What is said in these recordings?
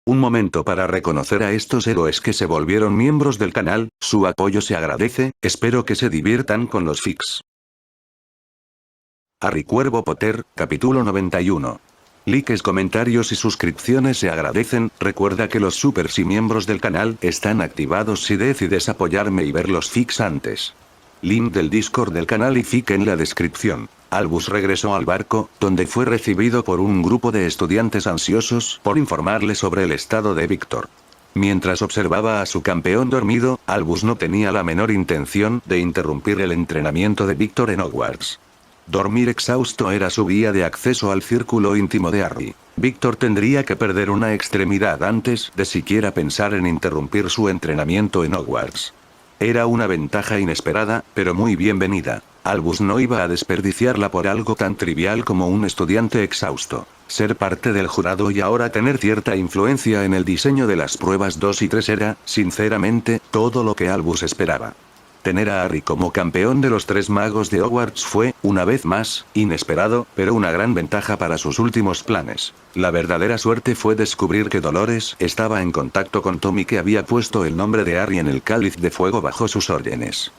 Un momento para reconocer a estos héroes que se volvieron miembros del canal, su apoyo se agradece, espero que se diviertan con los fics. Harry Cuervo Potter, capítulo 91. Likes, comentarios y suscripciones se agradecen. Recuerda que los supers y miembros del canal están activados si decides apoyarme y ver los fics antes. Link del Discord del canal y fic en la descripción. Albus regresó al barco, donde fue recibido por un grupo de estudiantes ansiosos por informarle sobre el estado de Víctor. Mientras observaba a su campeón dormido, Albus no tenía la menor intención de interrumpir el entrenamiento de Víctor en Hogwarts. Dormir exhausto era su vía de acceso al círculo íntimo de Harry. Víctor tendría que perder una extremidad antes de siquiera pensar en interrumpir su entrenamiento en Hogwarts. Era una ventaja inesperada, pero muy bienvenida. Albus no iba a desperdiciarla por algo tan trivial como un estudiante exhausto. Ser parte del jurado y ahora tener cierta influencia en el diseño de las pruebas 2 y 3 era, sinceramente, todo lo que Albus esperaba. Tener a Harry como campeón de los 3 magos de Hogwarts fue, una vez más, inesperado, pero una gran ventaja para sus últimos planes. La verdadera suerte fue descubrir que Dolores estaba en contacto con Tom y que había puesto el nombre de Harry en el cáliz de fuego bajo sus órdenes.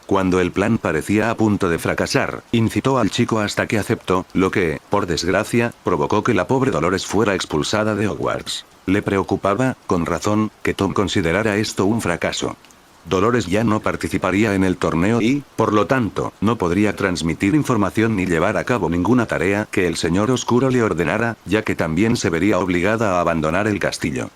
Cuando el plan parecía a punto de fracasar, incitó al chico hasta que aceptó, lo que, por desgracia, provocó que la pobre Dolores fuera expulsada de Hogwarts. Le preocupaba, con razón, que Tom considerara esto un fracaso. Dolores ya no participaría en el torneo y, por lo tanto, no podría transmitir información ni llevar a cabo ninguna tarea que el Señor Oscuro le ordenara, ya que también se vería obligada a abandonar el castillo.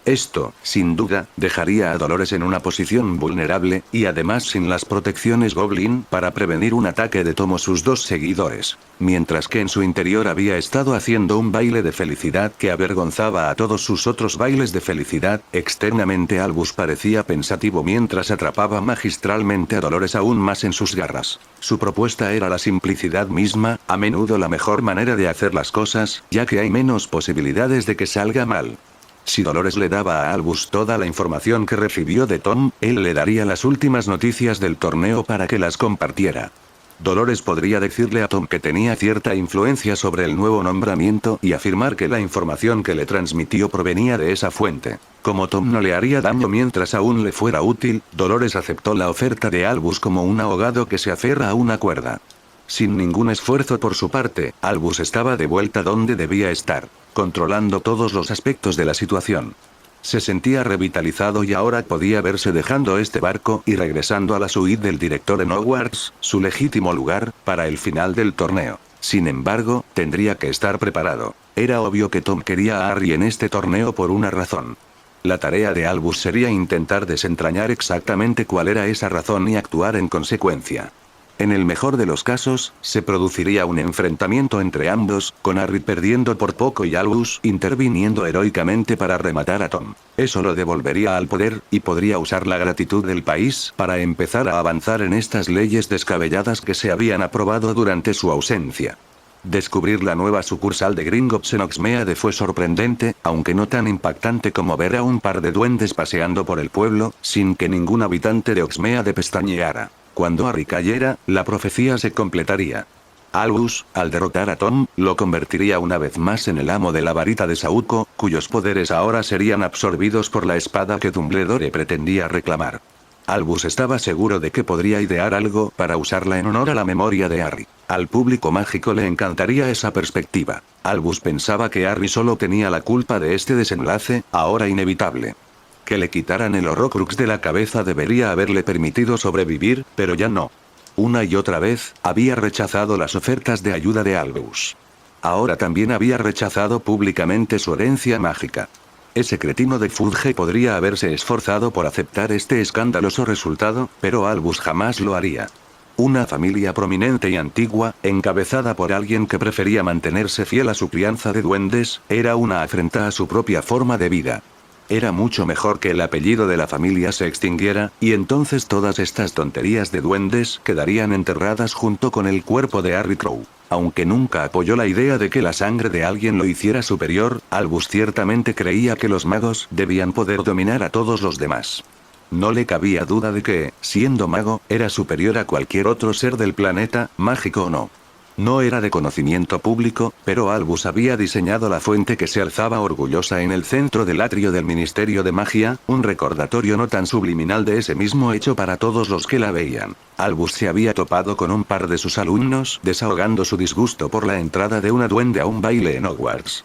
Esto, sin duda, dejaría a Dolores en una posición vulnerable, y además sin las protecciones Goblin para prevenir un ataque de Tom o sus 2 seguidores. Mientras que en su interior había estado haciendo un baile de felicidad que avergonzaba a todos sus otros bailes de felicidad, externamente Albus parecía pensativo mientras atrapaba magistralmente a Dolores aún más en sus garras. Su propuesta era la simplicidad misma, a menudo la mejor manera de hacer las cosas, ya que hay menos posibilidades de que salga mal. Si Dolores le daba a Albus toda la información que recibió de Tom, él le daría las últimas noticias del torneo para que las compartiera. Dolores podría decirle a Tom que tenía cierta influencia sobre el nuevo nombramiento y afirmar que la información que le transmitió provenía de esa fuente. Como Tom no le haría daño mientras aún le fuera útil, Dolores aceptó la oferta de Albus como un ahogado que se aferra a una cuerda. Sin ningún esfuerzo por su parte, Albus estaba de vuelta donde debía estar, controlando todos los aspectos de la situación. Se sentía revitalizado y ahora podía verse dejando este barco y regresando a la suite del director en Hogwarts, su legítimo lugar, para el final del torneo. Sin embargo, tendría que estar preparado. Era obvio que Tom quería a Harry en este torneo por una razón. La tarea de Albus sería intentar desentrañar exactamente cuál era esa razón y actuar en consecuencia. En el mejor de los casos, se produciría un enfrentamiento entre ambos, con Harry perdiendo por poco y Albus interviniendo heroicamente para rematar a Tom. Eso lo devolvería al poder, y podría usar la gratitud del país para empezar a avanzar en estas leyes descabelladas que se habían aprobado durante su ausencia. Descubrir la nueva sucursal de Gringotts en Hogsmeade fue sorprendente, aunque no tan impactante como ver a un par de duendes paseando por el pueblo, sin que ningún habitante de Hogsmeade pestañeara. Cuando Harry cayera, la profecía se completaría. Albus, al derrotar a Tom, lo convertiría una vez más en el amo de la varita de Saúco, cuyos poderes ahora serían absorbidos por la espada que Dumbledore pretendía reclamar. Albus estaba seguro de que podría idear algo para usarla en honor a la memoria de Harry. Al público mágico le encantaría esa perspectiva. Albus pensaba que Harry solo tenía la culpa de este desenlace, ahora inevitable. Que le quitaran el Horrocrux de la cabeza debería haberle permitido sobrevivir, pero ya no. Una y otra vez, había rechazado las ofertas de ayuda de Albus. Ahora también había rechazado públicamente su herencia mágica. Ese cretino de Fudge podría haberse esforzado por aceptar este escandaloso resultado, pero Albus jamás lo haría. Una familia prominente y antigua, encabezada por alguien que prefería mantenerse fiel a su crianza de duendes, era una afrenta a su propia forma de vida. Era mucho mejor que el apellido de la familia se extinguiera, y entonces todas estas tonterías de duendes quedarían enterradas junto con el cuerpo de Harry Crow. Aunque nunca apoyó la idea de que la sangre de alguien lo hiciera superior, Albus ciertamente creía que los magos debían poder dominar a todos los demás. No le cabía duda de que, siendo mago, era superior a cualquier otro ser del planeta, mágico o no. No era de conocimiento público, pero Albus había diseñado la fuente que se alzaba orgullosa en el centro del atrio del Ministerio de Magia, un recordatorio no tan subliminal de ese mismo hecho para todos los que la veían. Albus se había topado con un par de sus alumnos desahogando su disgusto por la entrada de una duende a un baile en Hogwarts.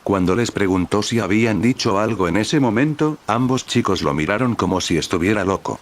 Cuando les preguntó si habían dicho algo en ese momento, ambos chicos lo miraron como si estuviera loco.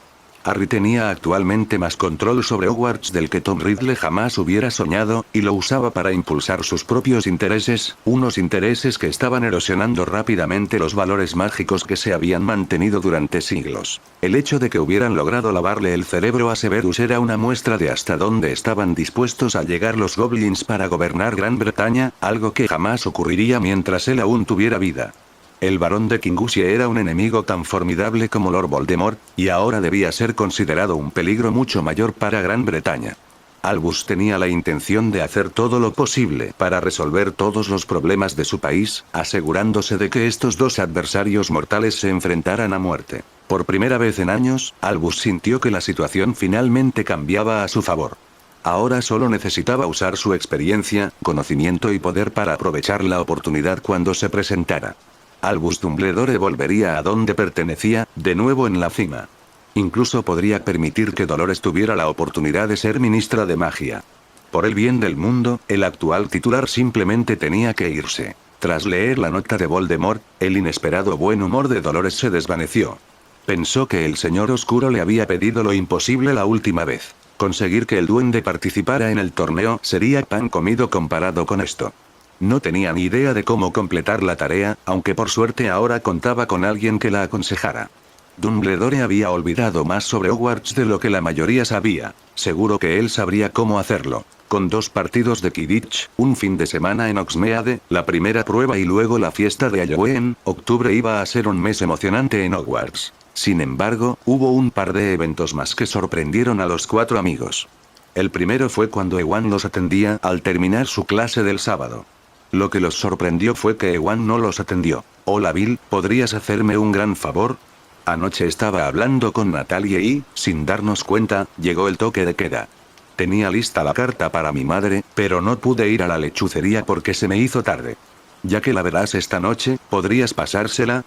Harry tenía actualmente más control sobre Hogwarts del que Tom Riddle jamás hubiera soñado, y lo usaba para impulsar sus propios intereses, unos intereses que estaban erosionando rápidamente los valores mágicos que se habían mantenido durante siglos. El hecho de que hubieran logrado lavarle el cerebro a Severus era una muestra de hasta dónde estaban dispuestos a llegar los goblins para gobernar Gran Bretaña, algo que jamás ocurriría mientras él aún tuviera vida. El barón de Kingusia era un enemigo tan formidable como Lord Voldemort, y ahora debía ser considerado un peligro mucho mayor para Gran Bretaña. Albus tenía la intención de hacer todo lo posible para resolver todos los problemas de su país, asegurándose de que estos dos adversarios mortales se enfrentaran a muerte. Por primera vez en años, Albus sintió que la situación finalmente cambiaba a su favor. Ahora solo necesitaba usar su experiencia, conocimiento y poder para aprovechar la oportunidad cuando se presentara. Albus Dumbledore volvería a donde pertenecía, de nuevo en la cima. Incluso podría permitir que Dolores tuviera la oportunidad de ser ministra de magia. Por el bien del mundo, el actual titular simplemente tenía que irse. Tras leer la nota de Voldemort, el inesperado buen humor de Dolores se desvaneció. Pensó que el señor oscuro le había pedido lo imposible la última vez. Conseguir que el duende participara en el torneo sería pan comido comparado con esto. No tenía ni idea de cómo completar la tarea, aunque por suerte ahora contaba con alguien que la aconsejara. Dumbledore había olvidado más sobre Hogwarts de lo que la mayoría sabía. Seguro que él sabría cómo hacerlo. Con 2 partidos de Quidditch, un fin de semana en Hogsmeade, la primera prueba y luego la fiesta de Halloween, octubre iba a ser un mes emocionante en Hogwarts. Sin embargo, hubo un par de eventos más que sorprendieron a los 4 amigos. El primero fue cuando Ewan los atendía al terminar su clase del sábado. Lo que los sorprendió fue que Ewan no los atendió. Hola Bill, ¿podrías hacerme un gran favor? Anoche estaba hablando con Natalie y, sin darnos cuenta, llegó el toque de queda. Tenía lista la carta para mi madre, pero no pude ir a la lechucería porque se me hizo tarde. Ya que la verás esta noche, ¿podrías pasársela?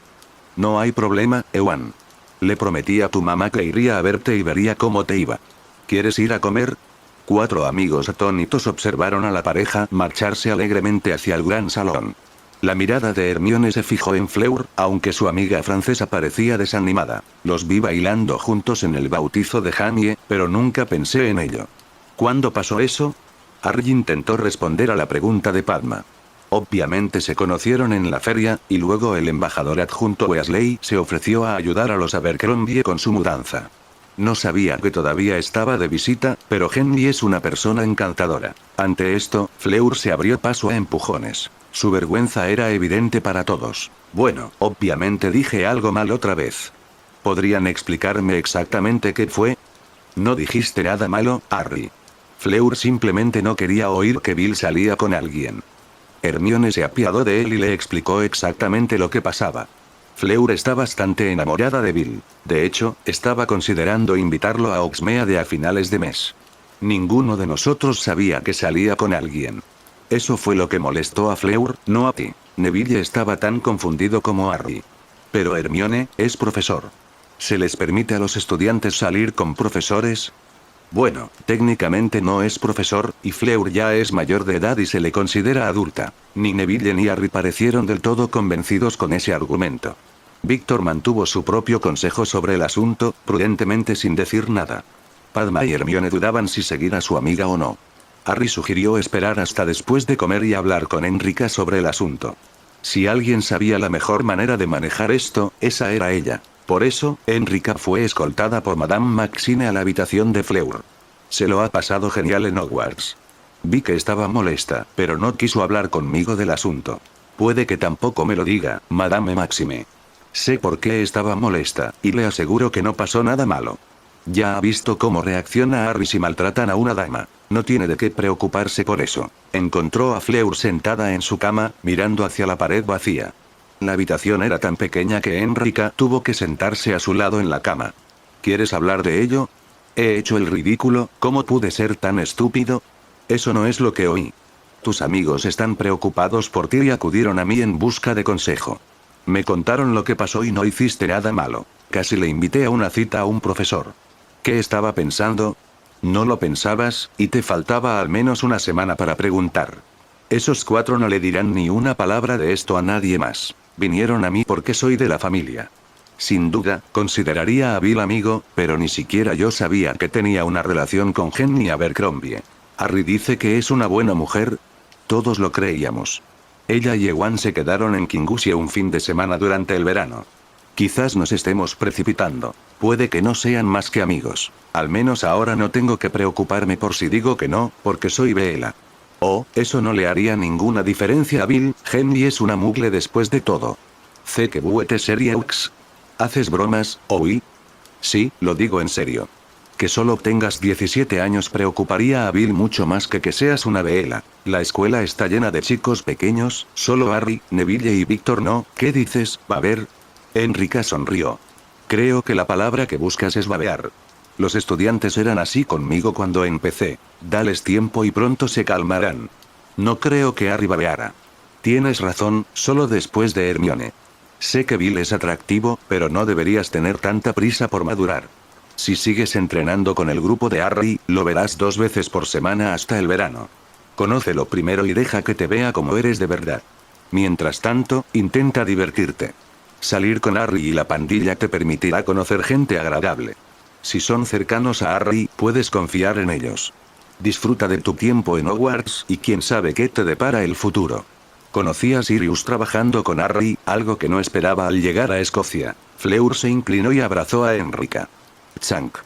No hay problema, Ewan. Le prometí a tu mamá que iría a verte y vería cómo te iba. ¿Quieres ir a comer? 4 amigos atónitos observaron a la pareja marcharse alegremente hacia el gran salón. La mirada de Hermione se fijó en Fleur, aunque su amiga francesa parecía desanimada. Los vi bailando juntos en el bautizo de Jamie, pero nunca pensé en ello. ¿Cuándo pasó eso? Harry intentó responder a la pregunta de Padma. Obviamente se conocieron en la feria, y luego el embajador adjunto Weasley se ofreció a ayudar a los Abercrombie con su mudanza. No sabía que todavía estaba de visita, pero Henry es una persona encantadora. Ante esto, Fleur se abrió paso a empujones. Su vergüenza era evidente para todos. Bueno, obviamente dije algo mal otra vez. ¿Podrían explicarme exactamente qué fue? No dijiste nada malo, Harry. Fleur simplemente no quería oír que Bill salía con alguien. Hermione se apiadó de él y le explicó exactamente lo que pasaba. Fleur está bastante enamorada de Bill. De hecho, estaba considerando invitarlo a Hogsmeade a finales de mes. Ninguno de nosotros sabía que salía con alguien. Eso fue lo que molestó a Fleur, no a ti. Neville estaba tan confundido como Harry. Pero Hermione es profesor. ¿Se les permite a los estudiantes salir con profesores? Bueno, técnicamente no es profesor, y Fleur ya es mayor de edad y se le considera adulta. Ni Neville ni Harry parecieron del todo convencidos con ese argumento. Víctor mantuvo su propio consejo sobre el asunto, prudentemente sin decir nada. Padma y Hermione dudaban si seguir a su amiga o no. Harry sugirió esperar hasta después de comer y hablar con Enrica sobre el asunto. Si alguien sabía la mejor manera de manejar esto, esa era ella. Por eso, Enrica fue escoltada por Madame Maxime a la habitación de Fleur. Se lo ha pasado genial en Hogwarts. Vi que estaba molesta, pero no quiso hablar conmigo del asunto. Puede que tampoco me lo diga, Madame Maxime. Sé por qué estaba molesta, y le aseguro que no pasó nada malo. Ya ha visto cómo reacciona Harry si maltratan a una dama. No tiene de qué preocuparse por eso. Encontró a Fleur sentada en su cama, mirando hacia la pared vacía. La habitación era tan pequeña que Enrica tuvo que sentarse a su lado en la cama. ¿Quieres hablar de ello? ¿He hecho el ridículo? ¿Cómo pude ser tan estúpido? Eso no es lo que oí. Tus amigos están preocupados por ti y acudieron a mí en busca de consejo. Me contaron lo que pasó y no hiciste nada malo. Casi le invité a una cita a un profesor. ¿Qué estaba pensando? No lo pensabas, y te faltaba al menos una semana para preguntar. Esos 4 no le dirán ni una palabra de esto a nadie más. Vinieron a mí porque soy de la familia. Sin duda, consideraría a Bill amigo, pero ni siquiera yo sabía que tenía una relación con Jenny Abercrombie. Harry dice que es una buena mujer. Todos lo creíamos. Ella y Ewan se quedaron en Kingusia un fin de semana durante el verano. Quizás nos estemos precipitando. Puede que no sean más que amigos. Al menos ahora no tengo que preocuparme por si digo que no, porque soy Bella. Oh, eso no le haría ninguna diferencia a Bill. Jenny es una muggle después de todo. Sé que Buete sería Ux. ¿Haces bromas, Owi? Sí, lo digo en serio. Que solo tengas 17 años preocuparía a Bill mucho más que seas una Bella. La escuela está llena de chicos pequeños, solo Harry, Neville y Víctor no. ¿Qué dices, baber? Enrica sonrió. Creo que la palabra que buscas es babear. Los estudiantes eran así conmigo cuando empecé. Dales tiempo y pronto se calmarán. No creo que Harry babeara. Tienes razón, solo después de Hermione. Sé que Bill es atractivo, pero no deberías tener tanta prisa por madurar. Si sigues entrenando con el grupo de Harry, lo verás 2 veces por semana hasta el verano. Conócelo primero y deja que te vea como eres de verdad. Mientras tanto, intenta divertirte. Salir con Harry y la pandilla te permitirá conocer gente agradable. Si son cercanos a Harry, puedes confiar en ellos. Disfruta de tu tiempo en Hogwarts y quién sabe qué te depara el futuro. Conocí a Sirius trabajando con Harry, algo que no esperaba al llegar a Escocia. Fleur se inclinó y abrazó a Enrica. Chunk.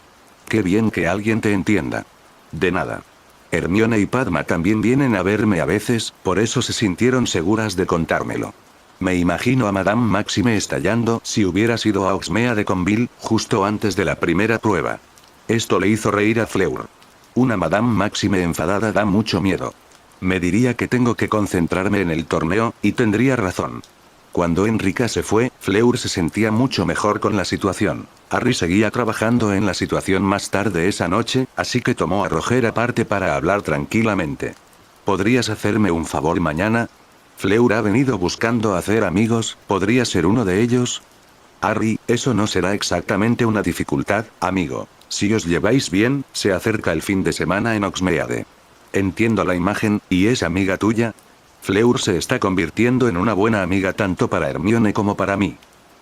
Qué bien que alguien te entienda. De nada. Hermione y Padma también vienen a verme a veces, por eso se sintieron seguras de contármelo. Me imagino a Madame Maxime estallando si hubieras ido a Hogsmeade con Bill, justo antes de la primera prueba. Esto le hizo reír a Fleur. Una Madame Maxime enfadada da mucho miedo. Me diría que tengo que concentrarme en el torneo, y tendría razón. Cuando Enrica se fue, Fleur se sentía mucho mejor con la situación. Harry seguía trabajando en la situación más tarde esa noche, así que tomó a Roger aparte para hablar tranquilamente. ¿Podrías hacerme un favor mañana? Fleur ha venido buscando hacer amigos, ¿podría ser uno de ellos? Harry, eso no será exactamente una dificultad, amigo. Si os lleváis bien, se acerca el fin de semana en Hogsmeade. Entiendo la imagen, ¿y es amiga tuya? Fleur se está convirtiendo en una buena amiga tanto para Hermione como para mí.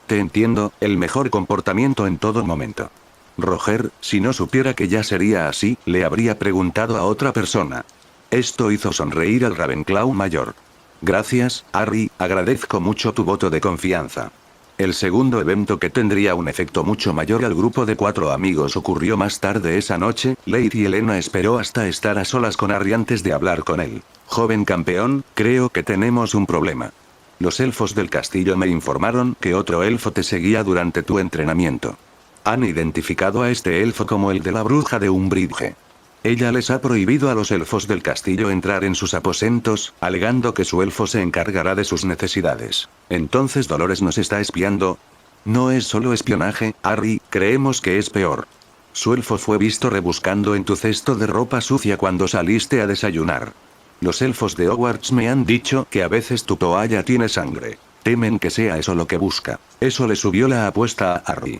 Te entiendo, el mejor comportamiento en todo momento. Roger, si no supiera que ya sería así, le habría preguntado a otra persona. Esto hizo sonreír al Ravenclaw mayor. Gracias, Harry, agradezco mucho tu voto de confianza. El segundo evento que tendría un efecto mucho mayor al grupo de 4 amigos ocurrió más tarde esa noche. Lady Helena esperó hasta estar a solas con Harry antes de hablar con él. Joven campeón, creo que tenemos un problema. Los elfos del castillo me informaron que otro elfo te seguía durante tu entrenamiento. Han identificado a este elfo como el de la bruja de Umbridge. Ella les ha prohibido a los elfos del castillo entrar en sus aposentos, alegando que su elfo se encargará de sus necesidades. Entonces Dolores nos está espiando. No es solo espionaje, Harry, creemos que es peor. Su elfo fue visto rebuscando en tu cesto de ropa sucia cuando saliste a desayunar. Los elfos de Hogwarts me han dicho que a veces tu toalla tiene sangre. Temen que sea eso lo que busca. Eso le subió la apuesta a Harry.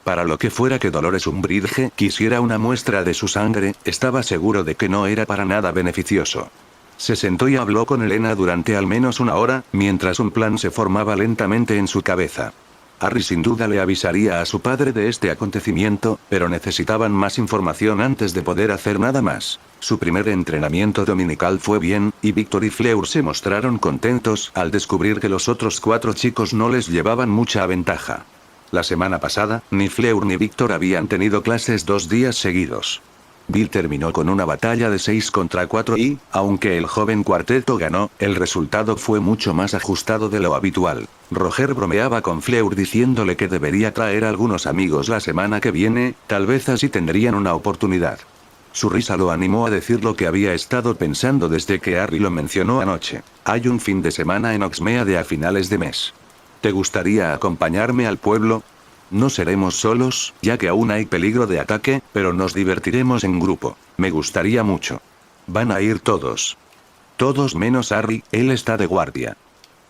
Para lo que fuera que Dolores Umbridge quisiera una muestra de su sangre, estaba seguro de que no era para nada beneficioso. Se sentó y habló con Helena durante al menos una hora, mientras un plan se formaba lentamente en su cabeza. Harry sin duda le avisaría a su padre de este acontecimiento, pero necesitaban más información antes de poder hacer nada más. Su primer entrenamiento dominical fue bien, y Víctor y Fleur se mostraron contentos al descubrir que los otros 4 chicos no les llevaban mucha ventaja. La semana pasada, ni Fleur ni Víctor habían tenido clases 2 días seguidos. Bill terminó con una batalla de 6 contra 4 y, aunque el joven cuarteto ganó, el resultado fue mucho más ajustado de lo habitual. Roger bromeaba con Fleur diciéndole que debería traer algunos amigos la semana que viene, tal vez así tendrían una oportunidad. Su risa lo animó a decir lo que había estado pensando desde que Harry lo mencionó anoche. Hay un fin de semana en Hogsmeade a finales de mes. ¿Te gustaría acompañarme al pueblo? No seremos solos, ya que aún hay peligro de ataque, pero nos divertiremos en grupo. Me gustaría mucho. Van a ir todos. Todos menos Harry, él está de guardia.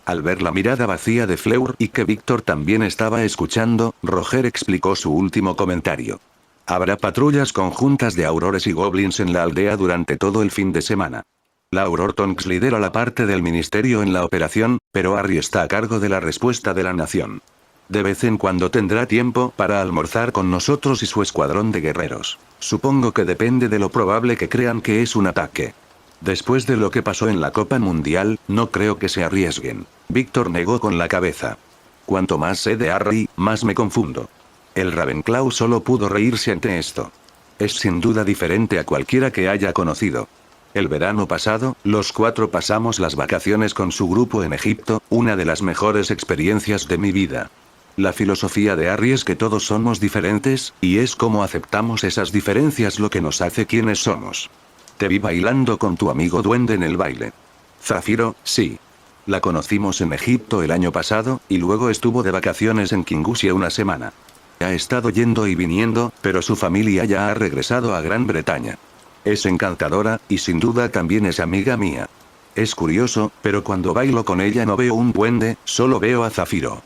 Al ver la mirada vacía de Fleur y que Víctor también estaba escuchando, Roger explicó su último comentario. Habrá patrullas conjuntas de aurores y goblins en la aldea durante todo el fin de semana. La Auror Tonks lidera la parte del ministerio en la operación, pero Harry está a cargo de la respuesta de la nación. De vez en cuando tendrá tiempo para almorzar con nosotros y su escuadrón de guerreros. Supongo que depende de lo probable que crean que es un ataque. Después de lo que pasó en la Copa Mundial, no creo que se arriesguen. Víctor negó con la cabeza. Cuanto más sé de Harry, más me confundo. El Ravenclaw solo pudo reírse ante esto. Es sin duda diferente a cualquiera que haya conocido. El verano pasado, los 4 pasamos las vacaciones con su grupo en Egipto, una de las mejores experiencias de mi vida. La filosofía de Harry es que todos somos diferentes, y es como aceptamos esas diferencias lo que nos hace quienes somos. Te vi bailando con tu amigo duende en el baile. Zafiro, sí. La conocimos en Egipto el año pasado, y luego estuvo de vacaciones en Kingusia una semana. Ha estado yendo y viniendo, pero su familia ya ha regresado a Gran Bretaña. Es encantadora, y sin duda también es amiga mía. Es curioso, pero cuando bailo con ella no veo un duende, solo veo a Zafiro.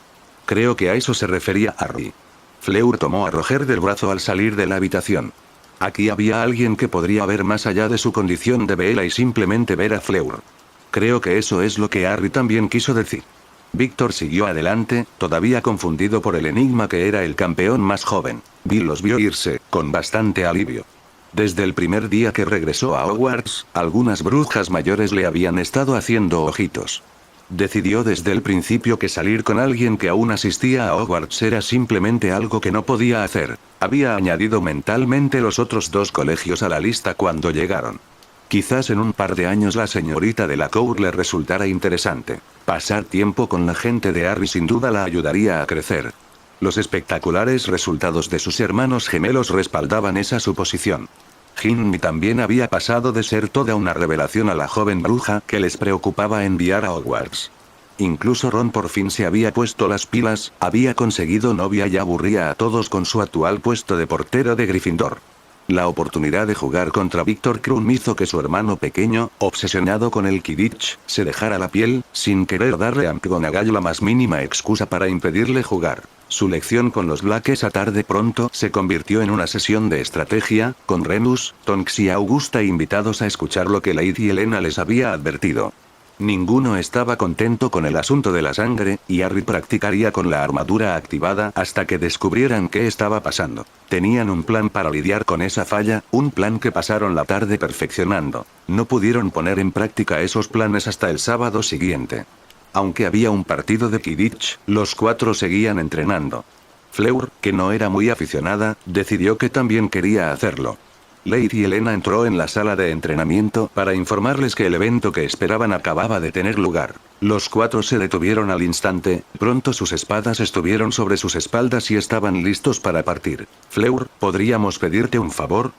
Creo que a eso se refería Harry. Fleur tomó a Roger del brazo al salir de la habitación. Aquí había alguien que podría ver más allá de su condición de vela y simplemente ver a Fleur. Creo que eso es lo que Harry también quiso decir. Víctor siguió adelante, todavía confundido por el enigma que era el campeón más joven. Bill los vio irse, con bastante alivio. Desde el primer día que regresó a Hogwarts, algunas brujas mayores le habían estado haciendo ojitos. Decidió desde el principio que salir con alguien que aún asistía a Hogwarts era simplemente algo que no podía hacer. Había añadido mentalmente los otros 2 colegios a la lista cuando llegaron. Quizás en un par de años la señorita de la Cour le resultara interesante. Pasar tiempo con la gente de Harry sin duda la ayudaría a crecer. Los espectaculares resultados de sus hermanos gemelos respaldaban esa suposición. Ginny también había pasado de ser toda una revelación a la joven bruja que les preocupaba enviar a Hogwarts. Incluso Ron por fin se había puesto las pilas, había conseguido novia y aburría a todos con su actual puesto de portero de Gryffindor. La oportunidad de jugar contra Víctor Krum hizo que su hermano pequeño, obsesionado con el Quidditch, se dejara la piel, sin querer darle a McGonagall la más mínima excusa para impedirle jugar. Su lección con los Black esa tarde pronto se convirtió en una sesión de estrategia, con Remus, Tonks y Augusta invitados a escuchar lo que Lady Helena les había advertido. Ninguno estaba contento con el asunto de la sangre, y Harry practicaría con la armadura activada hasta que descubrieran qué estaba pasando. Tenían un plan para lidiar con esa falla, un plan que pasaron la tarde perfeccionando. No pudieron poner en práctica esos planes hasta el sábado siguiente. Aunque había un partido de Quidditch, los 4 seguían entrenando. Fleur, que no era muy aficionada, decidió que también quería hacerlo. Lady Helena entró en la sala de entrenamiento para informarles que el evento que esperaban acababa de tener lugar. Los 4 se detuvieron al instante, pronto sus espadas estuvieron sobre sus espaldas y estaban listos para partir. Fleur, ¿podríamos pedirte un favor?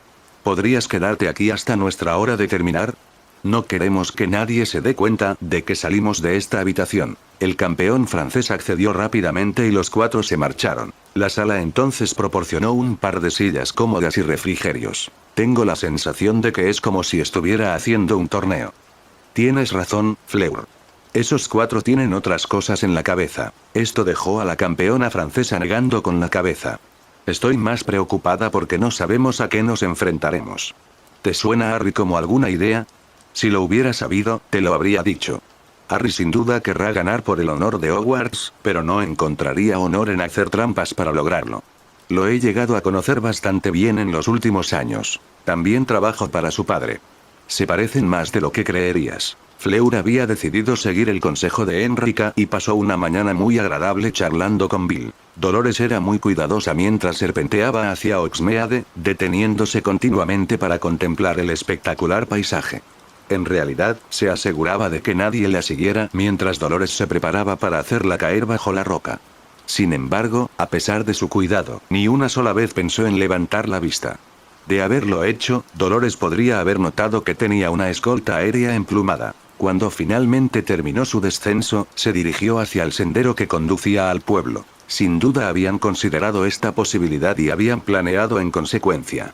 ¿Podrías quedarte aquí hasta nuestra hora de terminar? No queremos que nadie se dé cuenta de que salimos de esta habitación. El campeón francés accedió rápidamente y los 4 se marcharon. La sala entonces proporcionó un par de sillas cómodas y refrigerios. Tengo la sensación de que es como si estuviera haciendo un torneo. Tienes razón, Fleur. Esos 4 tienen otras cosas en la cabeza. Esto dejó a la campeona francesa negando con la cabeza. Estoy más preocupada porque no sabemos a qué nos enfrentaremos. ¿Te suena Harry como alguna idea? Si lo hubiera sabido, te lo habría dicho. Harry sin duda querrá ganar por el honor de Hogwarts, pero no encontraría honor en hacer trampas para lograrlo. Lo he llegado a conocer bastante bien en los últimos años. También trabajo para su padre. Se parecen más de lo que creerías. Fleur había decidido seguir el consejo de Enrica y pasó una mañana muy agradable charlando con Bill. Dolores era muy cuidadosa mientras serpenteaba hacia Hogsmeade, deteniéndose continuamente para contemplar el espectacular paisaje. En realidad, se aseguraba de que nadie la siguiera mientras Dolores se preparaba para hacerla caer bajo la roca. Sin embargo, a pesar de su cuidado, ni una sola vez pensó en levantar la vista. De haberlo hecho, Dolores podría haber notado que tenía una escolta aérea emplumada. Cuando finalmente terminó su descenso, se dirigió hacia el sendero que conducía al pueblo. Sin duda habían considerado esta posibilidad y habían planeado en consecuencia.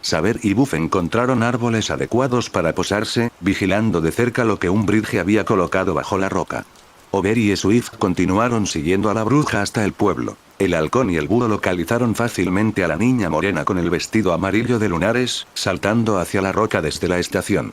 Saber y Buff encontraron árboles adecuados para posarse, vigilando de cerca lo que un Bridge había colocado bajo la roca. Oberyn y Swift continuaron siguiendo a la bruja hasta el pueblo. El halcón y el búho localizaron fácilmente a la niña morena con el vestido amarillo de lunares, saltando hacia la roca desde la estación.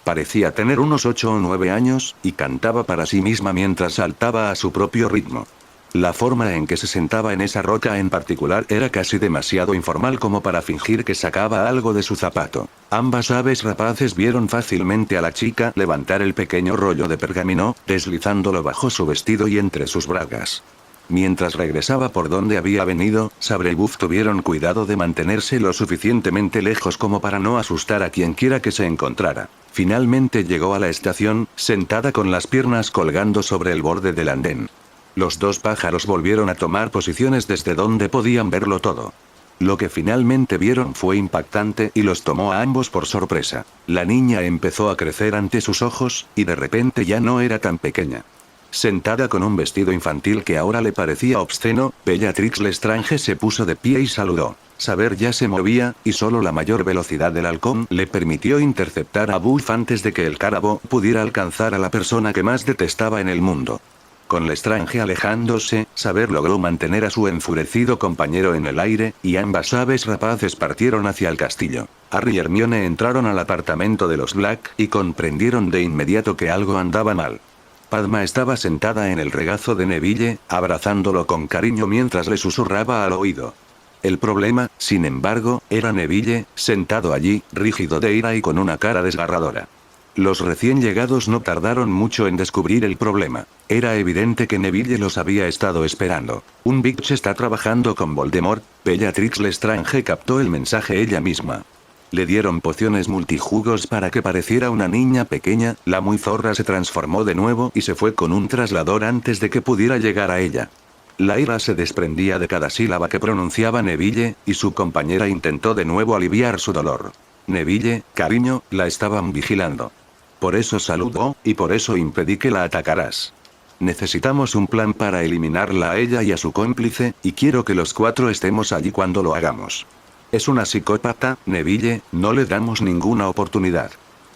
Parecía tener unos 8 o 9 años, y cantaba para sí misma mientras saltaba a su propio ritmo. La forma en que se sentaba en esa roca en particular era casi demasiado informal como para fingir que sacaba algo de su zapato. Ambas aves rapaces vieron fácilmente a la chica levantar el pequeño rollo de pergamino, deslizándolo bajo su vestido y entre sus bragas. Mientras regresaba por donde había venido, Sabre y Buff tuvieron cuidado de mantenerse lo suficientemente lejos como para no asustar a quienquiera que se encontrara. Finalmente llegó a la estación, sentada con las piernas colgando sobre el borde del andén. Los dos pájaros volvieron a tomar posiciones desde donde podían verlo todo. Lo que finalmente vieron fue impactante y los tomó a ambos por sorpresa. La niña empezó a crecer ante sus ojos, y de repente ya no era tan pequeña. Sentada con un vestido infantil que ahora le parecía obsceno, Bellatrix Lestrange se puso de pie y saludó. Saber ya se movía, y solo la mayor velocidad del halcón le permitió interceptar a Buff antes de que el carabo pudiera alcanzar a la persona que más detestaba en el mundo. Con Lestrange alejándose, Saber logró mantener a su enfurecido compañero en el aire, y ambas aves rapaces partieron hacia el castillo. Harry y Hermione entraron al apartamento de los Black, y comprendieron de inmediato que algo andaba mal. Padma estaba sentada en el regazo de Neville, abrazándolo con cariño mientras le susurraba al oído. El problema, sin embargo, era Neville, sentado allí, rígido de ira y con una cara desgarradora. Los recién llegados no tardaron mucho en descubrir el problema. Era evidente que Neville los había estado esperando. Un Bitch está trabajando con Voldemort. Bellatrix Lestrange captó el mensaje ella misma. Le dieron pociones multijugos para que pareciera una niña pequeña, la muy zorra se transformó de nuevo y se fue con un traslador antes de que pudiera llegar a ella. La ira se desprendía de cada sílaba que pronunciaba Neville, y su compañera intentó de nuevo aliviar su dolor. Neville, cariño, la estaban vigilando. Por eso saludó, y por eso impedí que la atacaras. Necesitamos un plan para eliminarla a ella y a su cómplice, y quiero que los 4 estemos allí cuando lo hagamos. Es una psicópata, Neville, no le damos ninguna oportunidad.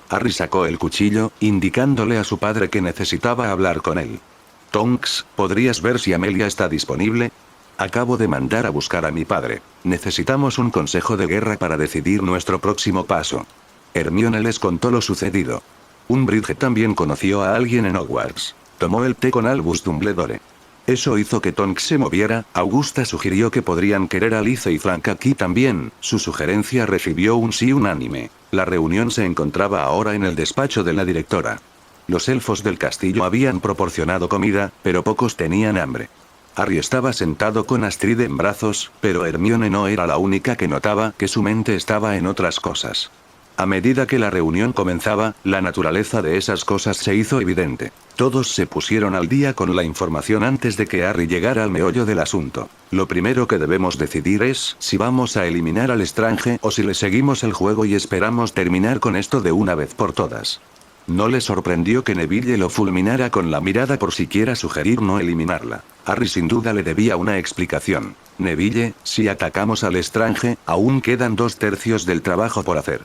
Harry sacó el cuchillo, indicándole a su padre que necesitaba hablar con él. Tonks, ¿podrías ver si Amelia está disponible? Acabo de mandar a buscar a mi padre. Necesitamos un consejo de guerra para decidir nuestro próximo paso. Hermione les contó lo sucedido. Umbridge también conoció a alguien en Hogwarts. Tomó el té con Albus Dumbledore. Eso hizo que Tonks se moviera. Augusta sugirió que podrían querer a Lice y Frank aquí también. Su sugerencia recibió un sí unánime. La reunión se encontraba ahora en el despacho de la directora. Los elfos del castillo habían proporcionado comida, pero pocos tenían hambre. Harry estaba sentado con Astrid en brazos, pero Hermione no era la única que notaba que su mente estaba en otras cosas. A medida que la reunión comenzaba, la naturaleza de esas cosas se hizo evidente. Todos se pusieron al día con la información antes de que Harry llegara al meollo del asunto. Lo primero que debemos decidir es si vamos a eliminar al Lestrange o si le seguimos el juego y esperamos terminar con esto de una vez por todas. No le sorprendió que Neville lo fulminara con la mirada por siquiera sugerir no eliminarla. Harry sin duda le debía una explicación. Neville, si atacamos al Lestrange, aún quedan 2/3 del trabajo por hacer.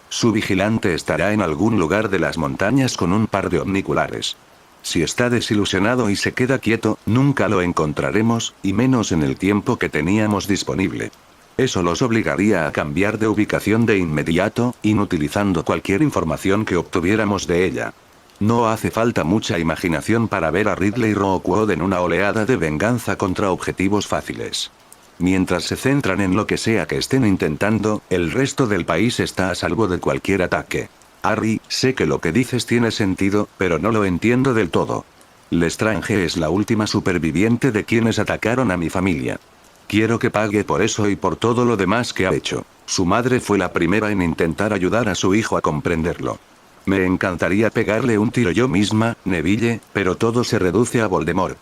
Su vigilante estará en algún lugar de las montañas con un par de omniculares. Si está desilusionado y se queda quieto, nunca lo encontraremos, y menos en el tiempo que teníamos disponible. Eso los obligaría a cambiar de ubicación de inmediato, inutilizando cualquier información que obtuviéramos de ella. No hace falta mucha imaginación para ver a Ridley Rockwood en una oleada de venganza contra objetivos fáciles. Mientras se centran en lo que sea que estén intentando, el resto del país está a salvo de cualquier ataque. Harry, sé que lo que dices tiene sentido, pero no lo entiendo del todo. Lestrange es la última superviviente de quienes atacaron a mi familia. Quiero que pague por eso y por todo lo demás que ha hecho. Su madre fue la primera en intentar ayudar a su hijo a comprenderlo. Me encantaría pegarle un tiro yo misma, Neville, pero todo se reduce a Voldemort.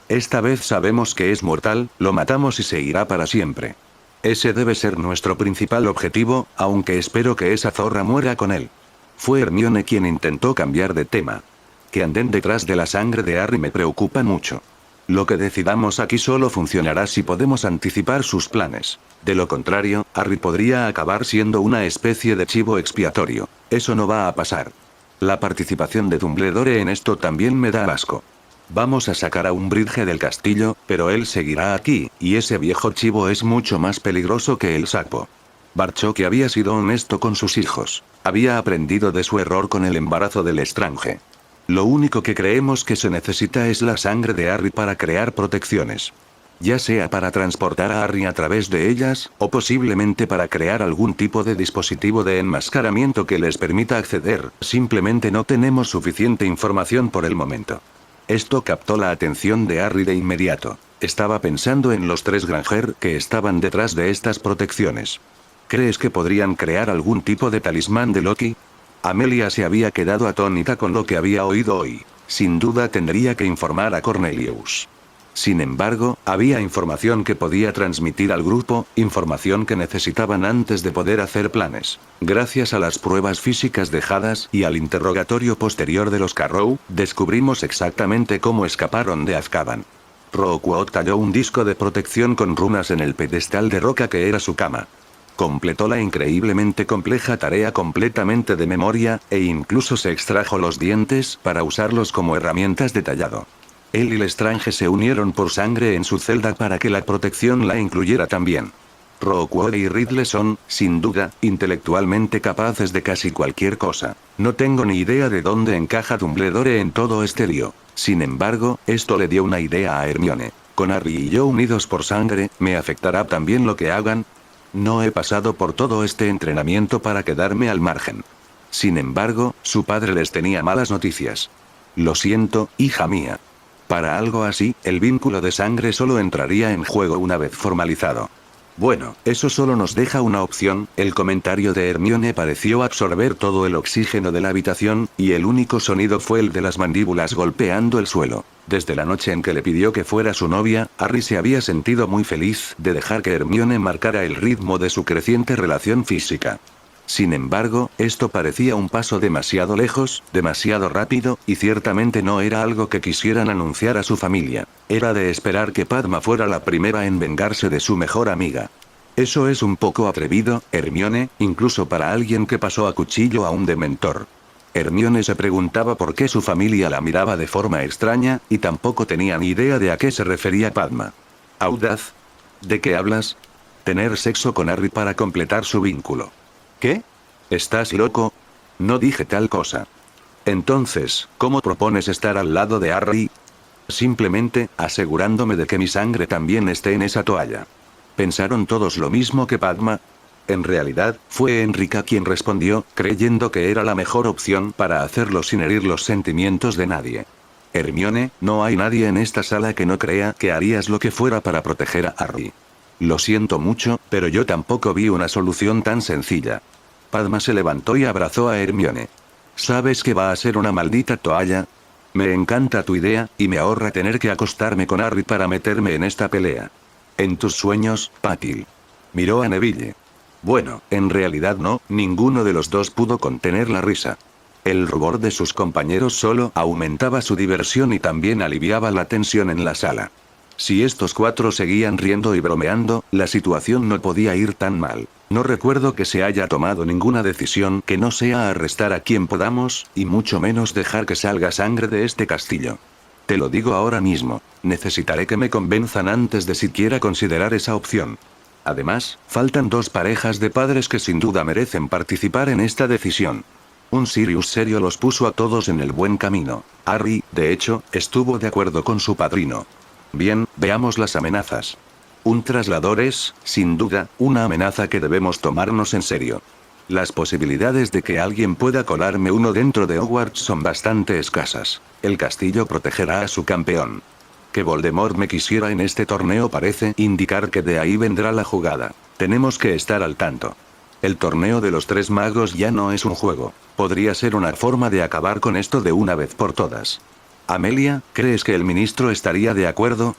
Esta vez sabemos que es mortal, lo matamos y se irá para siempre. Ese debe ser nuestro principal objetivo, aunque espero que esa zorra muera con él. Fue Hermione quien intentó cambiar de tema. Que anden detrás de la sangre de Harry me preocupa mucho. Lo que decidamos aquí solo funcionará si podemos anticipar sus planes. De lo contrario, Harry podría acabar siendo una especie de chivo expiatorio. Eso no va a pasar. La participación de Dumbledore en esto también me da asco. Vamos a sacar a Umbridge del castillo, pero él seguirá aquí, y ese viejo chivo es mucho más peligroso que el sapo. Barchoque había sido honesto con sus hijos. Había aprendido de su error con el embarazo del Estrange. Lo único que creemos que se necesita es la sangre de Harry para crear protecciones. Ya sea para transportar a Harry a través de ellas, o posiblemente para crear algún tipo de dispositivo de enmascaramiento que les permita acceder, simplemente no tenemos suficiente información por el momento. Esto captó la atención de Harry de inmediato. Estaba pensando en los 3 Granger que estaban detrás de estas protecciones. ¿Crees que podrían crear algún tipo de talismán de Loki? Amelia se había quedado atónita con lo que había oído hoy. Sin duda tendría que informar a Cornelius. Sin embargo, había información que podía transmitir al grupo, información que necesitaban antes de poder hacer planes. Gracias a las pruebas físicas dejadas y al interrogatorio posterior de los Carrow, descubrimos exactamente cómo escaparon de Azkaban. Rookwood talló un disco de protección con runas en el pedestal de roca que era su cama. Completó la increíblemente compleja tarea completamente de memoria, e incluso se extrajo los dientes para usarlos como herramientas de tallado. Él y Lestrange se unieron por sangre en su celda para que la protección la incluyera también. Rookwood y Ridley son, sin duda, intelectualmente capaces de casi cualquier cosa. No tengo ni idea de dónde encaja Dumbledore en todo este lío. Sin embargo, esto le dio una idea a Hermione. Con Harry y yo unidos por sangre, ¿me afectará también lo que hagan? No he pasado por todo este entrenamiento para quedarme al margen. Sin embargo, su padre les tenía malas noticias. Lo siento, hija mía. Para algo así, el vínculo de sangre solo entraría en juego una vez formalizado. Bueno, eso solo nos deja una opción. El comentario de Hermione pareció absorber todo el oxígeno de la habitación, y el único sonido fue el de las mandíbulas golpeando el suelo. Desde la noche en que le pidió que fuera su novia, Harry se había sentido muy feliz de dejar que Hermione marcara el ritmo de su creciente relación física. Sin embargo, esto parecía un paso demasiado lejos, demasiado rápido, y ciertamente no era algo que quisieran anunciar a su familia. Era de esperar que Padma fuera la primera en vengarse de su mejor amiga. Eso es un poco atrevido, Hermione, incluso para alguien que pasó a cuchillo a un dementor. Hermione se preguntaba por qué su familia la miraba de forma extraña, y tampoco tenía ni idea de a qué se refería Padma. ¿Audaz? ¿De qué hablas? Tener sexo con Harry para completar su vínculo. ¿Qué? ¿Estás loco? No dije tal cosa. Entonces, ¿cómo propones estar al lado de Harry? Simplemente, asegurándome de que mi sangre también esté en esa toalla. ¿Pensaron todos lo mismo que Padma? En realidad, fue Enrica quien respondió, creyendo que era la mejor opción para hacerlo sin herir los sentimientos de nadie. Hermione, no hay nadie en esta sala que no crea que harías lo que fuera para proteger a Harry. Lo siento mucho, pero yo tampoco vi una solución tan sencilla. Padma se levantó y abrazó a Hermione. ¿Sabes que va a ser una maldita toalla? Me encanta tu idea, y me ahorra tener que acostarme con Harry para meterme en esta pelea. En tus sueños, Patil. Miró a Neville. Bueno, en realidad no, ninguno de los dos pudo contener la risa. El rubor de sus compañeros solo aumentaba su diversión y también aliviaba la tensión en la sala. Si estos 4 seguían riendo y bromeando, la situación no podía ir tan mal. No recuerdo que se haya tomado ninguna decisión que no sea arrestar a quien podamos, y mucho menos dejar que salga sangre de este castillo. Te lo digo ahora mismo, necesitaré que me convenzan antes de siquiera considerar esa opción. Además, faltan 2 parejas de padres que sin duda merecen participar en esta decisión. Un Sirius serio los puso a todos en el buen camino. Harry, de hecho, estuvo de acuerdo con su padrino. Bien, veamos las amenazas. Un traslador es, sin duda, una amenaza que debemos tomarnos en serio. Las posibilidades de que alguien pueda colarme uno dentro de Hogwarts son bastante escasas. El castillo protegerá a su campeón. Que Voldemort me quisiera en este torneo parece indicar que de ahí vendrá la jugada. Tenemos que estar al tanto. El torneo de los 3 magos ya no es un juego. Podría ser una forma de acabar con esto de una vez por todas. Amelia, ¿crees que el ministro estaría de acuerdo?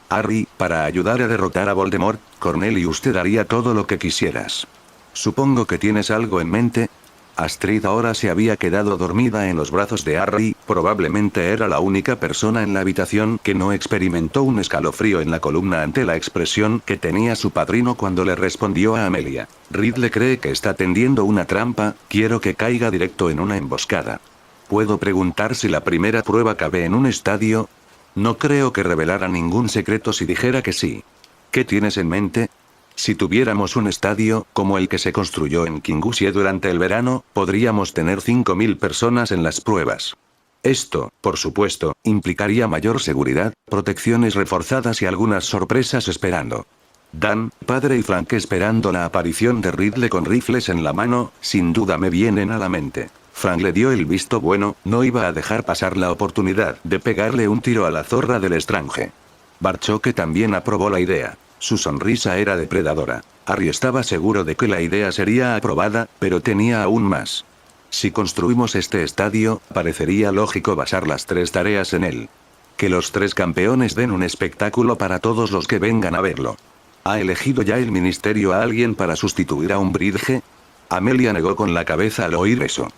Harry, para ayudar a derrotar a Voldemort, Cornelius te daría todo lo que quisieras. Supongo que tienes algo en mente. Astrid ahora se había quedado dormida en los brazos de Harry, probablemente era la única persona en la habitación que no experimentó un escalofrío en la columna ante la expresión que tenía su padrino cuando le respondió a Amelia. Ridley cree que está tendiendo una trampa, quiero que caiga directo en una emboscada. ¿Puedo preguntar si la primera prueba cabe en un estadio? No creo que revelara ningún secreto si dijera que sí. ¿Qué tienes en mente? Si tuviéramos un estadio, como el que se construyó en Kingusie durante el verano, podríamos tener 5.000 personas en las pruebas. Esto, por supuesto, implicaría mayor seguridad, protecciones reforzadas y algunas sorpresas esperando. Dan, padre y Frank esperando la aparición de Ridley con rifles en la mano, sin duda me vienen a la mente. Frank le dio el visto bueno, no iba a dejar pasar la oportunidad de pegarle un tiro a la zorra del Estrange. Barchoque también aprobó la idea. Su sonrisa era depredadora. Harry estaba seguro de que la idea sería aprobada, pero tenía aún más. Si construimos este estadio, parecería lógico basar las 3 tareas en él. Que los 3 campeones den un espectáculo para todos los que vengan a verlo. ¿Ha elegido ya el ministerio a alguien para sustituir a Umbridge? Amelia negó con la cabeza al oír eso.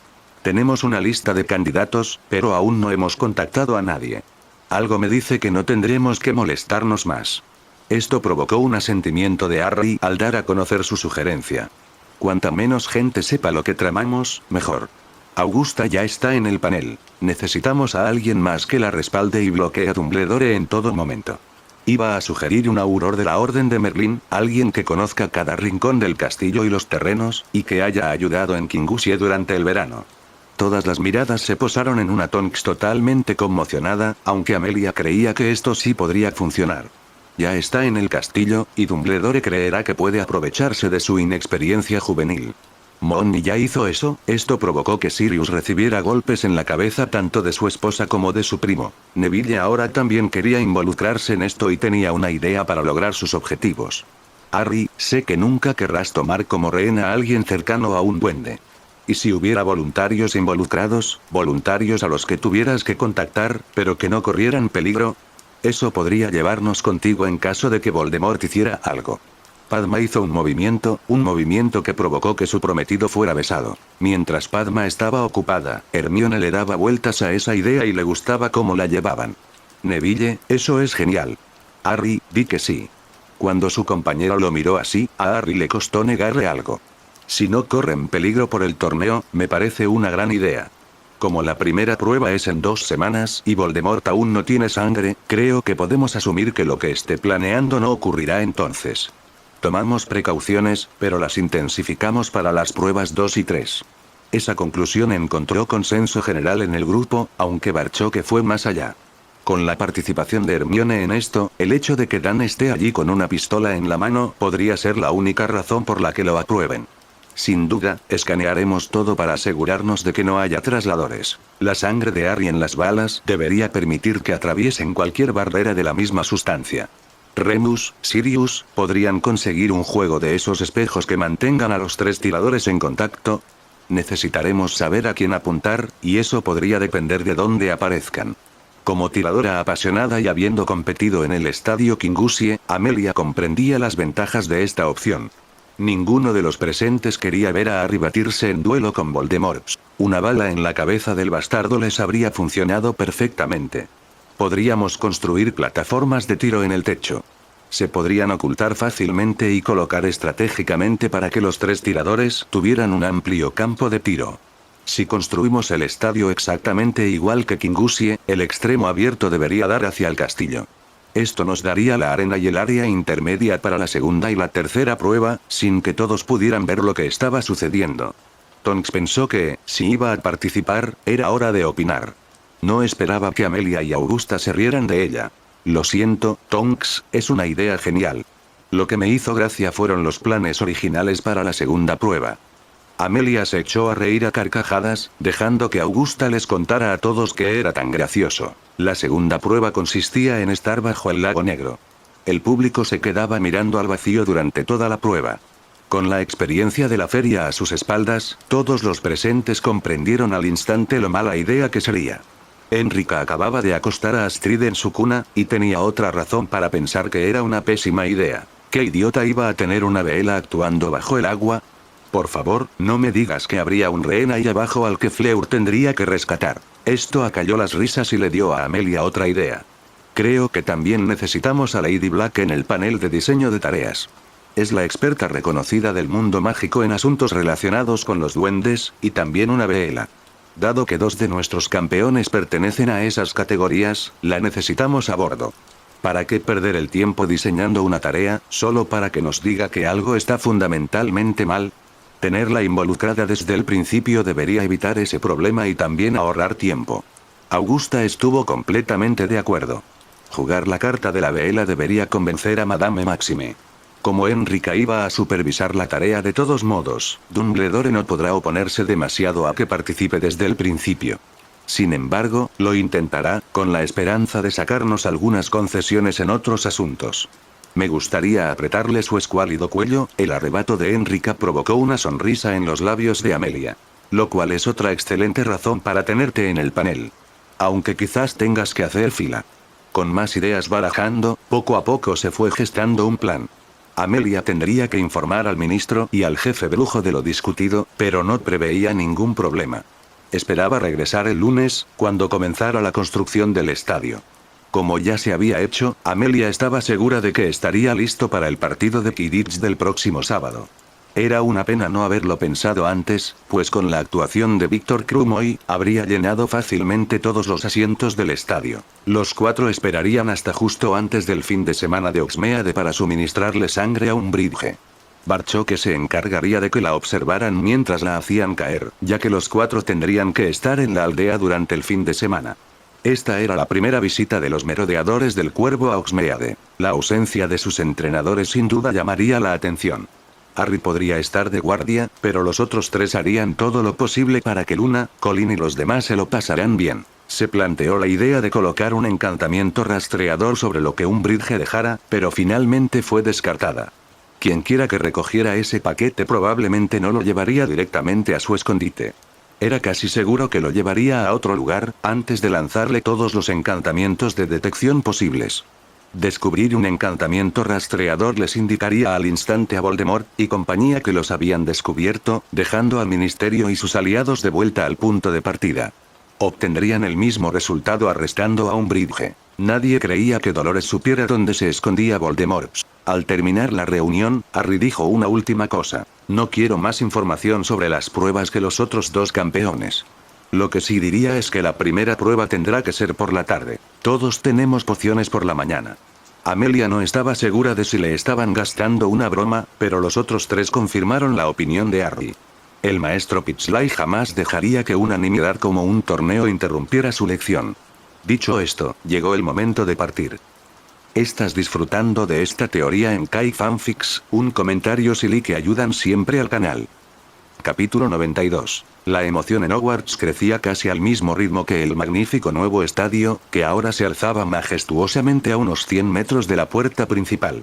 Tenemos una lista de candidatos, pero aún no hemos contactado a nadie. Algo me dice que no tendremos que molestarnos más. Esto provocó un asentimiento de Harry al dar a conocer su sugerencia. Cuanta menos gente sepa lo que tramamos, mejor. Augusta ya está en el panel. Necesitamos a alguien más que la respalde y bloquee a Dumbledore en todo momento. Iba a sugerir un auror de la Orden de Merlín, alguien que conozca cada rincón del castillo y los terrenos, y que haya ayudado en Kingusie durante el verano. Todas las miradas se posaron en una Tonks totalmente conmocionada, aunque Amelia creía que esto sí podría funcionar. Ya está en el castillo, y Dumbledore creerá que puede aprovecharse de su inexperiencia juvenil. Molly ya hizo eso, esto provocó que Sirius recibiera golpes en la cabeza tanto de su esposa como de su primo. Neville ahora también quería involucrarse en esto y tenía una idea para lograr sus objetivos. Harry, sé que nunca querrás tomar como rehén a alguien cercano a un duende. ¿Y si hubiera voluntarios involucrados, voluntarios a los que tuvieras que contactar, pero que no corrieran peligro? Eso podría llevarnos contigo en caso de que Voldemort hiciera algo. Padma hizo un movimiento que provocó que su prometido fuera besado. Mientras Padma estaba ocupada, Hermione le daba vueltas a esa idea y le gustaba cómo la llevaban. Neville, eso es genial. Harry, di que sí. Cuando su compañero lo miró así, a Harry le costó negarle algo. Si no corren peligro por el torneo, me parece una gran idea. Como la primera prueba es en 2 semanas y Voldemort aún no tiene sangre, creo que podemos asumir que lo que esté planeando no ocurrirá entonces. Tomamos precauciones, pero las intensificamos para las pruebas 2 y 3. Esa conclusión encontró consenso general en el grupo, aunque Barchoque fue más allá. Con la participación de Hermione en esto, el hecho de que Dan esté allí con una pistola en la mano podría ser la única razón por la que lo aprueben. Sin duda, escanearemos todo para asegurarnos de que no haya trasladores. La sangre de Harry en las balas debería permitir que atraviesen cualquier barrera de la misma sustancia. Remus, Sirius, ¿podrían conseguir un juego de esos espejos que mantengan a los 3 tiradores en contacto? Necesitaremos saber a quién apuntar, y eso podría depender de dónde aparezcan. Como tiradora apasionada y habiendo competido en el estadio Kingusie, Amelia comprendía las ventajas de esta opción. Ninguno de los presentes quería ver a Harry batirse en duelo con Voldemort. Una bala en la cabeza del bastardo les habría funcionado perfectamente. Podríamos construir plataformas de tiro en el techo. Se podrían ocultar fácilmente y colocar estratégicamente para que los 3 tiradores tuvieran un amplio campo de tiro. Si construimos el estadio exactamente igual que Kingusie, el extremo abierto debería dar hacia el castillo. Esto nos daría la arena y el área intermedia para la segunda y la tercera prueba, sin que todos pudieran ver lo que estaba sucediendo. Tonks pensó que, si iba a participar, era hora de opinar. No esperaba que Amelia y Augusta se rieran de ella. Lo siento, Tonks, es una idea genial. Lo que me hizo gracia fueron los planes originales para la segunda prueba. Amelia se echó a reír a carcajadas, dejando que Augusta les contara a todos que era tan gracioso. La segunda prueba consistía en estar bajo el lago negro. El público se quedaba mirando al vacío durante toda la prueba. Con la experiencia de la feria a sus espaldas, todos los presentes comprendieron al instante lo mala idea que sería. Enrica acababa de acostar a Astrid en su cuna, y tenía otra razón para pensar que era una pésima idea. ¿Qué idiota iba a tener una vela actuando bajo el agua? Por favor, no me digas que habría un rehén ahí abajo al que Fleur tendría que rescatar. Esto acalló las risas y le dio a Amelia otra idea. Creo que también necesitamos a Lady Black en el panel de diseño de tareas. Es la experta reconocida del mundo mágico en asuntos relacionados con los duendes, y también una vela. Dado que 2 de nuestros campeones pertenecen a esas categorías, la necesitamos a bordo. ¿Para qué perder el tiempo diseñando una tarea, solo para que nos diga que algo está fundamentalmente mal? Tenerla involucrada desde el principio debería evitar ese problema y también ahorrar tiempo. Augusta estuvo completamente de acuerdo. Jugar la carta de la vela debería convencer a Madame Maxime. Como Enrica iba a supervisar la tarea de todos modos, Dumbledore no podrá oponerse demasiado a que participe desde el principio. Sin embargo, lo intentará, con la esperanza de sacarnos algunas concesiones en otros asuntos. Me gustaría apretarle su escuálido cuello. El arrebato de Enrica provocó una sonrisa en los labios de Amelia. Lo cual es otra excelente razón para tenerte en el panel. Aunque quizás tengas que hacer fila. Con más ideas barajando, poco a poco se fue gestando un plan. Amelia tendría que informar al ministro y al jefe brujo de lo discutido, pero no preveía ningún problema. Esperaba regresar el lunes, cuando comenzara la construcción del estadio. Como ya se había hecho, Amelia estaba segura de que estaría listo para el partido de Quidditch del próximo sábado. Era una pena no haberlo pensado antes, pues con la actuación de Víctor Krumoy, habría llenado fácilmente todos los asientos del estadio. Los 4 esperarían hasta justo antes del fin de semana de Oxmeade para suministrarle sangre a Umbridge. Barchoque se encargaría de que la observaran mientras la hacían caer, ya que los 4 tendrían que estar en la aldea durante el fin de semana. Esta era la primera visita de los merodeadores del Cuervo a Oxmeade. La ausencia de sus entrenadores sin duda llamaría la atención. Harry podría estar de guardia, pero los otros 3 harían todo lo posible para que Luna, Colin y los demás se lo pasarán bien. Se planteó la idea de colocar un encantamiento rastreador sobre lo que Umbridge dejara, pero finalmente fue descartada. Quienquiera que recogiera ese paquete probablemente no lo llevaría directamente a su escondite. Era casi seguro que lo llevaría a otro lugar, antes de lanzarle todos los encantamientos de detección posibles. Descubrir un encantamiento rastreador les indicaría al instante a Voldemort y compañía que los habían descubierto, dejando al ministerio y sus aliados de vuelta al punto de partida. Obtendrían el mismo resultado arrestando a Umbridge. Nadie creía que Dolores supiera dónde se escondía Voldemort. Al terminar la reunión, Harry dijo una última cosa. No quiero más información sobre las pruebas que los otros 2 campeones. Lo que sí diría es que la primera prueba tendrá que ser por la tarde. Todos tenemos pociones por la mañana. Amelia no estaba segura de si le estaban gastando una broma, pero los otros 3 confirmaron la opinión de Harry. El maestro Pipsley jamás dejaría que una nimiedad como un torneo interrumpiera su lección. Dicho esto, llegó el momento de partir. ¿Estás disfrutando de esta teoría en Kai Fanfics? Un comentario silly que ayudan siempre al canal. Capítulo 92. La emoción en Hogwarts crecía casi al mismo ritmo que el magnífico nuevo estadio, que ahora se alzaba majestuosamente a unos 100 metros de la puerta principal.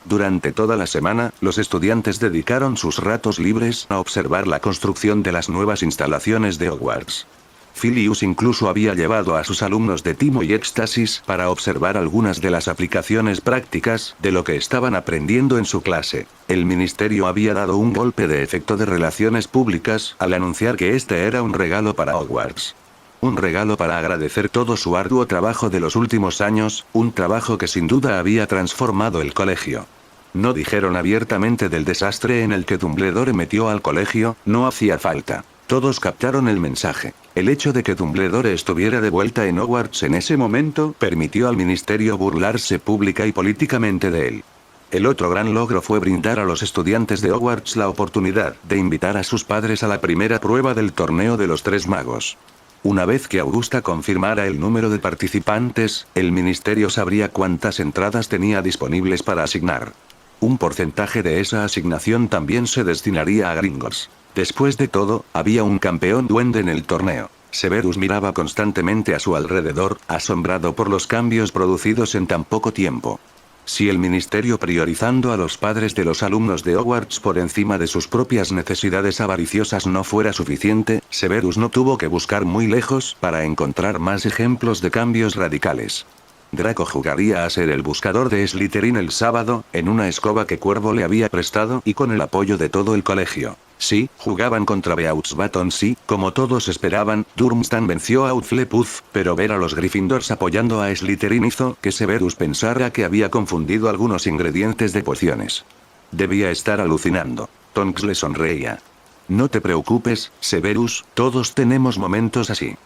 Durante toda la semana, los estudiantes dedicaron sus ratos libres a observar la construcción de las nuevas instalaciones de Hogwarts. Filius incluso había llevado a sus alumnos de timo y éxtasis para observar algunas de las aplicaciones prácticas de lo que estaban aprendiendo en su clase. El ministerio había dado un golpe de efecto de relaciones públicas al anunciar que este era un regalo para Hogwarts. Un regalo para agradecer todo su arduo trabajo de los últimos años, un trabajo que sin duda había transformado el colegio. No dijeron abiertamente del desastre en el que Dumbledore metió al colegio, no hacía falta. Todos captaron el mensaje. El hecho de que Dumbledore estuviera de vuelta en Hogwarts en ese momento permitió al ministerio burlarse pública y políticamente de él. El otro gran logro fue brindar a los estudiantes de Hogwarts la oportunidad de invitar a sus padres a la primera prueba del torneo de los 3 magos. Una vez que Augusta confirmara el número de participantes, el ministerio sabría cuántas entradas tenía disponibles para asignar. Un porcentaje de esa asignación también se destinaría a Gringotts. Después de todo, había un campeón duende en el torneo. Severus miraba constantemente a su alrededor, asombrado por los cambios producidos en tan poco tiempo. Si el ministerio priorizando a los padres de los alumnos de Hogwarts por encima de sus propias necesidades avariciosas no fuera suficiente, Severus no tuvo que buscar muy lejos para encontrar más ejemplos de cambios radicales. Draco jugaría a ser el buscador de Slytherin el sábado, en una escoba que Cuervo le había prestado y con el apoyo de todo el colegio. Sí, jugaban contra Beauxbaton. Sí, como todos esperaban, Durmstrang venció a Hufflepuff, pero ver a los Gryffindors apoyando a Slytherin hizo que Severus pensara que había confundido algunos ingredientes de pociones. Debía estar alucinando. Tonks le sonreía. No te preocupes, Severus, todos tenemos momentos así.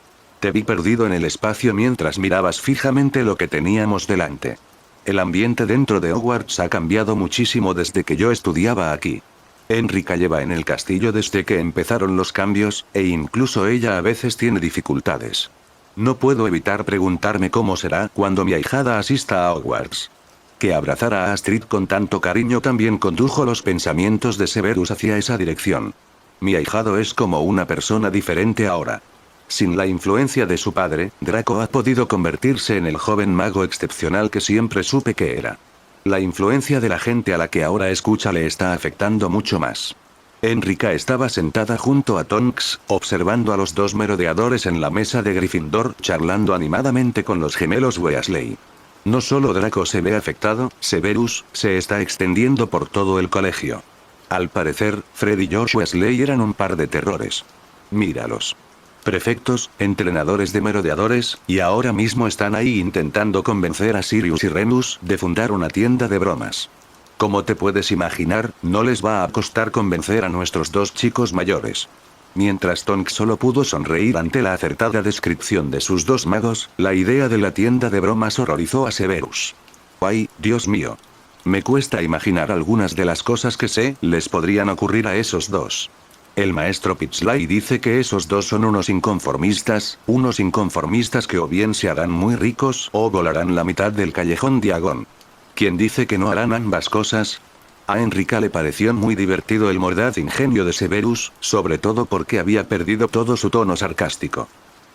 Te vi perdido en el espacio mientras mirabas fijamente lo que teníamos delante. El ambiente dentro de Hogwarts ha cambiado muchísimo desde que yo estudiaba aquí. Enrica lleva en el castillo desde que empezaron los cambios, e incluso ella a veces tiene dificultades. No puedo evitar preguntarme cómo será cuando mi ahijada asista a Hogwarts. Que abrazar a Astrid con tanto cariño también condujo los pensamientos de Severus hacia esa dirección. Mi ahijado es como una persona diferente ahora. Sin la influencia de su padre, Draco ha podido convertirse en el joven mago excepcional que siempre supe que era. La influencia de la gente a la que ahora escucha le está afectando mucho más. Enrica estaba sentada junto a Tonks, observando a los dos merodeadores en la mesa de Gryffindor, charlando animadamente con los gemelos Weasley. No solo Draco se ve afectado, Severus se está extendiendo por todo el colegio. Al parecer, Fred y George Weasley eran un par de terrores. Míralos. Prefectos, entrenadores de merodeadores, y ahora mismo están ahí intentando convencer a Sirius y Remus de fundar una tienda de bromas. Como te puedes imaginar, no les va a costar convencer a nuestros dos chicos mayores. Mientras Tonks solo pudo sonreír ante la acertada descripción de sus dos magos, la idea de la tienda de bromas horrorizó a Severus. ¡Ay, Dios mío! Me cuesta imaginar algunas de las cosas que les podrían ocurrir a esos dos. El maestro Pipsley dice que esos dos son unos inconformistas que o bien se harán muy ricos o volarán la mitad del callejón Diagon. ¿Quién dice que no harán ambas cosas? A Enrica le pareció muy divertido el mordaz ingenio de Severus, sobre todo porque había perdido todo su tono sarcástico.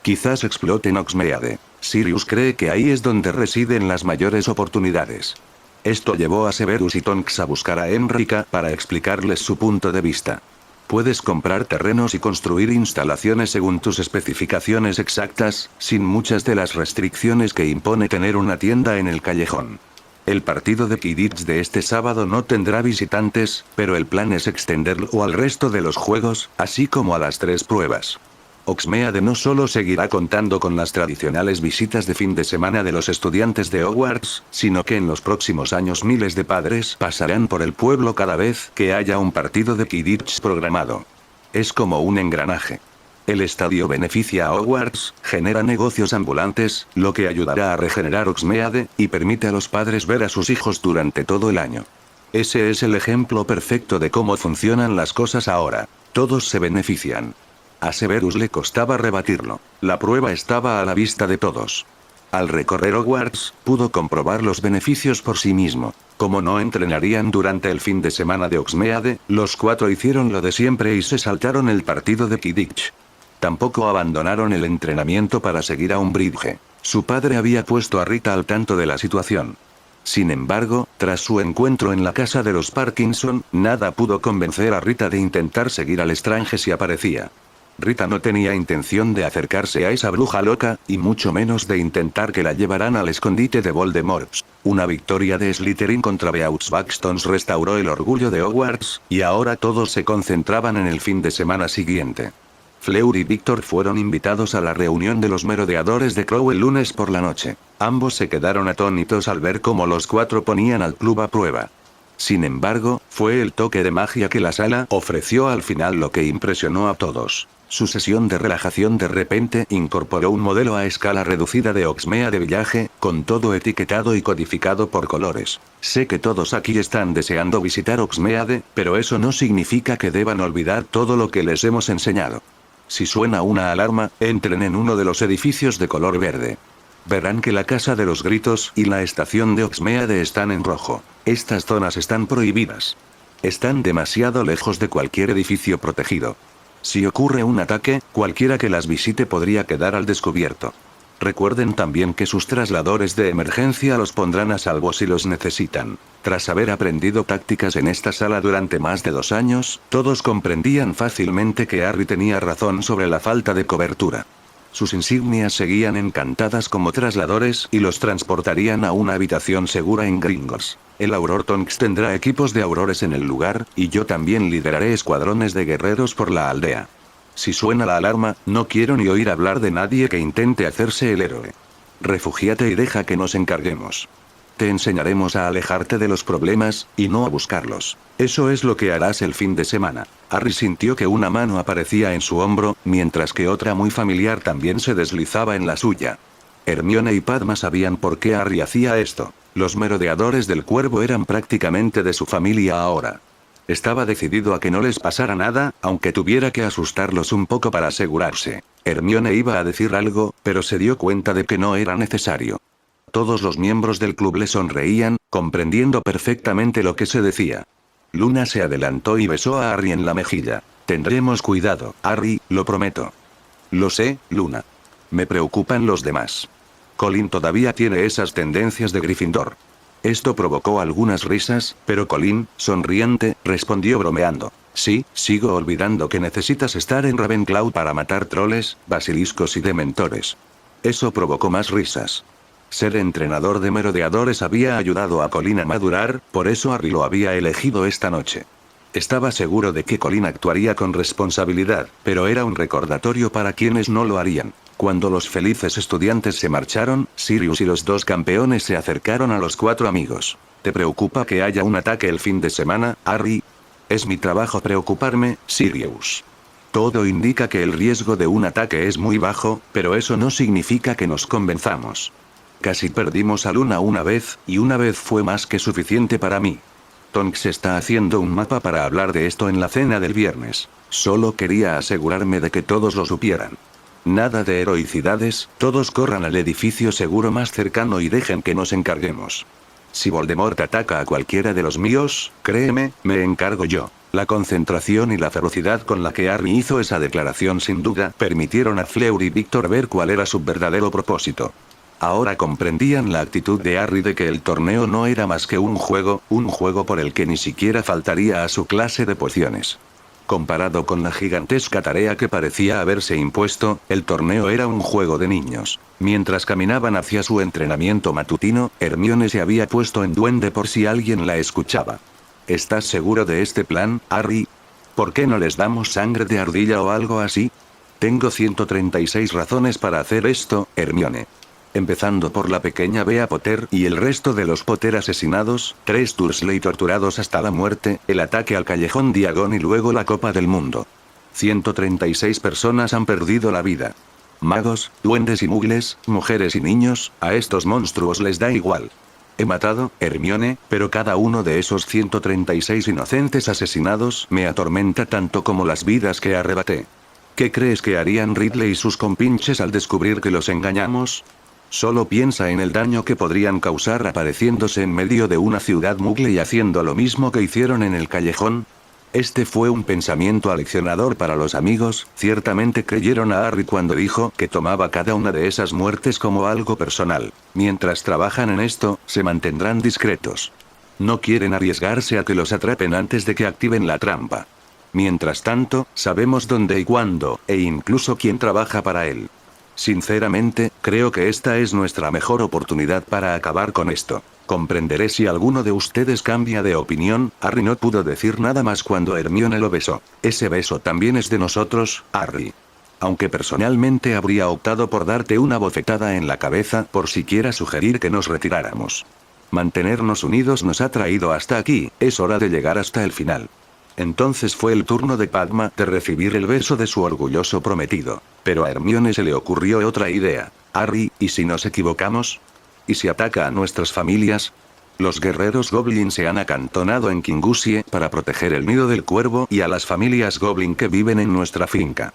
Quizás explote en Hogsmeade. Sirius cree que ahí es donde residen las mayores oportunidades. Esto llevó a Severus y Tonks a buscar a Enrica para explicarles su punto de vista. Puedes comprar terrenos y construir instalaciones según tus especificaciones exactas, sin muchas de las restricciones que impone tener una tienda en el callejón. El partido de Quidditch de este sábado no tendrá visitantes, pero el plan es extenderlo al resto de los juegos, así como a las 3 pruebas. Hogsmeade no solo seguirá contando con las tradicionales visitas de fin de semana de los estudiantes de Hogwarts, sino que en los próximos años miles de padres pasarán por el pueblo cada vez que haya un partido de Quidditch programado. Es como un engranaje. El estadio beneficia a Hogwarts, genera negocios ambulantes, lo que ayudará a regenerar Hogsmeade, y permite a los padres ver a sus hijos durante todo el año. Ese es el ejemplo perfecto de cómo funcionan las cosas ahora. Todos se benefician. A Severus le costaba rebatirlo. La prueba estaba a la vista de todos. Al recorrer Hogwarts, pudo comprobar los beneficios por sí mismo. Como no entrenarían durante el fin de semana de Hogsmeade, los 4 hicieron lo de siempre y se saltaron el partido de Quidditch. Tampoco abandonaron el entrenamiento para seguir a Umbridge. Su padre había puesto a Rita al tanto de la situación. Sin embargo, tras su encuentro en la casa de los Parkinson, nada pudo convencer a Rita de intentar seguir al Lestrange si aparecía. Rita no tenía intención de acercarse a esa bruja loca, y mucho menos de intentar que la llevaran al escondite de Voldemort. Una victoria de Slytherin contra Beauxbaton restauró el orgullo de Hogwarts, y ahora todos se concentraban en el fin de semana siguiente. Fleur y Víctor fueron invitados a la reunión de los merodeadores de Crow el lunes por la noche. Ambos se quedaron atónitos al ver cómo los 4 ponían al club a prueba. Sin embargo, fue el toque de magia que la sala ofreció al final lo que impresionó a todos. Su sesión de relajación de repente incorporó un modelo a escala reducida de Hogsmeade Village, con todo etiquetado y codificado por colores. Sé que todos aquí están deseando visitar Hogsmeade, pero eso no significa que deban olvidar todo lo que les hemos enseñado. Si suena una alarma, entren en uno de los edificios de color verde. Verán que la Casa de los Gritos y la estación de Hogsmeade están en rojo. Estas zonas están prohibidas. Están demasiado lejos de cualquier edificio protegido. Si ocurre un ataque, cualquiera que las visite podría quedar al descubierto. Recuerden también que sus trasladores de emergencia los pondrán a salvo si los necesitan. Tras haber aprendido tácticas en esta sala durante más de 2 años, todos comprendían fácilmente que Harry tenía razón sobre la falta de cobertura. Sus insignias seguían encantadas como trasladores y los transportarían a una habitación segura en Gringotts. El Auror Tonks tendrá equipos de aurores en el lugar, y yo también lideraré escuadrones de guerreros por la aldea. Si suena la alarma, no quiero ni oír hablar de nadie que intente hacerse el héroe. Refugíate y deja que nos encarguemos. Te enseñaremos a alejarte de los problemas, y no a buscarlos. Eso es lo que harás el fin de semana. Harry sintió que una mano aparecía en su hombro, mientras que otra muy familiar también se deslizaba en la suya. Hermione y Padma sabían por qué Harry hacía esto. Los merodeadores del cuervo eran prácticamente de su familia ahora. Estaba decidido a que no les pasara nada, aunque tuviera que asustarlos un poco para asegurarse. Hermione iba a decir algo, pero se dio cuenta de que no era necesario. Todos los miembros del club le sonreían, comprendiendo perfectamente lo que se decía. Luna se adelantó y besó a Harry en la mejilla. Tendremos cuidado, Harry, lo prometo. Lo sé, Luna. Me preocupan los demás. Colin todavía tiene esas tendencias de Gryffindor. Esto provocó algunas risas, pero Colin, sonriente, respondió bromeando. Sí, sigo olvidando que necesitas estar en Ravenclaw para matar troles, basiliscos y dementores. Eso provocó más risas. Ser entrenador de merodeadores había ayudado a Colin a madurar, por eso Harry lo había elegido esta noche. Estaba seguro de que Colin actuaría con responsabilidad, pero era un recordatorio para quienes no lo harían. Cuando los felices estudiantes se marcharon, Sirius y los dos campeones se acercaron a los 4 amigos. ¿Te preocupa que haya un ataque el fin de semana, Harry? Es mi trabajo preocuparme, Sirius. Todo indica que el riesgo de un ataque es muy bajo, pero eso no significa que nos convenzamos. Casi perdimos a Luna una vez, y una vez fue más que suficiente para mí. Tonks está haciendo un mapa para hablar de esto en la cena del viernes. Solo quería asegurarme de que todos lo supieran. Nada de heroicidades, todos corran al edificio seguro más cercano y dejen que nos encarguemos. Si Voldemort ataca a cualquiera de los míos, créeme, me encargo yo. La concentración y la ferocidad con la que Harry hizo esa declaración sin duda permitieron a Fleur y Víctor ver cuál era su verdadero propósito. Ahora comprendían la actitud de Harry de que el torneo no era más que un juego por el que ni siquiera faltaría a su clase de pociones. Comparado con la gigantesca tarea que parecía haberse impuesto, el torneo era un juego de niños. Mientras caminaban hacia su entrenamiento matutino, Hermione se había puesto en duende por si alguien la escuchaba. ¿Estás seguro de este plan, Harry? ¿Por qué no les damos sangre de ardilla o algo así? Tengo 136 razones para hacer esto, Hermione. Empezando por la pequeña Bea Potter y el resto de los Potter asesinados, 3 Dursley torturados hasta la muerte, el ataque al callejón Diagon y luego la Copa del Mundo. 136 personas han perdido la vida. Magos, duendes y mugles, mujeres y niños, a estos monstruos les da igual. He matado, Hermione, pero cada uno de esos 136 inocentes asesinados me atormenta tanto como las vidas que arrebaté. ¿Qué crees que harían Ridley y sus compinches al descubrir que los engañamos? Solo piensa en el daño que podrían causar apareciéndose en medio de una ciudad mugle y haciendo lo mismo que hicieron en el callejón. Este fue un pensamiento aleccionador para los amigos, ciertamente creyeron a Harry cuando dijo que tomaba cada una de esas muertes como algo personal. Mientras trabajan en esto, se mantendrán discretos. No quieren arriesgarse a que los atrapen antes de que activen la trampa. Mientras tanto, sabemos dónde y cuándo, e incluso quién trabaja para él. Sinceramente, creo que esta es nuestra mejor oportunidad para acabar con esto. Comprenderé si alguno de ustedes cambia de opinión. Harry no pudo decir nada más cuando Hermione lo besó. Ese beso también es de nosotros, Harry. Aunque personalmente habría optado por darte una bofetada en la cabeza por siquiera sugerir que nos retiráramos. Mantenernos unidos nos ha traído hasta aquí, es hora de llegar hasta el final. Entonces fue el turno de Padma de recibir el beso de su orgulloso prometido. Pero a Hermione se le ocurrió otra idea. Harry, ¿y si nos equivocamos? ¿Y si ataca a nuestras familias? Los guerreros Goblin se han acantonado en Kingusie para proteger el nido del cuervo y a las familias Goblin que viven en nuestra finca.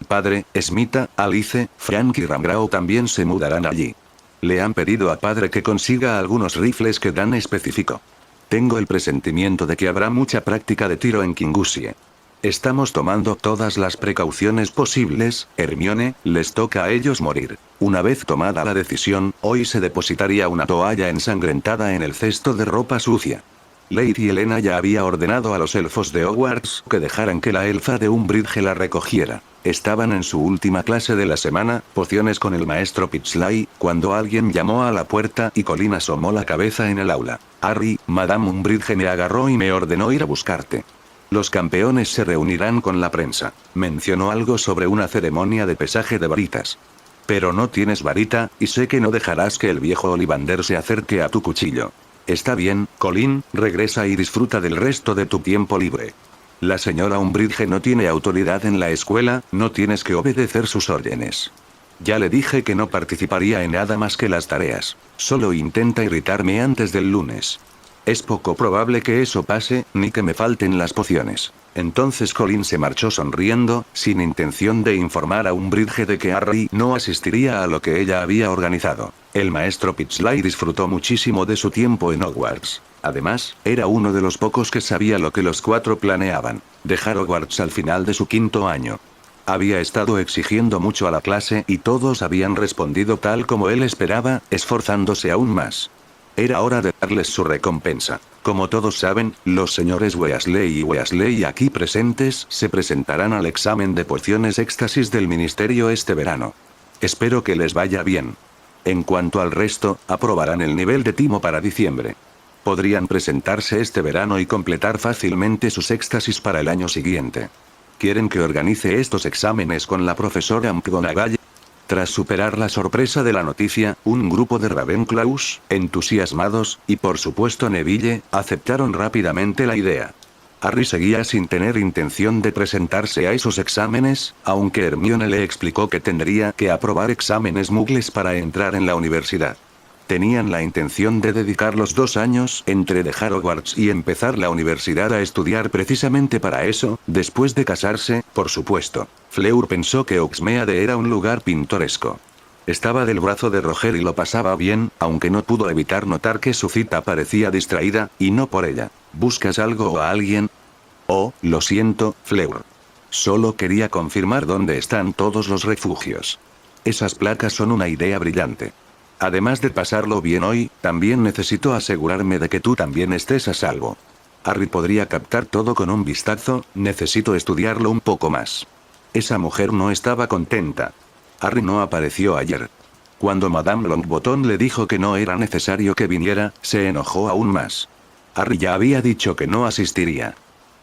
Padre, Smita, Alice, Frank y Ramgrau también se mudarán allí. Le han pedido a padre que consiga algunos rifles que Dan especificó. Tengo el presentimiento de que habrá mucha práctica de tiro en Kingusie. Estamos tomando todas las precauciones posibles, Hermione, les toca a ellos morir. Una vez tomada la decisión, hoy se depositaría una toalla ensangrentada en el cesto de ropa sucia. Lady Helena ya había ordenado a los elfos de Hogwarts que dejaran que la elfa de Umbridge la recogiera. Estaban en su última clase de la semana, pociones con el maestro Pipsley, cuando alguien llamó a la puerta y Colin asomó la cabeza en el aula. Harry, Madame Umbridge me agarró y me ordenó ir a buscarte. Los campeones se reunirán con la prensa. Mencionó algo sobre una ceremonia de pesaje de varitas. Pero no tienes varita, y sé que no dejarás que el viejo Ollivander se acerque a tu cuchillo. Está bien, Colin, regresa y disfruta del resto de tu tiempo libre. La señora Umbridge no tiene autoridad en la escuela, no tienes que obedecer sus órdenes. Ya le dije que no participaría en nada más que las tareas. Solo intenta irritarme antes del lunes. Es poco probable que eso pase, ni que me falten las pociones. Entonces Colin se marchó sonriendo, sin intención de informar a Umbridge de que Harry no asistiría a lo que ella había organizado. El maestro Pipsley disfrutó muchísimo de su tiempo en Hogwarts. Además, era uno de los pocos que sabía lo que los cuatro planeaban: dejar Hogwarts al final de su quinto año. Había estado exigiendo mucho a la clase y todos habían respondido tal como él esperaba, esforzándose aún más. Era hora de darles su recompensa. Como todos saben, los señores Weasley y Weasley aquí presentes se presentarán al examen de pociones éxtasis del ministerio este verano. Espero que les vaya bien. En cuanto al resto, aprobarán el nivel de timo para diciembre. Podrían presentarse este verano y completar fácilmente sus éxtasis para el año siguiente. ¿Quieren que organice estos exámenes con la profesora McGonagall? Tras superar la sorpresa de la noticia, un grupo de Ravenclaws, entusiasmados, y por supuesto Neville, aceptaron rápidamente la idea. Harry seguía sin tener intención de presentarse a esos exámenes, aunque Hermione le explicó que tendría que aprobar exámenes muggles para entrar en la universidad. Tenían la intención de dedicar los 2 años entre dejar Hogwarts y empezar la universidad a estudiar precisamente para eso, después de casarse, por supuesto. Fleur pensó que Hogsmeade era un lugar pintoresco. Estaba del brazo de Roger y lo pasaba bien, aunque no pudo evitar notar que su cita parecía distraída, y no por ella. ¿Buscas algo o a alguien? Oh, lo siento, Fleur. Solo quería confirmar dónde están todos los refugios. Esas placas son una idea brillante. Además de pasarlo bien hoy, también necesito asegurarme de que tú también estés a salvo. Harry podría captar todo con un vistazo, necesito estudiarlo un poco más. Esa mujer no estaba contenta. Harry no apareció ayer. Cuando Madame Longbottom le dijo que no era necesario que viniera, se enojó aún más. Harry ya había dicho que no asistiría.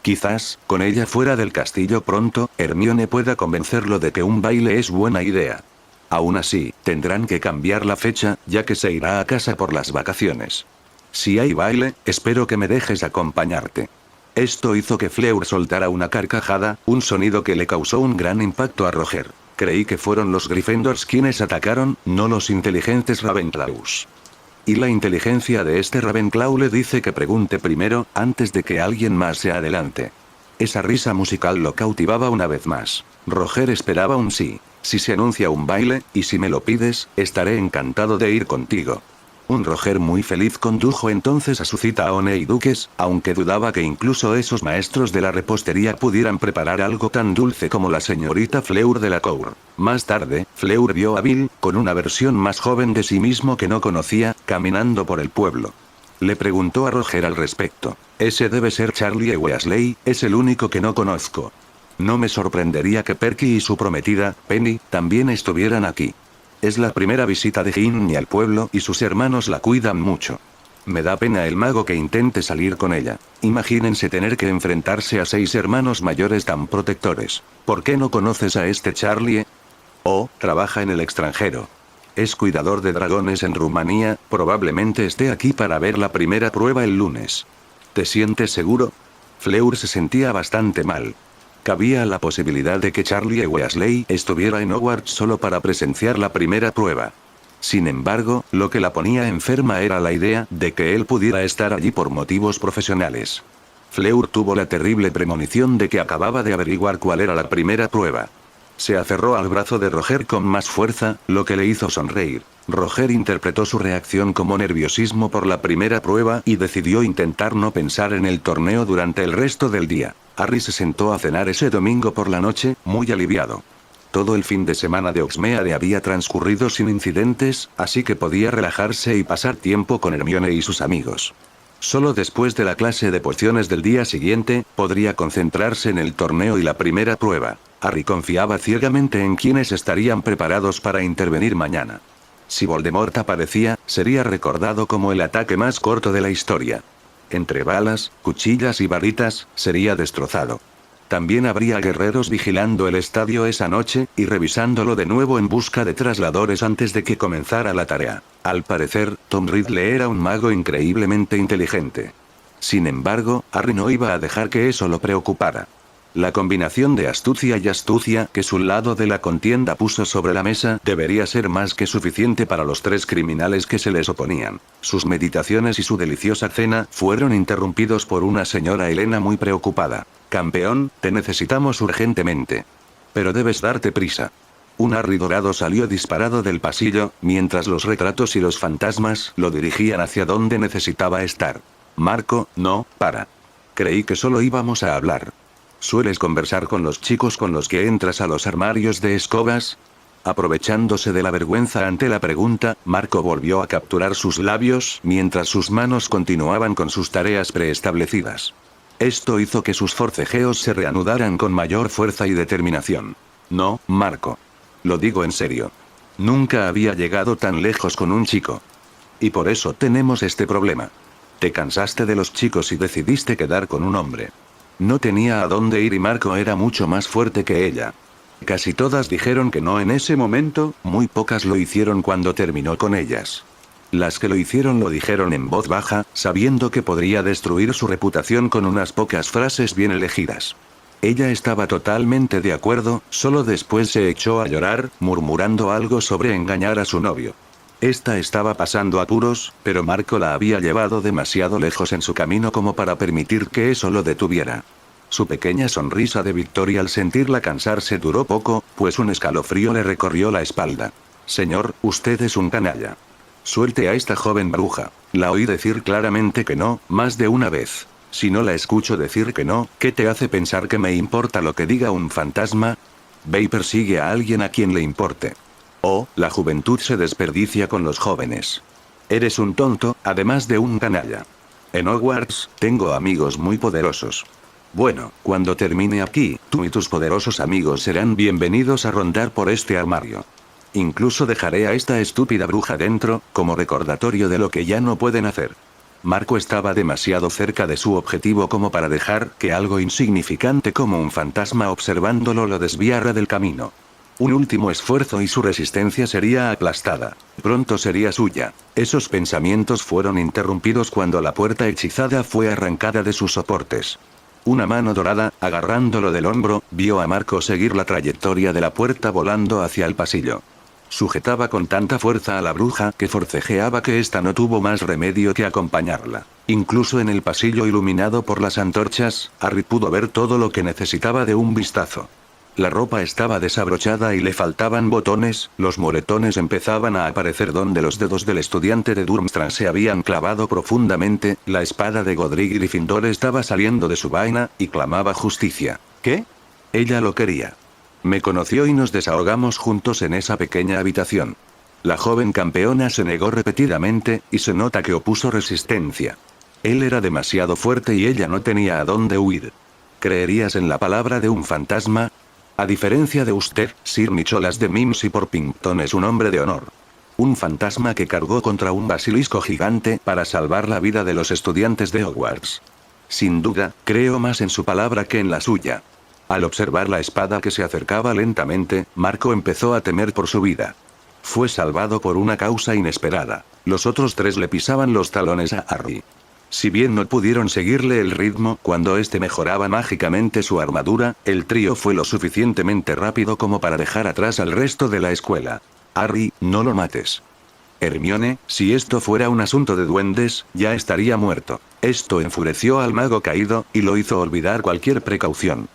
Quizás, con ella fuera del castillo pronto, Hermione pueda convencerlo de que un baile es buena idea. Aún así, tendrán que cambiar la fecha, ya que se irá a casa por las vacaciones. Si hay baile, espero que me dejes acompañarte. Esto hizo que Fleur soltara una carcajada, un sonido que le causó un gran impacto a Roger. Creí que fueron los Gryffindors quienes atacaron, no los inteligentes Ravenclaws. Y la inteligencia de este Ravenclaw le dice que pregunte primero, antes de que alguien más se adelante. Esa risa musical lo cautivaba una vez más. Roger esperaba un sí. Si se anuncia un baile, y si me lo pides, estaré encantado de ir contigo. Un Roger muy feliz condujo entonces a su cita a Honeyduques, aunque dudaba que incluso esos maestros de la repostería pudieran preparar algo tan dulce como la señorita Fleur de la Cour. Más tarde, Fleur vio a Bill, con una versión más joven de sí mismo que no conocía, caminando por el pueblo. Le preguntó a Roger al respecto. Ese debe ser Charlie Weasley, es el único que no conozco. No me sorprendería que Perky y su prometida, Penny, también estuvieran aquí. Es la primera visita de Ginny al pueblo y sus hermanos la cuidan mucho. Me da pena el mago que intente salir con ella. Imagínense tener que enfrentarse a 6 hermanos mayores tan protectores. ¿Por qué no conoces a este Charlie? Oh, trabaja en el extranjero. Es cuidador de dragones en Rumanía, probablemente esté aquí para ver la primera prueba el lunes. ¿Te sientes seguro? Fleur se sentía bastante mal. Cabía la posibilidad de que Charlie Weasley estuviera en Hogwarts solo para presenciar la primera prueba. Sin embargo, lo que la ponía enferma era la idea de que él pudiera estar allí por motivos profesionales. Fleur tuvo la terrible premonición de que acababa de averiguar cuál era la primera prueba. Se aferró al brazo de Roger con más fuerza, lo que le hizo sonreír. Roger interpretó su reacción como nerviosismo por la primera prueba y decidió intentar no pensar en el torneo durante el resto del día. Harry se sentó a cenar ese domingo por la noche, muy aliviado. Todo el fin de semana de Hogsmeade había transcurrido sin incidentes, así que podía relajarse y pasar tiempo con Hermione y sus amigos. Solo después de la clase de pociones del día siguiente, podría concentrarse en el torneo y la primera prueba. Harry confiaba ciegamente en quienes estarían preparados para intervenir mañana. Si Voldemort aparecía, sería recordado como el ataque más corto de la historia. Entre balas, cuchillas y varitas, sería destrozado. También habría guerreros vigilando el estadio esa noche, y revisándolo de nuevo en busca de trasladores antes de que comenzara la tarea. Al parecer, Tom Riddle era un mago increíblemente inteligente. Sin embargo, Harry no iba a dejar que eso lo preocupara. La combinación de astucia y astucia que su lado de la contienda puso sobre la mesa debería ser más que suficiente para los 3 criminales que se les oponían. Sus meditaciones y su deliciosa cena fueron interrumpidos por una señora Helena muy preocupada. «Campeón, te necesitamos urgentemente. Pero debes darte prisa». Un Harry dorado salió disparado del pasillo, mientras los retratos y los fantasmas lo dirigían hacia donde necesitaba estar. «Marco, no, para. Creí que solo íbamos a hablar. ¿Sueles conversar con los chicos con los que entras a los armarios de escobas?» Aprovechándose de la vergüenza ante la pregunta, Marco volvió a capturar sus labios mientras sus manos continuaban con sus tareas preestablecidas. Esto hizo que sus forcejeos se reanudaran con mayor fuerza y determinación. «No, Marco. Lo digo en serio. Nunca había llegado tan lejos con un chico. Y por eso tenemos este problema. Te cansaste de los chicos y decidiste quedar con un hombre». No tenía a dónde ir y Marco era mucho más fuerte que ella. Casi todas dijeron que no en ese momento, muy pocas lo hicieron cuando terminó con ellas. Las que lo hicieron lo dijeron en voz baja, sabiendo que podría destruir su reputación con unas pocas frases bien elegidas. Ella estaba totalmente de acuerdo, solo después se echó a llorar, murmurando algo sobre engañar a su novio. Esta estaba pasando apuros, pero Marco la había llevado demasiado lejos en su camino como para permitir que eso lo detuviera. Su pequeña sonrisa de victoria al sentirla cansarse duró poco, pues un escalofrío le recorrió la espalda. «Señor, usted es un canalla. Suelte a esta joven bruja». La oí decir claramente que no, más de una vez. Si no la escucho decir que no, ¿qué te hace pensar que me importa lo que diga un fantasma? Ve y persigue a alguien a quien le importe. Oh, la juventud se desperdicia con los jóvenes. Eres un tonto, además de un canalla. En Hogwarts, tengo amigos muy poderosos. Bueno, cuando termine aquí, tú y tus poderosos amigos serán bienvenidos a rondar por este armario. Incluso dejaré a esta estúpida bruja dentro, como recordatorio de lo que ya no pueden hacer». Marco estaba demasiado cerca de su objetivo como para dejar que algo insignificante como un fantasma observándolo lo desviara del camino. Un último esfuerzo y su resistencia sería aplastada. Pronto sería suya. Esos pensamientos fueron interrumpidos cuando la puerta hechizada fue arrancada de sus soportes. Una mano dorada, agarrándolo del hombro, vio a Marco seguir la trayectoria de la puerta volando hacia el pasillo. Sujetaba con tanta fuerza a la bruja que forcejeaba que ésta no tuvo más remedio que acompañarla. Incluso en el pasillo iluminado por las antorchas, Harry pudo ver todo lo que necesitaba de un vistazo. La ropa estaba desabrochada y le faltaban botones, los moretones empezaban a aparecer donde los dedos del estudiante de Durmstrang se habían clavado profundamente, la espada de Godric Gryffindor estaba saliendo de su vaina, y clamaba justicia. ¿Qué? Ella lo quería. Me conoció y nos desahogamos juntos en esa pequeña habitación. La joven campeona se negó repetidamente, y se nota que opuso resistencia. Él era demasiado fuerte y ella no tenía a dónde huir. ¿Creerías en la palabra de un fantasma? A diferencia de usted, Sir Nicholas de Mimsy Porpington es un hombre de honor. Un fantasma que cargó contra un basilisco gigante para salvar la vida de los estudiantes de Hogwarts. Sin duda, creo más en su palabra que en la suya. Al observar la espada que se acercaba lentamente, Marco empezó a temer por su vida. Fue salvado por una causa inesperada. Los otros 3 le pisaban los talones a Harry. Si bien no pudieron seguirle el ritmo cuando éste mejoraba mágicamente su armadura, el trío fue lo suficientemente rápido como para dejar atrás al resto de la escuela. «Harry, no lo mates». «Hermione, si esto fuera un asunto de duendes, ya estaría muerto». Esto enfureció al mago caído, y lo hizo olvidar cualquier precaución.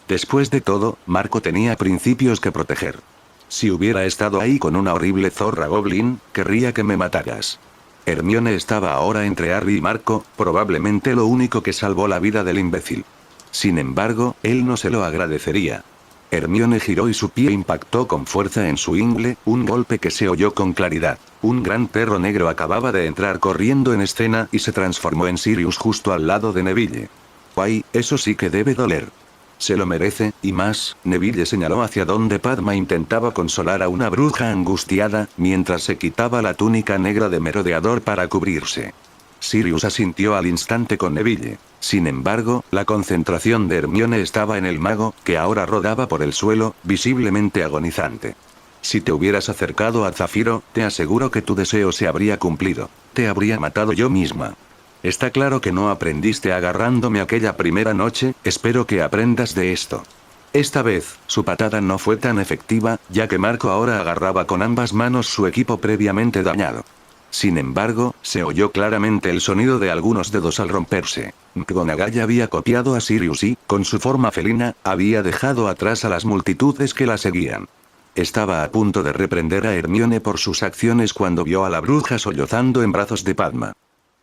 Después de todo, Marco tenía principios que proteger. «Si hubiera estado ahí con una horrible zorra goblin, querría que me mataras». Hermione estaba ahora entre Harry y Marco, probablemente lo único que salvó la vida del imbécil. Sin embargo, él no se lo agradecería. Hermione giró y su pie impactó con fuerza en su ingle, un golpe que se oyó con claridad. Un gran perro negro acababa de entrar corriendo en escena y se transformó en Sirius justo al lado de Neville. ¡Ay, eso sí que debe doler! Se lo merece, y más. Neville señaló hacia donde Padma intentaba consolar a una bruja angustiada, mientras se quitaba la túnica negra de merodeador para cubrirse. Sirius asintió al instante con Neville. Sin embargo, la concentración de Hermione estaba en el mago, que ahora rodaba por el suelo, visiblemente agonizante. Si te hubieras acercado a Zafiro, te aseguro que tu deseo se habría cumplido. Te habría matado yo misma. Está claro que no aprendiste agarrándome aquella primera noche, espero que aprendas de esto. Esta vez, su patada no fue tan efectiva, ya que Marco ahora agarraba con ambas manos su equipo previamente dañado. Sin embargo, se oyó claramente el sonido de algunos dedos al romperse. McGonagall había copiado a Sirius y, con su forma felina, había dejado atrás a las multitudes que la seguían. Estaba a punto de reprender a Hermione por sus acciones cuando vio a la bruja sollozando en brazos de Padma.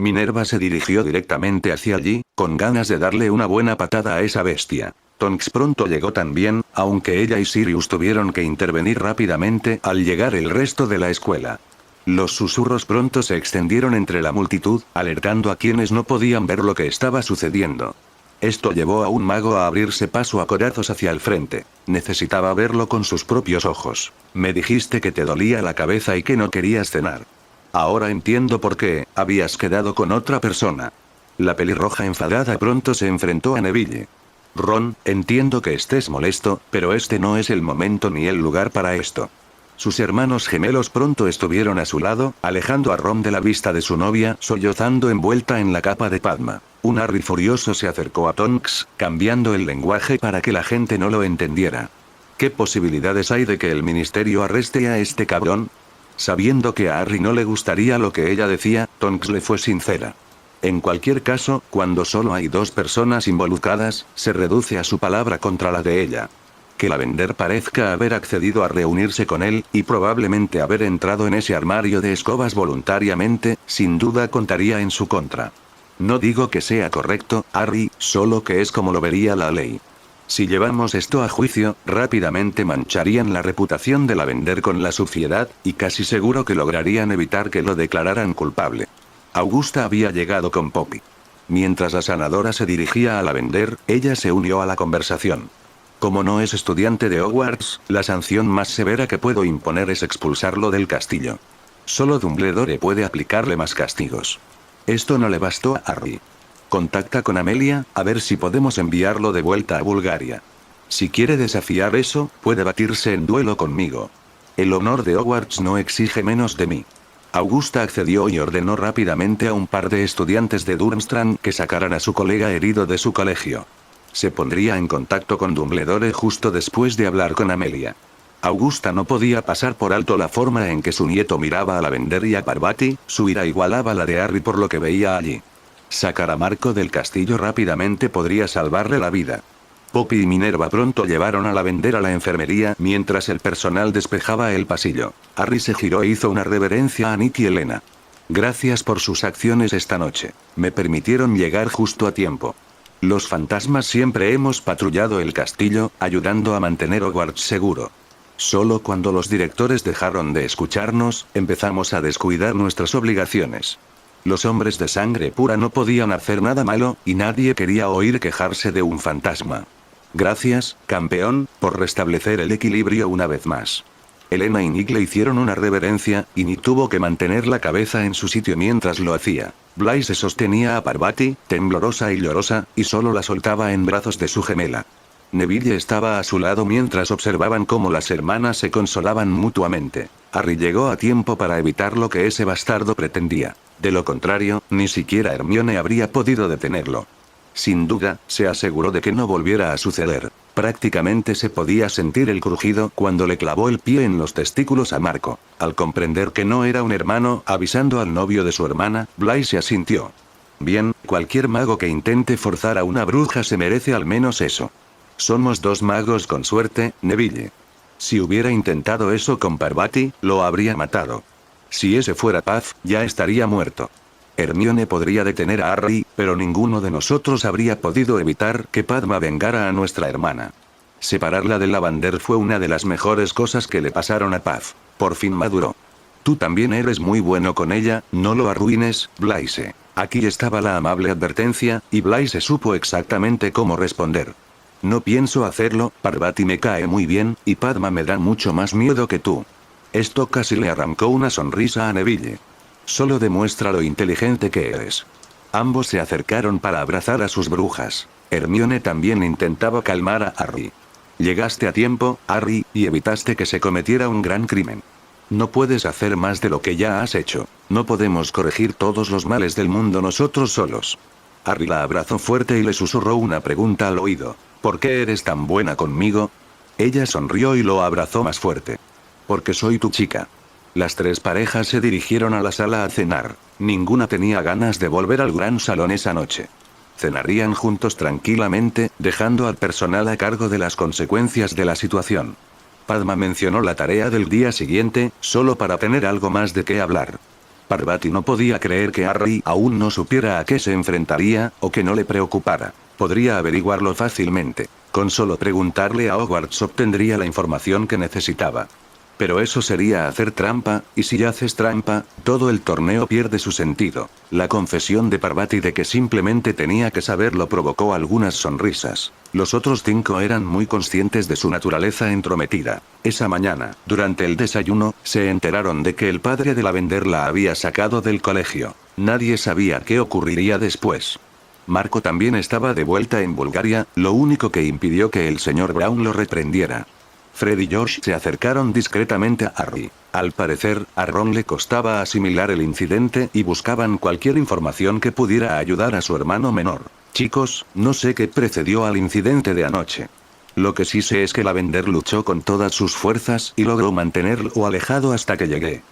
Minerva se dirigió directamente hacia allí, con ganas de darle una buena patada a esa bestia. Tonks pronto llegó también, aunque ella y Sirius tuvieron que intervenir rápidamente al llegar el resto de la escuela. Los susurros pronto se extendieron entre la multitud, alertando a quienes no podían ver lo que estaba sucediendo. Esto llevó a un mago a abrirse paso a corazos hacia el frente. Necesitaba verlo con sus propios ojos. Me dijiste que te dolía la cabeza y que no querías cenar. Ahora entiendo por qué, habías quedado con otra persona. La pelirroja enfadada pronto se enfrentó a Neville. Ron, entiendo que estés molesto, pero este no es el momento ni el lugar para esto. Sus hermanos gemelos pronto estuvieron a su lado, alejando a Ron de la vista de su novia, sollozando envuelta en la capa de Padma. Un Harry furioso se acercó a Tonks, cambiando el lenguaje para que la gente no lo entendiera. ¿Qué posibilidades hay de que el ministerio arreste a este cabrón? Sabiendo que a Harry no le gustaría lo que ella decía, Tonks le fue sincera. En cualquier caso, cuando solo hay dos personas involucradas, se reduce a su palabra contra la de ella. Que Lavender parezca haber accedido a reunirse con él, y probablemente haber entrado en ese armario de escobas voluntariamente, sin duda contaría en su contra. No digo que sea correcto, Harry, solo que es como lo vería la ley. Si llevamos esto a juicio, rápidamente mancharían la reputación de Lavender con la suciedad, y casi seguro que lograrían evitar que lo declararan culpable. Augusta había llegado con Poppy. Mientras la sanadora se dirigía a Lavender, ella se unió a la conversación. Como no es estudiante de Hogwarts, la sanción más severa que puedo imponer es expulsarlo del castillo. Solo Dumbledore puede aplicarle más castigos. Esto no le bastó a Harry. Contacta con Amelia, a ver si podemos enviarlo de vuelta a Bulgaria. Si quiere desafiar eso, puede batirse en duelo conmigo. El honor de Hogwarts no exige menos de mí. Augusta accedió y ordenó rápidamente a un par de estudiantes de Durmstrang que sacaran a su colega herido de su colegio. Se pondría en contacto con Dumbledore justo después de hablar con Amelia. Augusta no podía pasar por alto la forma en que su nieto miraba a Lavender y a Parvati, su ira igualaba la de Harry por lo que veía allí. Sacar a Marco del castillo rápidamente podría salvarle la vida. Poppy y Minerva pronto llevaron a Lavender a la enfermería mientras el personal despejaba el pasillo. Harry se giró e hizo una reverencia a Nick y Elena. Gracias por sus acciones esta noche. Me permitieron llegar justo a tiempo. Los fantasmas siempre hemos patrullado el castillo, ayudando a mantener Hogwarts seguro. Solo cuando los directores dejaron de escucharnos, empezamos a descuidar nuestras obligaciones. Los hombres de sangre pura no podían hacer nada malo, y nadie quería oír quejarse de un fantasma. Gracias, campeón, por restablecer el equilibrio una vez más. Elena y Nick le hicieron una reverencia, y Nick tuvo que mantener la cabeza en su sitio mientras lo hacía. Blythe sostenía a Parvati, temblorosa y llorosa, y solo la soltaba en brazos de su gemela. Neville estaba a su lado mientras observaban cómo las hermanas se consolaban mutuamente. Harry llegó a tiempo para evitar lo que ese bastardo pretendía. De lo contrario, ni siquiera Hermione habría podido detenerlo. Sin duda, se aseguró de que no volviera a suceder. Prácticamente se podía sentir el crujido cuando le clavó el pie en los testículos a Marco. Al comprender que no era un hermano, avisando al novio de su hermana, Blythe se asintió. Bien, cualquier mago que intente forzar a una bruja se merece al menos eso. Somos dos magos con suerte, Neville. Si hubiera intentado eso con Parvati, lo habría matado. Si ese fuera Puff, ya estaría muerto. Hermione podría detener a Harry, pero ninguno de nosotros habría podido evitar que Padma vengara a nuestra hermana. Separarla de Lavander fue una de las mejores cosas que le pasaron a Paz. Por fin maduró. Tú también eres muy bueno con ella, no lo arruines, Blaise. Aquí estaba la amable advertencia, y Blaise supo exactamente cómo responder. No pienso hacerlo, Parvati me cae muy bien, y Padma me da mucho más miedo que tú. Esto casi le arrancó una sonrisa a Neville. Solo demuestra lo inteligente que eres. Ambos se acercaron para abrazar a sus brujas. Hermione también intentaba calmar a Harry. Llegaste a tiempo, Harry, y evitaste que se cometiera un gran crimen. No puedes hacer más de lo que ya has hecho. No podemos corregir todos los males del mundo nosotros solos. Harry la abrazó fuerte y le susurró una pregunta al oído. ¿Por qué eres tan buena conmigo? Ella sonrió y lo abrazó más fuerte. Porque soy tu chica. Las tres parejas se dirigieron a la sala a cenar. Ninguna tenía ganas de volver al gran salón esa noche. Cenarían juntos tranquilamente, dejando al personal a cargo de las consecuencias de la situación. Padma mencionó la tarea del día siguiente, solo para tener algo más de qué hablar. Parvati no podía creer que Harry aún no supiera a qué se enfrentaría, o que no le preocupara. Podría averiguarlo fácilmente. Con solo preguntarle a Hogwarts obtendría la información que necesitaba. Pero eso sería hacer trampa, y si haces trampa, todo el torneo pierde su sentido. La confesión de Parvati de que simplemente tenía que saberlo provocó algunas sonrisas. Los otros 5 eran muy conscientes de su naturaleza entrometida. Esa mañana, durante el desayuno, se enteraron de que el padre de Lavender la había sacado del colegio. Nadie sabía qué ocurriría después. Marco también estaba de vuelta en Bulgaria, lo único que impidió que el señor Brown lo reprendiera. Fred y George se acercaron discretamente a Harry. Al parecer, a Ron le costaba asimilar el incidente y buscaban cualquier información que pudiera ayudar a su hermano menor. Chicos, no sé qué precedió al incidente de anoche. Lo que sí sé es que Lavender luchó con todas sus fuerzas y logró mantenerlo alejado hasta que llegué.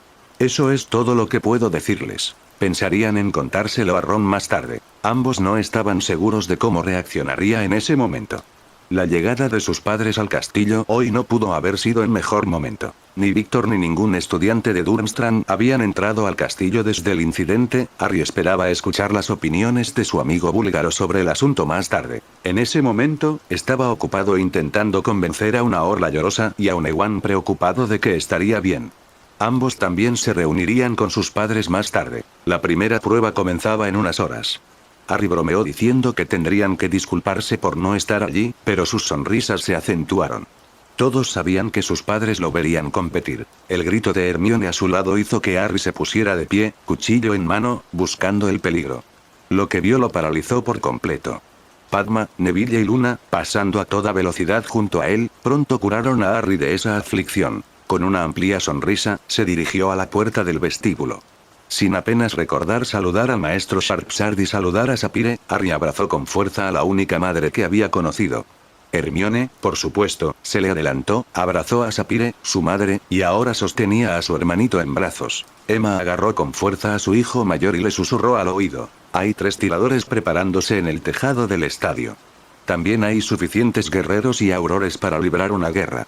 Eso es todo lo que puedo decirles. Pensarían en contárselo a Ron más tarde. Ambos no estaban seguros de cómo reaccionaría en ese momento. La llegada de sus padres al castillo hoy no pudo haber sido el mejor momento. Ni Víctor ni ningún estudiante de Durmstrang habían entrado al castillo desde el incidente. Harry esperaba escuchar las opiniones de su amigo búlgaro sobre el asunto más tarde. En ese momento, estaba ocupado intentando convencer a una Orla llorosa y a un Ewan preocupado de que estaría bien. Ambos también se reunirían con sus padres más tarde. La primera prueba comenzaba en unas horas. Harry bromeó diciendo que tendrían que disculparse por no estar allí, pero sus sonrisas se acentuaron. Todos sabían que sus padres lo verían competir. El grito de Hermione a su lado hizo que Harry se pusiera de pie, cuchillo en mano, buscando el peligro. Lo que vio lo paralizó por completo. Padma, Neville y Luna, pasando a toda velocidad junto a él, pronto curaron a Harry de esa aflicción. Con una amplia sonrisa, se dirigió a la puerta del vestíbulo. Sin apenas recordar saludar al maestro Sharpshard y saludar a Sapphire, Harry abrazó con fuerza a la única madre que había conocido. Hermione, por supuesto, se le adelantó, abrazó a Sapphire, su madre, y ahora sostenía a su hermanito en brazos. Emma agarró con fuerza a su hijo mayor y le susurró al oído. Hay 3 tiradores preparándose en el tejado del estadio. También hay suficientes guerreros y aurores para librar una guerra.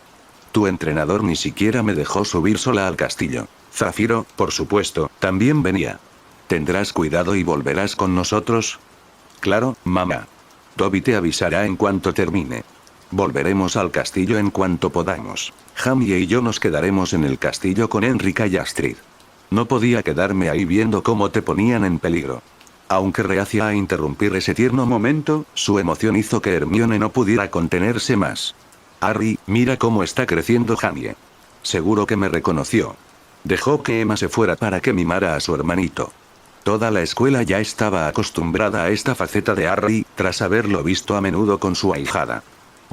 Tu entrenador ni siquiera me dejó subir sola al castillo. Zafiro, por supuesto, también venía. ¿Tendrás cuidado y volverás con nosotros? Claro, mamá. Dobby te avisará en cuanto termine. Volveremos al castillo en cuanto podamos. Jamie y yo nos quedaremos en el castillo con Enrica y Astrid. No podía quedarme ahí viendo cómo te ponían en peligro. Aunque reacia a interrumpir ese tierno momento, su emoción hizo que Hermione no pudiera contenerse más. Harry, mira cómo está creciendo Jamie. Seguro que me reconoció. Dejó que Emma se fuera para que mimara a su hermanito. Toda la escuela ya estaba acostumbrada a esta faceta de Harry, tras haberlo visto a menudo con su ahijada.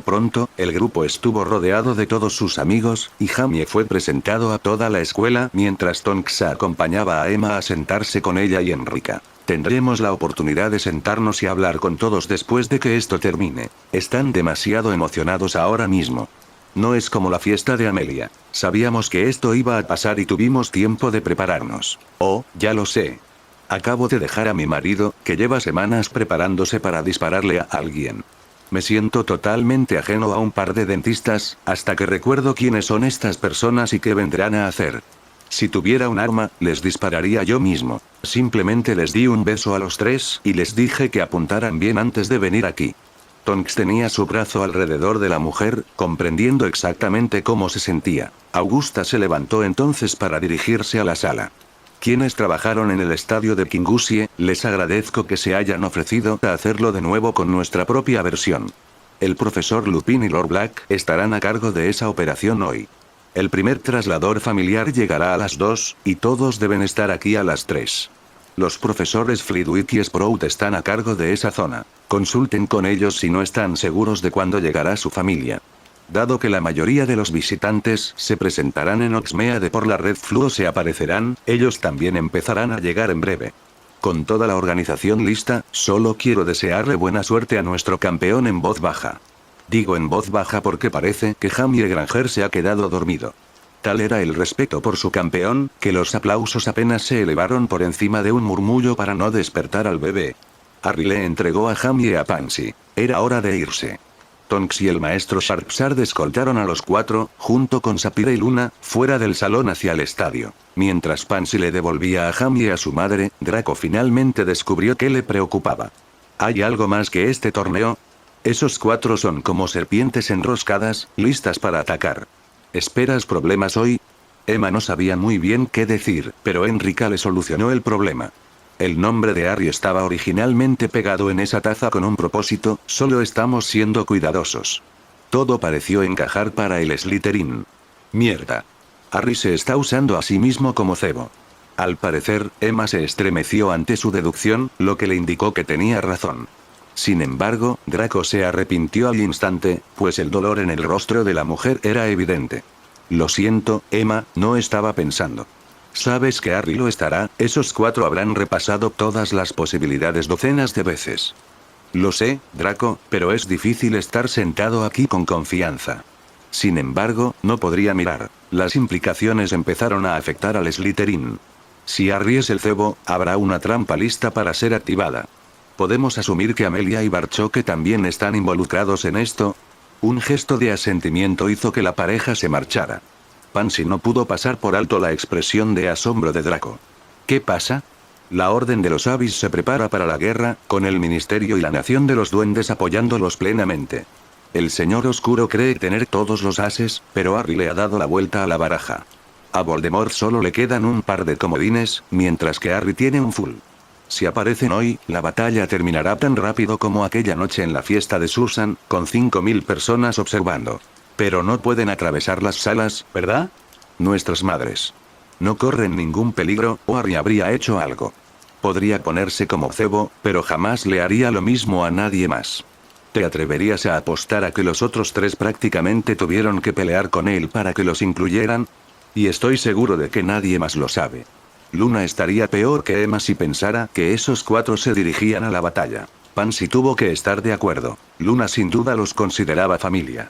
Pronto, el grupo estuvo rodeado de todos sus amigos, y Jamie fue presentado a toda la escuela mientras Tonks acompañaba a Emma a sentarse con ella y Enrica. Tendremos la oportunidad de sentarnos y hablar con todos después de que esto termine. Están demasiado emocionados ahora mismo. No es como la fiesta de Amelia. Sabíamos que esto iba a pasar y tuvimos tiempo de prepararnos. Oh, ya lo sé. Acabo de dejar a mi marido, que lleva semanas preparándose para dispararle a alguien. Me siento totalmente ajeno a un par de dentistas, hasta que recuerdo quiénes son estas personas y qué vendrán a hacer. Si tuviera un arma, les dispararía yo mismo. Simplemente les di un beso a los 3 y les dije que apuntaran bien antes de venir aquí. Tonks tenía su brazo alrededor de la mujer, comprendiendo exactamente cómo se sentía. Augusta se levantó entonces para dirigirse a la sala. Quienes trabajaron en el estadio de Kingusie, les agradezco que se hayan ofrecido a hacerlo de nuevo con nuestra propia versión. El profesor Lupin y Lord Black estarán a cargo de esa operación hoy. El primer traslador familiar llegará a las 2, y todos deben estar aquí a las 3. Los profesores Flitwick y Sprout están a cargo de esa zona. Consulten con ellos si no están seguros de cuándo llegará su familia. Dado que la mayoría de los visitantes se presentarán en Oxmeade por la red Fluo se aparecerán, ellos también empezarán a llegar en breve. Con toda la organización lista, solo quiero desearle buena suerte a nuestro campeón en voz baja. Digo en voz baja porque parece que Jamie Granger se ha quedado dormido. Tal era el respeto por su campeón, que los aplausos apenas se elevaron por encima de un murmullo para no despertar al bebé. Harry le entregó a Jamie a Pansy. Era hora de irse. Tonks y el maestro Sharpshard escoltaron a los 4, junto con Sapphire y Luna, fuera del salón hacia el estadio. Mientras Pansy le devolvía a Jamie a su madre, Draco finalmente descubrió que le preocupaba. ¿Hay algo más que este torneo? Esos 4 son como serpientes enroscadas, listas para atacar. ¿Esperas problemas hoy? Emma no sabía muy bien qué decir, pero Enrica le solucionó el problema. El nombre de Harry estaba originalmente pegado en esa taza con un propósito, solo estamos siendo cuidadosos. Todo pareció encajar para el Slytherin. Mierda. Harry se está usando a sí mismo como cebo. Al parecer, Emma se estremeció ante su deducción, lo que le indicó que tenía razón. Sin embargo, Draco se arrepintió al instante, pues el dolor en el rostro de la mujer era evidente. Lo siento, Emma, no estaba pensando. Sabes que Harry lo estará, esos 4 habrán repasado todas las posibilidades docenas de veces. Lo sé, Draco, pero es difícil estar sentado aquí con confianza. Sin embargo, no podría mirar. Las implicaciones empezaron a afectar al Slytherin. Si Harry es el cebo, habrá una trampa lista para ser activada. ¿Podemos asumir que Amelia y Barchoque también están involucrados en esto? Un gesto de asentimiento hizo que la pareja se marchara. Pansy no pudo pasar por alto la expresión de asombro de Draco. ¿Qué pasa? La Orden de los Avis se prepara para la guerra, con el Ministerio y la Nación de los Duendes apoyándolos plenamente. El Señor Oscuro cree tener todos los ases, pero Harry le ha dado la vuelta a la baraja. A Voldemort solo le quedan un par de comodines, mientras que Harry tiene un full. Si aparecen hoy, la batalla terminará tan rápido como aquella noche en la fiesta de Susan, con 5000 personas observando. Pero no pueden atravesar las salas, ¿verdad? Nuestras madres. No corren ningún peligro, o Harry habría hecho algo. Podría ponerse como cebo, pero jamás le haría lo mismo a nadie más. ¿Te atreverías a apostar a que los otros 3 prácticamente tuvieron que pelear con él para que los incluyeran? Y estoy seguro de que nadie más lo sabe. Luna estaría peor que Emma si pensara que esos 4 se dirigían a la batalla. Pansy tuvo que estar de acuerdo. Luna sin duda los consideraba familia.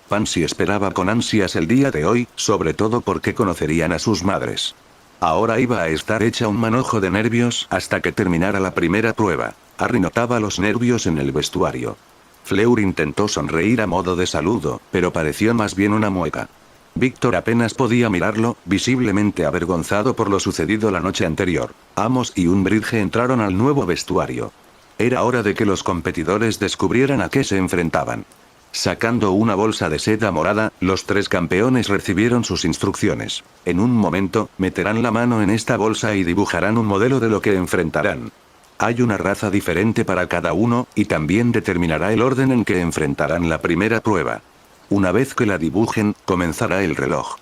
Pansy esperaba con ansias el día de hoy, sobre todo porque conocerían a sus madres. Ahora iba a estar hecha un manojo de nervios hasta que terminara la primera prueba. Harry notaba los nervios en el vestuario. Fleur intentó sonreír a modo de saludo, pero pareció más bien una mueca. Víctor apenas podía mirarlo, visiblemente avergonzado por lo sucedido la noche anterior. Amos y Umbridge entraron al nuevo vestuario. Era hora de que los competidores descubrieran a qué se enfrentaban. Sacando una bolsa de seda morada, los 3 campeones recibieron sus instrucciones. En un momento, meterán la mano en esta bolsa y dibujarán un modelo de lo que enfrentarán. Hay una raza diferente para cada uno, y también determinará el orden en que enfrentarán la primera prueba. Una vez que la dibujen, comenzará el reloj.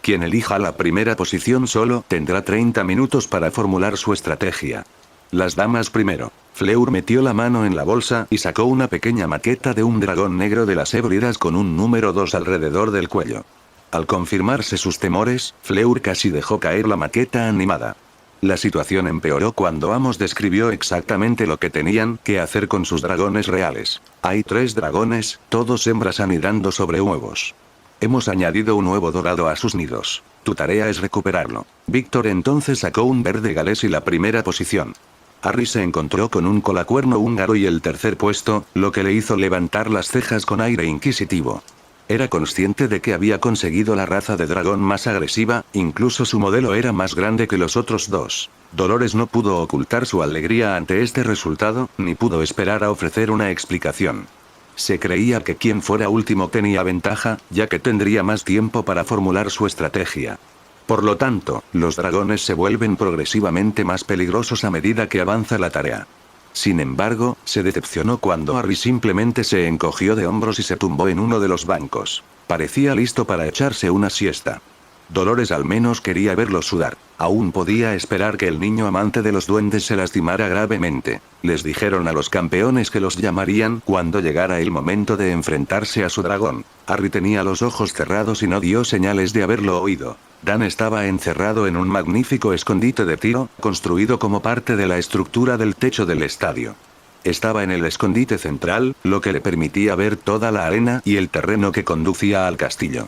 Quien elija la primera posición solo tendrá 30 minutos para formular su estrategia. Las damas primero. Fleur metió la mano en la bolsa y sacó una pequeña maqueta de un dragón negro de las Hébridas con un número 2 alrededor del cuello. Al confirmarse sus temores, Fleur casi dejó caer la maqueta animada. La situación empeoró cuando Amos describió exactamente lo que tenían que hacer con sus dragones reales. Hay 3 dragones, todos hembras anidando sobre huevos. Hemos añadido un huevo dorado a sus nidos. Tu tarea es recuperarlo. Víctor entonces sacó un verde galés y la primera posición. Harry se encontró con un colacuerno húngaro y el tercer puesto, lo que le hizo levantar las cejas con aire inquisitivo. Era consciente de que había conseguido la raza de dragón más agresiva, incluso su modelo era más grande que los otros 2. Dolores no pudo ocultar su alegría ante este resultado, ni pudo esperar a ofrecer una explicación. Se creía que quien fuera último tenía ventaja, ya que tendría más tiempo para formular su estrategia. Por lo tanto, los dragones se vuelven progresivamente más peligrosos a medida que avanza la tarea. Sin embargo, se decepcionó cuando Harry simplemente se encogió de hombros y se tumbó en uno de los bancos. Parecía listo para echarse una siesta. Dolores al menos quería verlo sudar. Aún podía esperar que el niño amante de los duendes se lastimara gravemente. Les dijeron a los campeones que los llamarían cuando llegara el momento de enfrentarse a su dragón. Harry tenía los ojos cerrados y no dio señales de haberlo oído. Dan estaba encerrado en un magnífico escondite de tiro, construido como parte de la estructura del techo del estadio. Estaba en el escondite central, lo que le permitía ver toda la arena y el terreno que conducía al castillo.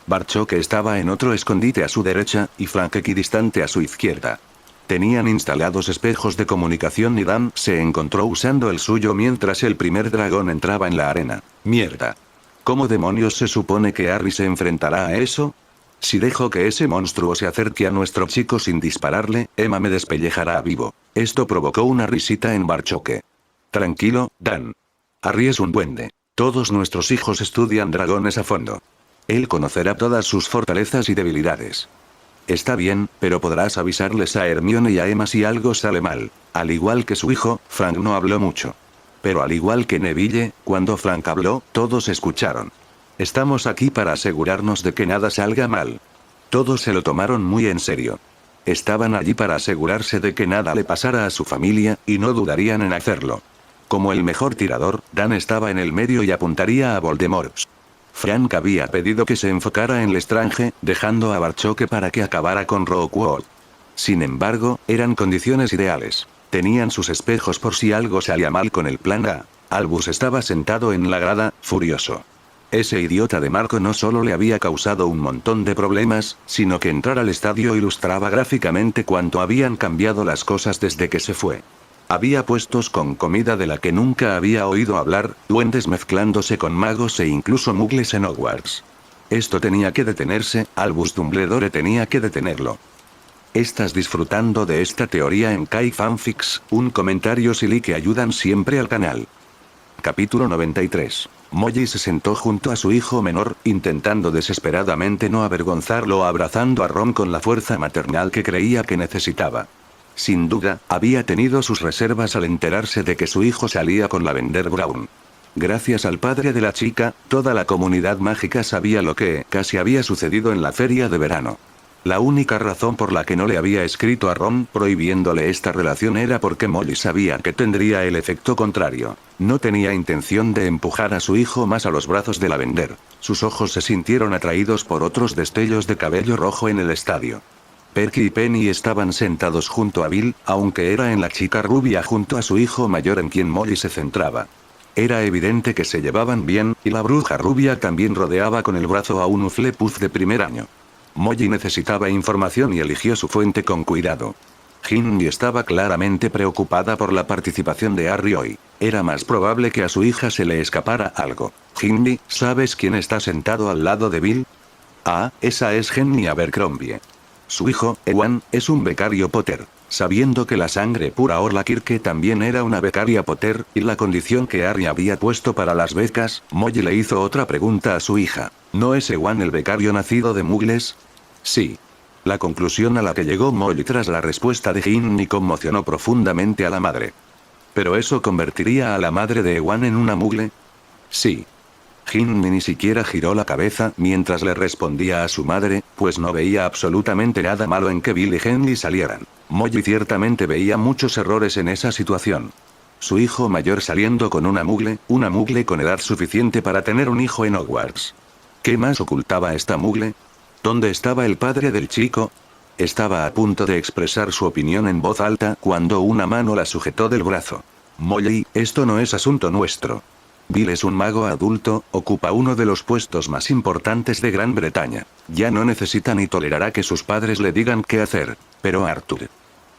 Barchoque estaba en otro escondite a su derecha, y Frank equidistante a su izquierda. Tenían instalados espejos de comunicación y Dan se encontró usando el suyo mientras el primer dragón entraba en la arena. ¡Mierda! ¿Cómo demonios se supone que Harry se enfrentará a eso? Si dejo que ese monstruo se acerque a nuestro chico sin dispararle, Emma me despellejará vivo. Esto provocó una risita en Barchoque. Tranquilo, Dan. Harry es un duende. Todos nuestros hijos estudian dragones a fondo. Él conocerá todas sus fortalezas y debilidades. Está bien, pero podrás avisarles a Hermione y a Emma si algo sale mal. Al igual que su hijo, Frank no habló mucho. Pero al igual que Neville, cuando Frank habló, todos escucharon. Estamos aquí para asegurarnos de que nada salga mal. Todos se lo tomaron muy en serio. Estaban allí para asegurarse de que nada le pasara a su familia, y no dudarían en hacerlo. Como el mejor tirador, Dan estaba en el medio y apuntaría a Voldemort. Frank había pedido que se enfocara en Lestrange, dejando a Barchoque para que acabara con Rookwood. Sin embargo, eran condiciones ideales. Tenían sus espejos por si algo salía mal con el plan A. Albus estaba sentado en la grada, furioso. Ese idiota de Marco no solo le había causado un montón de problemas, sino que entrar al estadio ilustraba gráficamente cuánto habían cambiado las cosas desde que se fue. Había puestos con comida de la que nunca había oído hablar, duendes mezclándose con magos e incluso muggles en Hogwarts. Esto tenía que detenerse, Albus Dumbledore tenía que detenerlo. ¿Estás disfrutando de esta teoría en Kai Fanfics? Un comentario silly que ayudan siempre al canal. Capítulo 93. Molly se sentó junto a su hijo menor, intentando desesperadamente no avergonzarlo, abrazando a Ron con la fuerza maternal que creía que necesitaba. Sin duda, había tenido sus reservas al enterarse de que su hijo salía con Lavender Brown. Gracias al padre de la chica, toda la comunidad mágica sabía lo que casi había sucedido en la feria de verano. La única razón por la que no le había escrito a Ron prohibiéndole esta relación era porque Molly sabía que tendría el efecto contrario. No tenía intención de empujar a su hijo más a los brazos de Lavender. Sus ojos se sintieron atraídos por otros destellos de cabello rojo en el estadio. Perky y Penny estaban sentados junto a Bill, aunque era en la chica rubia junto a su hijo mayor en quien Molly se centraba. Era evidente que se llevaban bien, y la bruja rubia también rodeaba con el brazo a un Hufflepuff de primer año. Molly necesitaba información y eligió su fuente con cuidado. Ginny estaba claramente preocupada por la participación de Harry hoy. Era más probable que a su hija se le escapara algo. Ginny, ¿sabes quién está sentado al lado de Bill? Ah, esa es Ginny Abercrombie. Su hijo, Ewan, es un becario Potter. Sabiendo que la sangre pura Orla Kirke también era una becaria Potter, y la condición que Harry había puesto para las becas, Molly le hizo otra pregunta a su hija. ¿No es Ewan el becario nacido de muggles? Sí. La conclusión a la que llegó Molly tras la respuesta de Ginny conmocionó profundamente a la madre. ¿Pero eso convertiría a la madre de Ewan en una muggle? Sí. Ginny ni siquiera giró la cabeza mientras le respondía a su madre, pues no veía absolutamente nada malo en que Bill y Henley salieran. Molly ciertamente veía muchos errores en esa situación. Su hijo mayor saliendo con una muggle con edad suficiente para tener un hijo en Hogwarts. ¿Qué más ocultaba esta muggle? ¿Dónde estaba el padre del chico? Estaba a punto de expresar su opinión en voz alta cuando una mano la sujetó del brazo. Molly, esto no es asunto nuestro. Bill es un mago adulto, ocupa uno de los puestos más importantes de Gran Bretaña. Ya no necesita ni tolerará que sus padres le digan qué hacer. Pero Arthur.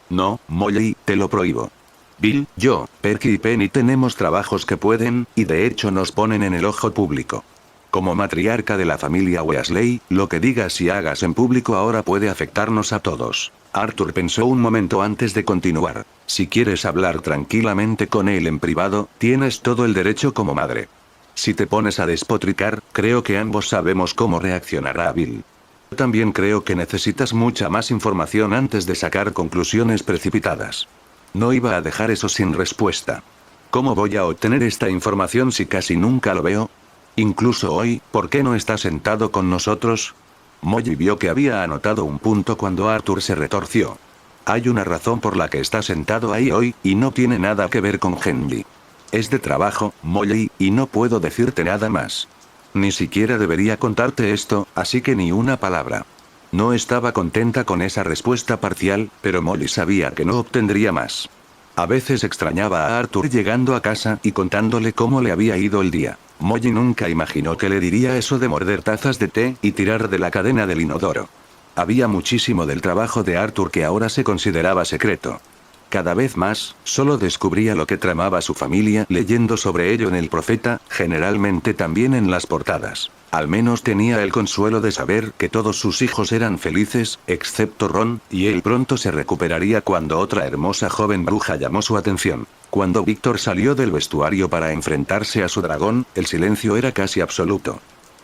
No, Molly, te lo prohíbo. Bill, yo, Perky y Penny tenemos trabajos que pueden, y de hecho nos ponen en el ojo público. Como matriarca de la familia Weasley, lo que digas y hagas en público ahora puede afectarnos a todos. Arthur pensó un momento antes de continuar. Si quieres hablar tranquilamente con él en privado, tienes todo el derecho como madre. Si te pones a despotricar, creo que ambos sabemos cómo reaccionará Bill. También creo que necesitas mucha más información antes de sacar conclusiones precipitadas. No iba a dejar eso sin respuesta. ¿Cómo voy a obtener esta información si casi nunca lo veo? Incluso hoy, ¿por qué no está sentado con nosotros? Molly vio que había anotado un punto cuando Arthur se retorció. Hay una razón por la que está sentado ahí hoy, y no tiene nada que ver con Henry. Es de trabajo, Molly, y no puedo decirte nada más. Ni siquiera debería contarte esto, así que ni una palabra. No estaba contenta con esa respuesta parcial, pero Molly sabía que no obtendría más. A veces extrañaba a Arthur llegando a casa y contándole cómo le había ido el día. Molly nunca imaginó que le diría eso de morder tazas de té y tirar de la cadena del inodoro. Había muchísimo del trabajo de Arthur que ahora se consideraba secreto. Cada vez más, solo descubría lo que tramaba su familia leyendo sobre ello en El Profeta, generalmente también en las portadas. Al menos tenía el consuelo de saber que todos sus hijos eran felices, excepto Ron, y él pronto se recuperaría cuando otra hermosa joven bruja llamó su atención. Cuando Víctor salió del vestuario para enfrentarse a su dragón, el silencio era casi absoluto.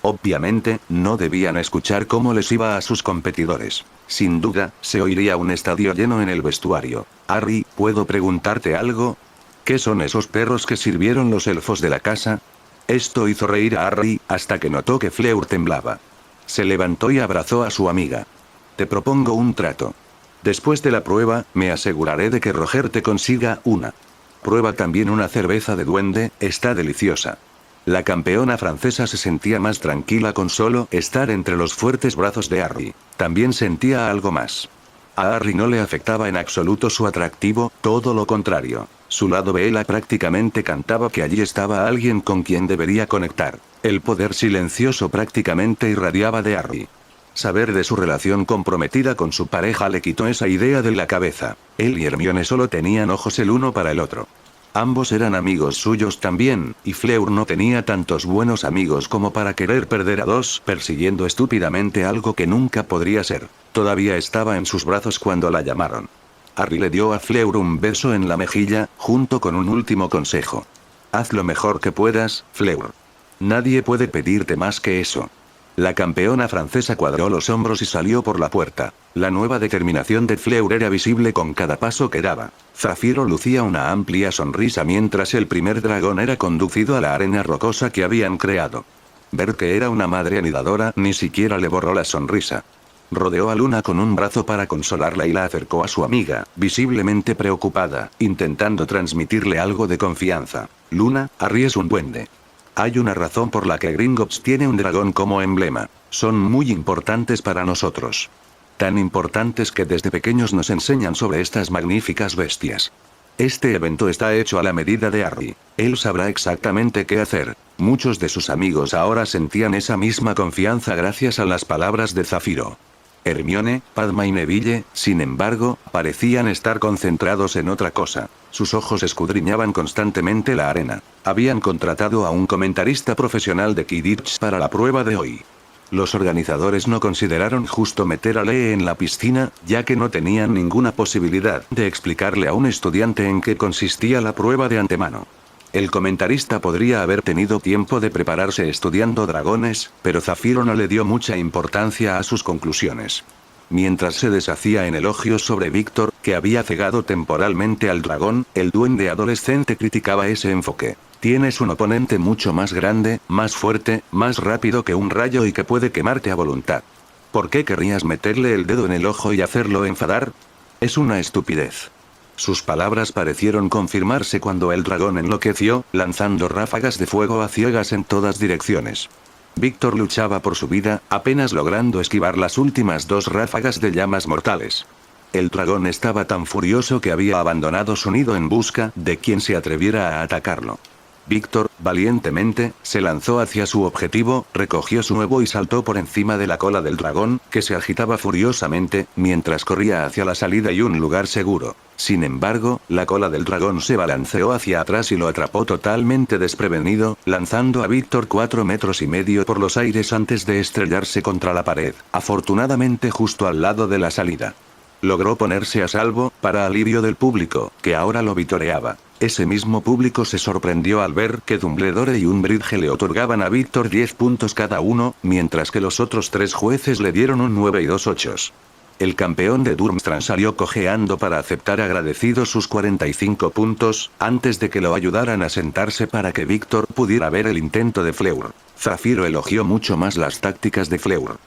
Obviamente, no debían escuchar cómo les iba a sus competidores. Sin duda, se oiría un estadio lleno en el vestuario. Harry, ¿puedo preguntarte algo? ¿Qué son esos perros que sirvieron los elfos de la casa? Esto hizo reír a Harry, hasta que notó que Fleur temblaba. Se levantó y abrazó a su amiga. Te propongo un trato. Después de la prueba, me aseguraré de que Roger te consiga una. Prueba también una cerveza de duende, está deliciosa. La campeona francesa se sentía más tranquila con solo estar entre los fuertes brazos de Harry. También sentía algo más. A Harry no le afectaba en absoluto su atractivo, todo lo contrario. Su lado Bella prácticamente cantaba que allí estaba alguien con quien debería conectar. El poder silencioso prácticamente irradiaba de Harry. Saber de su relación comprometida con su pareja le quitó esa idea de la cabeza. Él y Hermione solo tenían ojos el uno para el otro. Ambos eran amigos suyos también, y Fleur no tenía tantos buenos amigos como para querer perder a dos persiguiendo estúpidamente algo que nunca podría ser. Todavía estaba en sus brazos cuando la llamaron. Harry le dio a Fleur un beso en la mejilla, junto con un último consejo. Haz lo mejor que puedas, Fleur. Nadie puede pedirte más que eso. La campeona francesa cuadró los hombros y salió por la puerta. La nueva determinación de Fleur era visible con cada paso que daba. Zafiro lucía una amplia sonrisa mientras el primer dragón era conducido a la arena rocosa que habían creado. Ver que era una madre anidadora ni siquiera le borró la sonrisa. Rodeó a Luna con un brazo para consolarla y la acercó a su amiga, visiblemente preocupada, intentando transmitirle algo de confianza. Luna, Harry es un duende. Hay una razón por la que Gringotts tiene un dragón como emblema. Son muy importantes para nosotros. Tan importantes que desde pequeños nos enseñan sobre estas magníficas bestias. Este evento está hecho a la medida de Harry. Él sabrá exactamente qué hacer. Muchos de sus amigos ahora sentían esa misma confianza gracias a las palabras de Zafiro. Hermione, Padma y Neville, sin embargo, parecían estar concentrados en otra cosa. Sus ojos escudriñaban constantemente la arena. Habían contratado a un comentarista profesional de Quidditch para la prueba de hoy. Los organizadores no consideraron justo meter a Lee en la piscina, ya que no tenían ninguna posibilidad de explicarle a un estudiante en qué consistía la prueba de antemano. El comentarista podría haber tenido tiempo de prepararse estudiando dragones, pero Zafiro no le dio mucha importancia a sus conclusiones. Mientras se deshacía en elogios sobre Víctor, que había cegado temporalmente al dragón, el duende adolescente criticaba ese enfoque. Tienes un oponente mucho más grande, más fuerte, más rápido que un rayo y que puede quemarte a voluntad. ¿Por qué querrías meterle el dedo en el ojo y hacerlo enfadar? Es una estupidez. Sus palabras parecieron confirmarse cuando el dragón enloqueció, lanzando ráfagas de fuego a ciegas en todas direcciones. Víctor luchaba por su vida, apenas logrando esquivar las últimas dos ráfagas de llamas mortales. El dragón estaba tan furioso que había abandonado su nido en busca de quien se atreviera a atacarlo. Víctor, valientemente, se lanzó hacia su objetivo, recogió su huevo y saltó por encima de la cola del dragón, que se agitaba furiosamente, mientras corría hacia la salida y un lugar seguro. Sin embargo, la cola del dragón se balanceó hacia atrás y lo atrapó totalmente desprevenido, lanzando a Víctor 4,5 metros por los aires antes de estrellarse contra la pared, afortunadamente justo al lado de la salida. Logró ponerse a salvo, para alivio del público, que ahora lo vitoreaba. Ese mismo público se sorprendió al ver que Dumbledore y Umbridge le otorgaban a Víctor 10 puntos cada uno, mientras que los otros 3 jueces le dieron un 9 y 2 ochos. El campeón de Durmstrang salió cojeando para aceptar agradecido sus 45 puntos, antes de que lo ayudaran a sentarse para que Víctor pudiera ver el intento de Fleur. Zafiro elogió mucho más las tácticas de Fleur.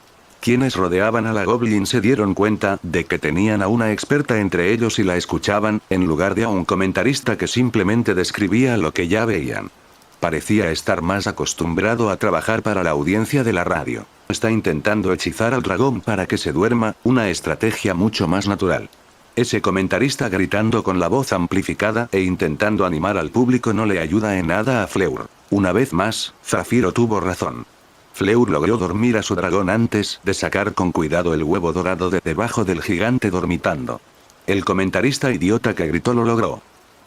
Quienes rodeaban a la Goblin se dieron cuenta de que tenían a una experta entre ellos y la escuchaban, en lugar de a un comentarista que simplemente describía lo que ya veían. Parecía estar más acostumbrado a trabajar para la audiencia de la radio. Está intentando hechizar al dragón para que se duerma, una estrategia mucho más natural. Ese comentarista gritando con la voz amplificada e intentando animar al público no le ayuda en nada a Fleur. Una vez más, Zafiro tuvo razón. Fleur logró dormir a su dragón antes de sacar con cuidado el huevo dorado de debajo del gigante dormitando. El comentarista idiota que gritó lo logró.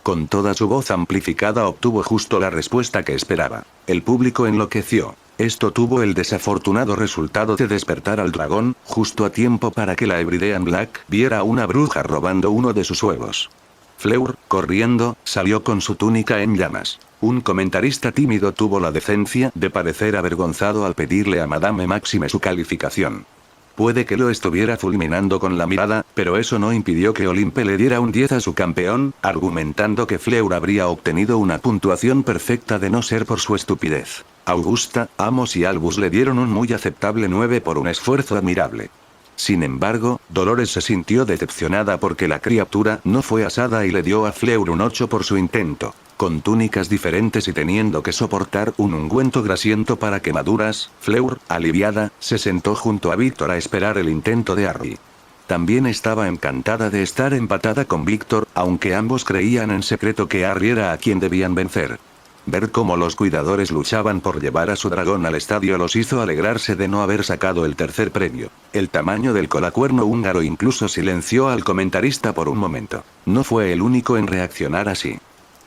Con toda su voz amplificada obtuvo justo la respuesta que esperaba. El público enloqueció. Esto tuvo el desafortunado resultado de despertar al dragón, justo a tiempo para que la Everyday Black viera a una bruja robando uno de sus huevos. Fleur, corriendo, salió con su túnica en llamas. Un comentarista tímido tuvo la decencia de parecer avergonzado al pedirle a Madame Maxime su calificación. Puede que lo estuviera fulminando con la mirada, pero eso no impidió que Olympe le diera un 10 a su campeón, argumentando que Fleur habría obtenido una puntuación perfecta de no ser por su estupidez. Augusta, Amos y Albus le dieron un muy aceptable 9 por un esfuerzo admirable. Sin embargo, Dolores se sintió decepcionada porque la criatura no fue asada y le dio a Fleur un 8 por su intento. Con túnicas diferentes y teniendo que soportar un ungüento grasiento para quemaduras, Fleur, aliviada, se sentó junto a Víctor a esperar el intento de Harry. También estaba encantada de estar empatada con Víctor, aunque ambos creían en secreto que Harry era a quien debían vencer. Ver cómo los cuidadores luchaban por llevar a su dragón al estadio los hizo alegrarse de no haber sacado el tercer premio. El tamaño del colacuerno húngaro incluso silenció al comentarista por un momento. No fue el único en reaccionar así.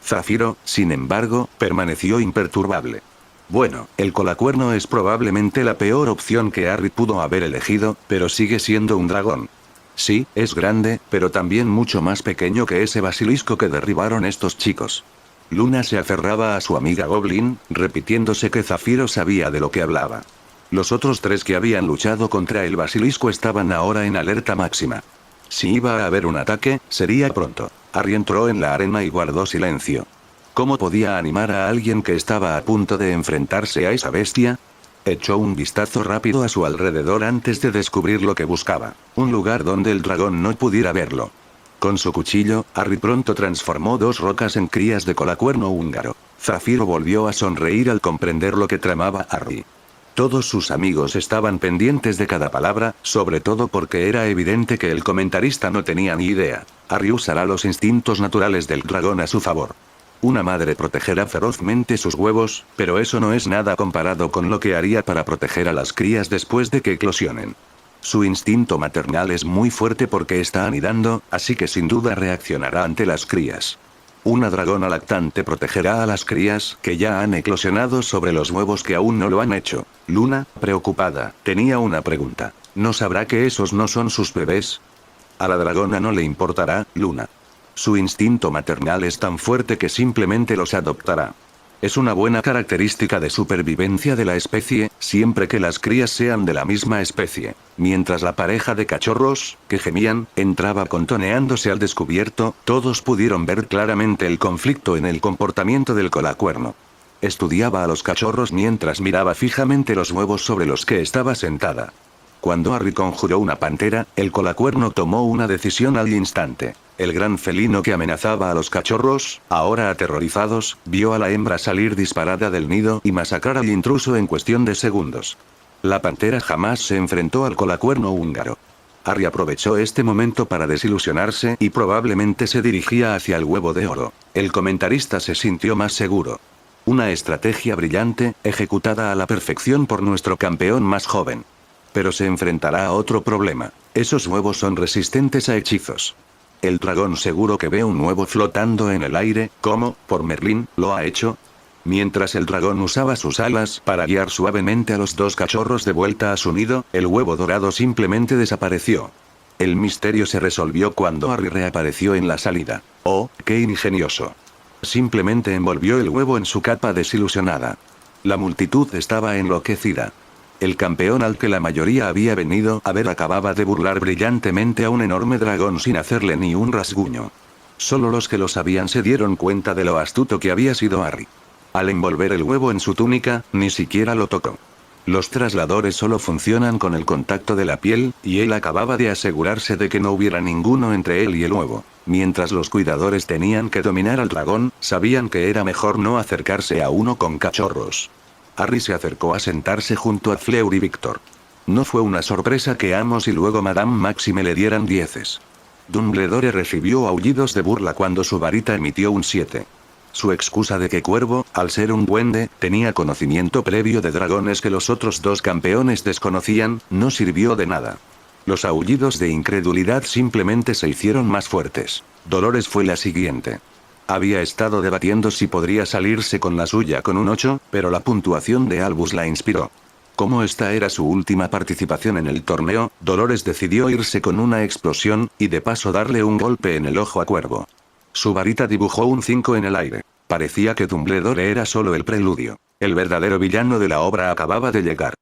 Zafiro, sin embargo, permaneció imperturbable. Bueno, el colacuerno es probablemente la peor opción que Harry pudo haber elegido, pero sigue siendo un dragón. Sí, es grande, pero también mucho más pequeño que ese basilisco que derribaron estos chicos. Luna se aferraba a su amiga Goblin, repitiéndose que Zafiro sabía de lo que hablaba. Los otros 3 que habían luchado contra el basilisco estaban ahora en alerta máxima. Si iba a haber un ataque, sería pronto. Harry entró en la arena y guardó silencio. ¿Cómo podía animar a alguien que estaba a punto de enfrentarse a esa bestia? Echó un vistazo rápido a su alrededor antes de descubrir lo que buscaba. Un lugar donde el dragón no pudiera verlo. Con su cuchillo, Harry pronto transformó 2 rocas en crías de colacuerno húngaro. Zafiro volvió a sonreír al comprender lo que tramaba Harry. Todos sus amigos estaban pendientes de cada palabra, sobre todo porque era evidente que el comentarista no tenía ni idea. Harry usará los instintos naturales del dragón a su favor. Una madre protegerá ferozmente sus huevos, pero eso no es nada comparado con lo que haría para proteger a las crías después de que eclosionen. Su instinto maternal es muy fuerte porque está anidando, así que sin duda reaccionará ante las crías. Una dragona lactante protegerá a las crías que ya han eclosionado sobre los huevos que aún no lo han hecho. Luna, preocupada, tenía una pregunta. ¿No sabrá que esos no son sus bebés? A la dragona no le importará, Luna. Su instinto maternal es tan fuerte que simplemente los adoptará. Es una buena característica de supervivencia de la especie, siempre que las crías sean de la misma especie. Mientras la pareja de cachorros, que gemían, entraba contoneándose al descubierto, todos pudieron ver claramente el conflicto en el comportamiento del colacuerno. Estudiaba a los cachorros mientras miraba fijamente los huevos sobre los que estaba sentada. Cuando Harry conjuró una pantera, el colacuerno tomó una decisión al instante. El gran felino que amenazaba a los cachorros, ahora aterrorizados, vio a la hembra salir disparada del nido y masacrar al intruso en cuestión de segundos. La pantera jamás se enfrentó al colacuerno húngaro. Harry aprovechó este momento para desilusionarse y probablemente se dirigía hacia el huevo de oro. El comentarista se sintió más seguro. Una estrategia brillante, ejecutada a la perfección por nuestro campeón más joven. Pero se enfrentará a otro problema. Esos huevos son resistentes a hechizos. El dragón seguro que ve un huevo flotando en el aire, como, por Merlín, lo ha hecho. Mientras el dragón usaba sus alas para guiar suavemente a los 2 cachorros de vuelta a su nido, el huevo dorado simplemente desapareció. El misterio se resolvió cuando Harry reapareció en la salida. ¡Oh, qué ingenioso! Simplemente envolvió el huevo en su capa desilusionada. La multitud estaba enloquecida. El campeón al que la mayoría había venido a ver acababa de burlar brillantemente a un enorme dragón sin hacerle ni un rasguño. Solo los que lo sabían se dieron cuenta de lo astuto que había sido Harry. Al envolver el huevo en su túnica, ni siquiera lo tocó. Los trasladores solo funcionan con el contacto de la piel, y él acababa de asegurarse de que no hubiera ninguno entre él y el huevo. Mientras los cuidadores tenían que dominar al dragón, sabían que era mejor no acercarse a uno con cachorros. Harry se acercó a sentarse junto a Fleur y Víctor. No fue una sorpresa que Amos y luego Madame Maxime le dieran 10. Dumbledore recibió aullidos de burla cuando su varita emitió un 7. Su excusa de que Cuervo, al ser un duende, tenía conocimiento previo de dragones que los otros dos campeones desconocían, no sirvió de nada. Los aullidos de incredulidad simplemente se hicieron más fuertes. Dolores fue la siguiente. Había estado debatiendo si podría salirse con la suya con un 8, pero la puntuación de Albus la inspiró. Como esta era su última participación en el torneo, Dolores decidió irse con una explosión, y de paso darle un golpe en el ojo a Cuervo. Su varita dibujó un 5 en el aire. Parecía que Dumbledore era solo el preludio. El verdadero villano de la obra acababa de llegar.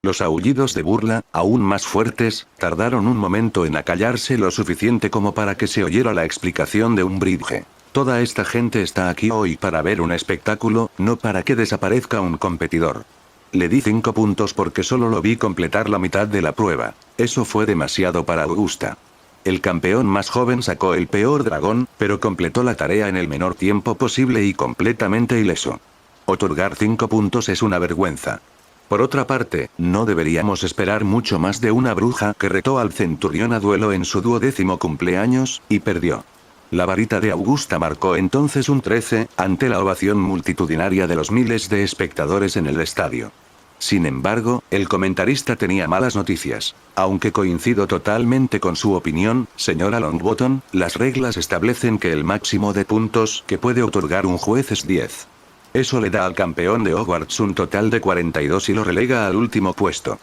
Los aullidos de burla, aún más fuertes, tardaron un momento en acallarse lo suficiente como para que se oyera la explicación de Umbridge. Toda esta gente está aquí hoy para ver un espectáculo, no para que desaparezca un competidor. Le di 5 puntos porque solo lo vi completar la mitad de la prueba. Eso fue demasiado para Augusta. El campeón más joven sacó el peor dragón, pero completó la tarea en el menor tiempo posible y completamente ileso. Otorgar 5 puntos es una vergüenza. Por otra parte, no deberíamos esperar mucho más de una bruja que retó al centurión a duelo en su 12º cumpleaños, y perdió. La varita de Augusta marcó entonces un 13, ante la ovación multitudinaria de los miles de espectadores en el estadio. Sin embargo, el comentarista tenía malas noticias. Aunque coincido totalmente con su opinión, señora Longbottom, las reglas establecen que el máximo de puntos que puede otorgar un juez es 10. Eso le da al campeón de Hogwarts un total de 42 y lo relega al último puesto.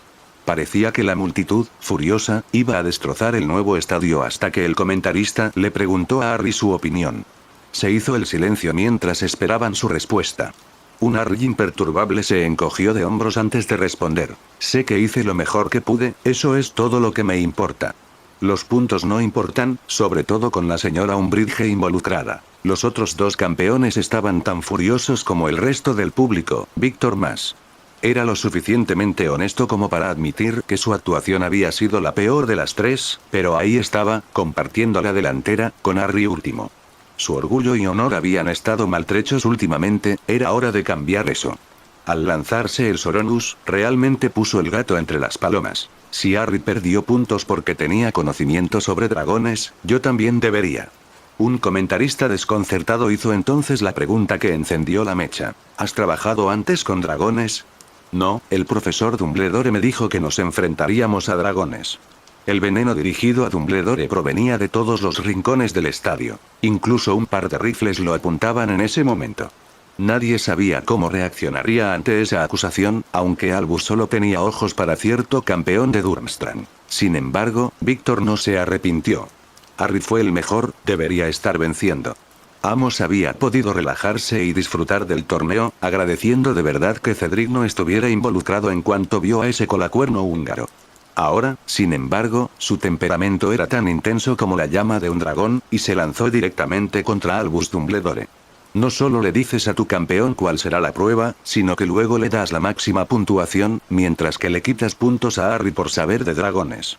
Parecía que la multitud, furiosa, iba a destrozar el nuevo estadio hasta que el comentarista le preguntó a Harry su opinión. Se hizo el silencio mientras esperaban su respuesta. Un Harry imperturbable se encogió de hombros antes de responder. Sé que hice lo mejor que pude, eso es todo lo que me importa. Los puntos no importan, sobre todo con la señora Umbridge involucrada. Los otros dos campeones estaban tan furiosos como el resto del público, Víctor más. Era lo suficientemente honesto como para admitir que su actuación había sido la peor de las tres, pero ahí estaba, compartiendo la delantera, con Harry último. Su orgullo y honor habían estado maltrechos últimamente, era hora de cambiar eso. Al lanzarse el Soronus, realmente puso el gato entre las palomas. Si Harry perdió puntos porque tenía conocimiento sobre dragones, yo también debería. Un comentarista desconcertado hizo entonces la pregunta que encendió la mecha. ¿Has trabajado antes con dragones? No, el profesor Dumbledore me dijo que nos enfrentaríamos a dragones. El veneno dirigido a Dumbledore provenía de todos los rincones del estadio. Incluso un par de rifles lo apuntaban en ese momento. Nadie sabía cómo reaccionaría ante esa acusación, aunque Albus solo tenía ojos para cierto campeón de Durmstrang. Sin embargo, Víctor no se arrepintió. Harry fue el mejor, debería estar venciendo. Amos había podido relajarse y disfrutar del torneo, agradeciendo de verdad que Cedric no estuviera involucrado en cuanto vio a ese colacuerno húngaro. Ahora, sin embargo, su temperamento era tan intenso como la llama de un dragón, y se lanzó directamente contra Albus Dumbledore. No solo le dices a tu campeón cuál será la prueba, sino que luego le das la máxima puntuación, mientras que le quitas puntos a Harry por saber de dragones.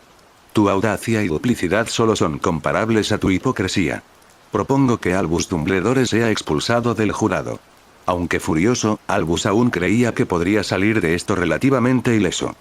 Tu audacia y duplicidad solo son comparables a tu hipocresía. Propongo que Albus Dumbledore sea expulsado del jurado. Aunque furioso, Albus aún creía que podría salir de esto relativamente ileso.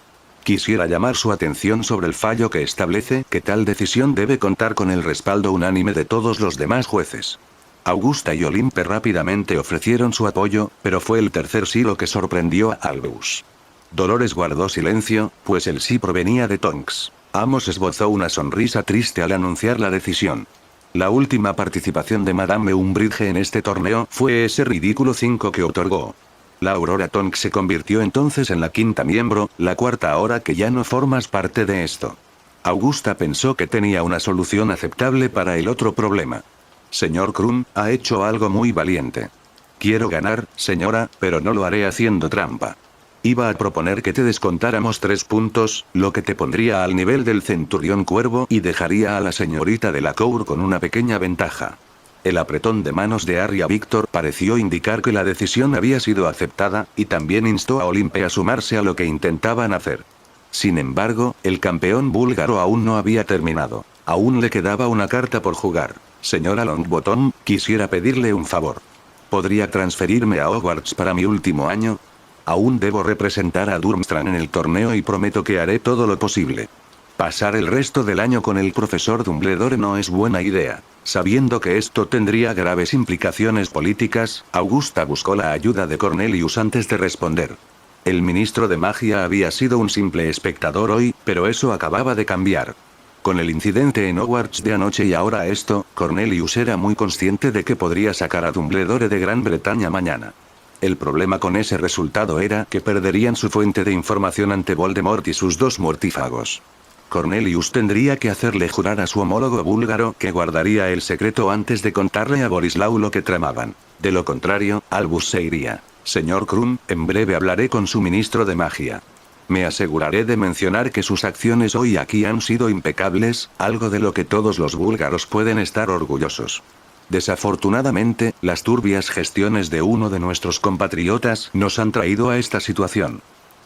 Quisiera llamar su atención sobre el fallo que establece que tal decisión debe contar con el respaldo unánime de todos los demás jueces. Augusta y Olimpe rápidamente ofrecieron su apoyo, pero fue el tercer sí lo que sorprendió a Albus. Dolores guardó silencio, pues el sí provenía de Tonks. Amos esbozó una sonrisa triste al anunciar la decisión. La última participación de Madame Umbridge en este torneo fue ese ridículo 5 que otorgó. La Aurora Tonks se convirtió entonces en la quinta miembro, la cuarta ahora que ya no formas parte de esto. Augusta pensó que tenía una solución aceptable para el otro problema. Señor Krum, ha hecho algo muy valiente. Quiero ganar, señora, pero no lo haré haciendo trampa. Iba a proponer que te descontáramos 3 puntos, lo que te pondría al nivel del centurión cuervo y dejaría a la señorita de la Cour con una pequeña ventaja. El apretón de manos de Harry a Víctor pareció indicar que la decisión había sido aceptada, y también instó a Olimpia a sumarse a lo que intentaban hacer. Sin embargo, el campeón búlgaro aún no había terminado. Aún le quedaba una carta por jugar. Señora Longbottom, quisiera pedirle un favor. ¿Podría transferirme a Hogwarts para mi último año? Aún debo representar a Durmstrang en el torneo y prometo que haré todo lo posible. Pasar el resto del año con el profesor Dumbledore no es buena idea. Sabiendo que esto tendría graves implicaciones políticas, Augusta buscó la ayuda de Cornelius antes de responder. El ministro de magia había sido un simple espectador hoy, pero eso acababa de cambiar. Con el incidente en Hogwarts de anoche y ahora esto, Cornelius era muy consciente de que podría sacar a Dumbledore de Gran Bretaña mañana. El problema con ese resultado era que perderían su fuente de información ante Voldemort y sus 2 mortífagos. Cornelius tendría que hacerle jurar a su homólogo búlgaro que guardaría el secreto antes de contarle a Borislau lo que tramaban. De lo contrario, Albus se iría. Señor Krum, en breve hablaré con su ministro de magia. Me aseguraré de mencionar que sus acciones hoy aquí han sido impecables, algo de lo que todos los búlgaros pueden estar orgullosos. Desafortunadamente, las turbias gestiones de uno de nuestros compatriotas nos han traído a esta situación.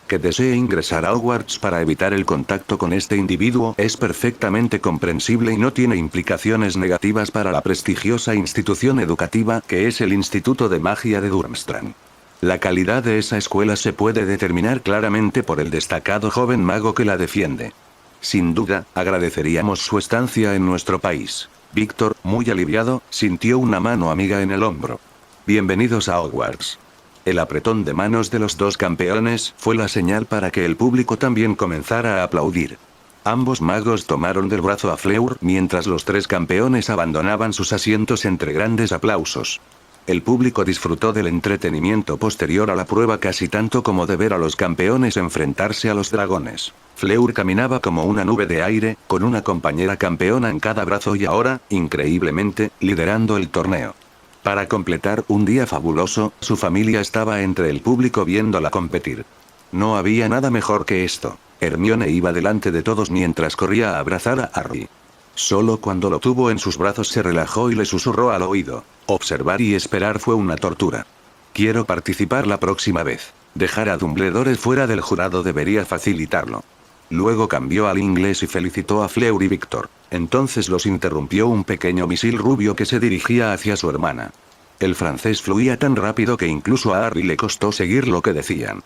Que desee ingresar a Hogwarts para evitar el contacto con este individuo es perfectamente comprensible y no tiene implicaciones negativas para la prestigiosa institución educativa que es el Instituto de Magia de Durmstrang. La calidad de esa escuela se puede determinar claramente por el destacado joven mago que la defiende. Sin duda, agradeceríamos su estancia en nuestro país. Víctor, muy aliviado, sintió una mano amiga en el hombro. Bienvenidos a Hogwarts. El apretón de manos de los 2 campeones fue la señal para que el público también comenzara a aplaudir. Ambos magos tomaron del brazo a Fleur mientras los 3 campeones abandonaban sus asientos entre grandes aplausos. El público disfrutó del entretenimiento posterior a la prueba casi tanto como de ver a los campeones enfrentarse a los dragones. Fleur caminaba como una nube de aire, con una compañera campeona en cada brazo y ahora, increíblemente, liderando el torneo. Para completar un día fabuloso, su familia estaba entre el público viéndola competir. No había nada mejor que esto. Hermione iba delante de todos mientras corría a abrazar a Harry. Solo cuando lo tuvo en sus brazos se relajó y le susurró al oído. Observar y esperar fue una tortura. Quiero participar la próxima vez. Dejar a Dumbledore fuera del jurado debería facilitarlo. Luego cambió al inglés y felicitó a Fleur y Víctor. Entonces los interrumpió un pequeño misil rubio que se dirigía hacia su hermana. El francés fluía tan rápido que incluso a Harry le costó seguir lo que decían.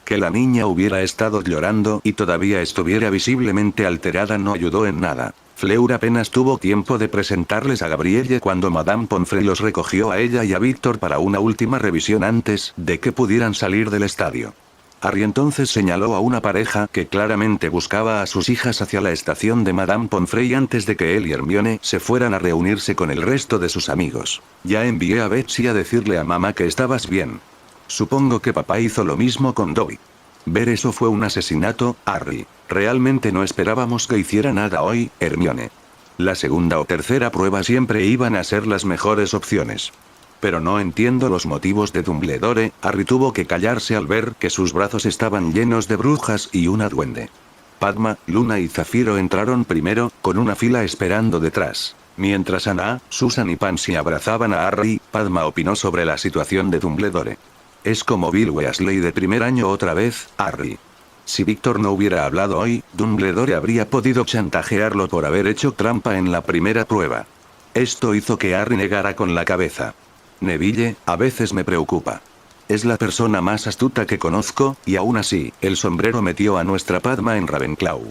Que la niña hubiera estado llorando y todavía estuviera visiblemente alterada no ayudó en nada. Fleur apenas tuvo tiempo de presentarles a Gabrielle cuando Madame Pomfrey los recogió a ella y a Víctor para una última revisión antes de que pudieran salir del estadio. Harry entonces señaló a una pareja que claramente buscaba a sus hijas hacia la estación de Madame Pomfrey antes de que él y Hermione se fueran a reunirse con el resto de sus amigos. Ya envié a Betsy a decirle a mamá que estabas bien. Supongo que papá hizo lo mismo con Dobby. Ver eso fue un asesinato, Harry. Realmente no esperábamos que hiciera nada hoy, Hermione. La segunda o tercera prueba siempre iban a ser las mejores opciones. Pero no entiendo los motivos de Dumbledore. Harry tuvo que callarse al ver que sus brazos estaban llenos de brujas y una duende. Padma, Luna y Zafiro entraron primero, con una fila esperando detrás. Mientras Anna, Susan y Pansy abrazaban a Harry, Padma opinó sobre la situación de Dumbledore. Es como Bill Weasley de primer año otra vez, Harry. Si Víctor no hubiera hablado hoy, Dumbledore habría podido chantajearlo por haber hecho trampa en la primera prueba. Esto hizo que Harry negara con la cabeza. Neville, a veces me preocupa. Es la persona más astuta que conozco, y aún así, el sombrero metió a nuestra Padma en Ravenclaw.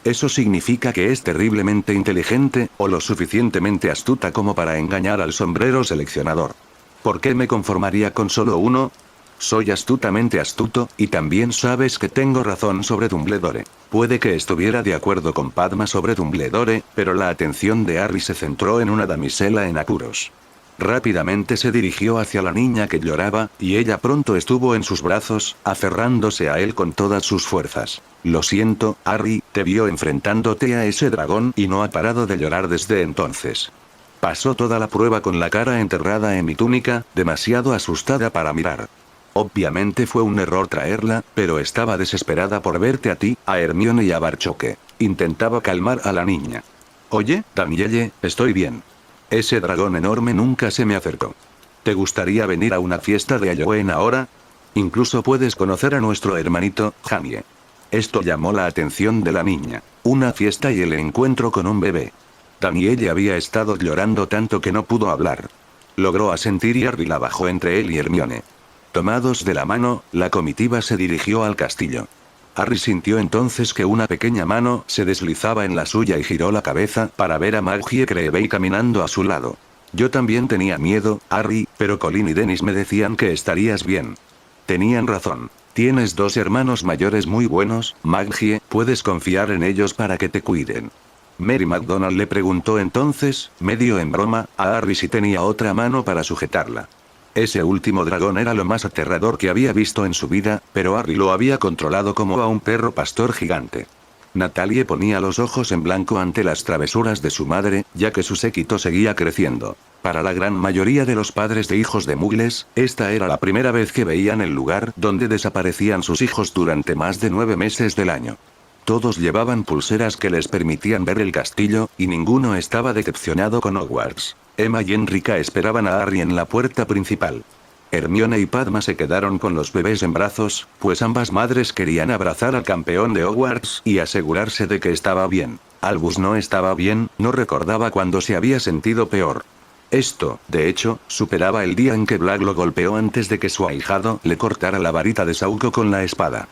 Eso significa que es terriblemente inteligente, o lo suficientemente astuta como para engañar al sombrero seleccionador. ¿Por qué me conformaría con solo uno? Soy astutamente astuto, y también sabes que tengo razón sobre Dumbledore. Puede que estuviera de acuerdo con Padma sobre Dumbledore, pero la atención de Harry se centró en una damisela en apuros. Rápidamente se dirigió hacia la niña que lloraba, y ella pronto estuvo en sus brazos, aferrándose a él con todas sus fuerzas. Lo siento, Harry, te vio enfrentándote a ese dragón y no ha parado de llorar desde entonces. Pasó toda la prueba con la cara enterrada en mi túnica, demasiado asustada para mirar. Obviamente fue un error traerla, pero estaba desesperada por verte a ti, a Hermione y a Barchoque. Intentaba calmar a la niña. Oye, Danielle, estoy bien. Ese dragón enorme nunca se me acercó. ¿Te gustaría venir a una fiesta de Halloween ahora? Incluso puedes conocer a nuestro hermanito, Jamie. Esto llamó la atención de la niña. Una fiesta y el encuentro con un bebé. Danielle había estado llorando tanto que no pudo hablar. Logró asentir y Harry la bajó entre él y Hermione. Tomados de la mano, la comitiva se dirigió al castillo. Harry sintió entonces que una pequeña mano se deslizaba en la suya y giró la cabeza para ver a Maggie Creevey caminando a su lado. Yo también tenía miedo, Harry, pero Colin y Dennis me decían que estarías bien. Tenían razón. Tienes dos hermanos mayores muy buenos, Maggie, puedes confiar en ellos para que te cuiden. Mary McDonald le preguntó entonces, medio en broma, a Harry si tenía otra mano para sujetarla. Ese último dragón era lo más aterrador que había visto en su vida, pero Harry lo había controlado como a un perro pastor gigante. Natalie ponía los ojos en blanco ante las travesuras de su madre, ya que su séquito seguía creciendo. Para la gran mayoría de los padres de hijos de muggles, esta era la primera vez que veían el lugar donde desaparecían sus hijos durante más de 9 meses del año. Todos llevaban pulseras que les permitían ver el castillo, y ninguno estaba decepcionado con Hogwarts. Emma y Enrica esperaban a Harry en la puerta principal. Hermione y Padma se quedaron con los bebés en brazos, pues ambas madres querían abrazar al campeón de Hogwarts y asegurarse de que estaba bien. Albus no estaba bien, no recordaba cuándo se había sentido peor. Esto, de hecho, superaba el día en que Black lo golpeó antes de que su ahijado le cortara la varita de Sauco con la espada.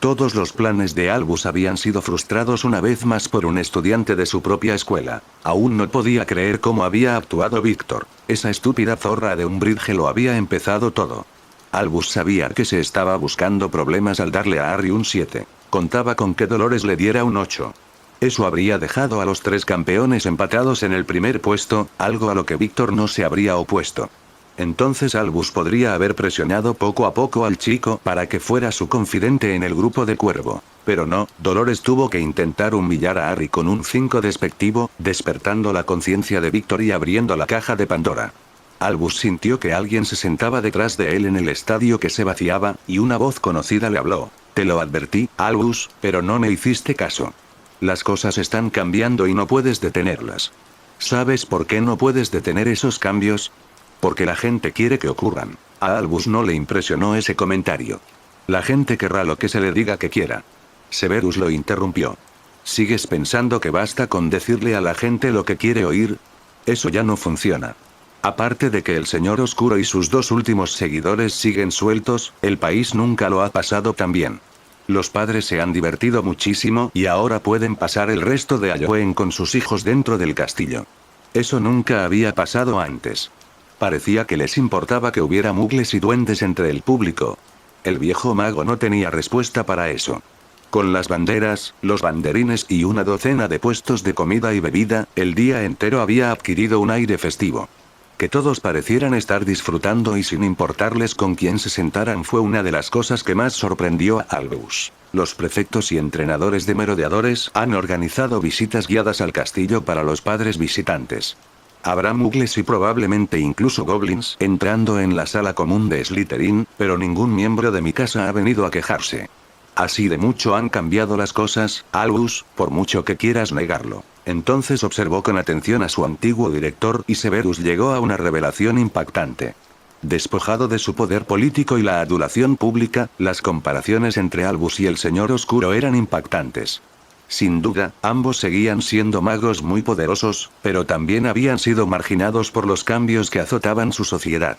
Todos los planes de Albus habían sido frustrados una vez más por un estudiante de su propia escuela. Aún no podía creer cómo había actuado Víctor. Esa estúpida zorra de Umbridge lo había empezado todo. Albus sabía que se estaba buscando problemas al darle a Harry un 7. Contaba con que Dolores le diera un 8. Eso habría dejado a los 3 campeones empatados en el primer puesto, algo a lo que Víctor no se habría opuesto. Entonces Albus podría haber presionado poco a poco al chico para que fuera su confidente en el grupo de Cuervo. Pero no, Dolores tuvo que intentar humillar a Harry con un 5 despectivo, despertando la conciencia de Víctor y abriendo la caja de Pandora. Albus sintió que alguien se sentaba detrás de él en el estadio que se vaciaba, y una voz conocida le habló. Te lo advertí, Albus, pero no me hiciste caso. Las cosas están cambiando y no puedes detenerlas. ¿Sabes por qué no puedes detener esos cambios? Porque la gente quiere que ocurran. A Albus no le impresionó ese comentario. La gente querrá lo que se le diga que quiera. Severus lo interrumpió. ¿Sigues pensando que basta con decirle a la gente lo que quiere oír? Eso ya no funciona. Aparte de que el Señor Oscuro y sus 2 últimos seguidores siguen sueltos, el país nunca lo ha pasado tan bien. Los padres se han divertido muchísimo y ahora pueden pasar el resto de Halloween con sus hijos dentro del castillo. Eso nunca había pasado antes. Parecía que les importaba que hubiera muggles y duendes entre el público. El viejo mago no tenía respuesta para eso. Con las banderas, los banderines y una docena de puestos de comida y bebida, el día entero había adquirido un aire festivo. Que todos parecieran estar disfrutando y sin importarles con quién se sentaran fue una de las cosas que más sorprendió a Albus. Los prefectos y entrenadores de merodeadores han organizado visitas guiadas al castillo para los padres visitantes. Habrá muggles y probablemente incluso goblins entrando en la sala común de Slytherin, pero ningún miembro de mi casa ha venido a quejarse. Así de mucho han cambiado las cosas, Albus, por mucho que quieras negarlo. Entonces observó con atención a su antiguo director y Severus llegó a una revelación impactante. Despojado de su poder político y la adulación pública, las comparaciones entre Albus y el Señor Oscuro eran impactantes. Sin duda, ambos seguían siendo magos muy poderosos, pero también habían sido marginados por los cambios que azotaban su sociedad.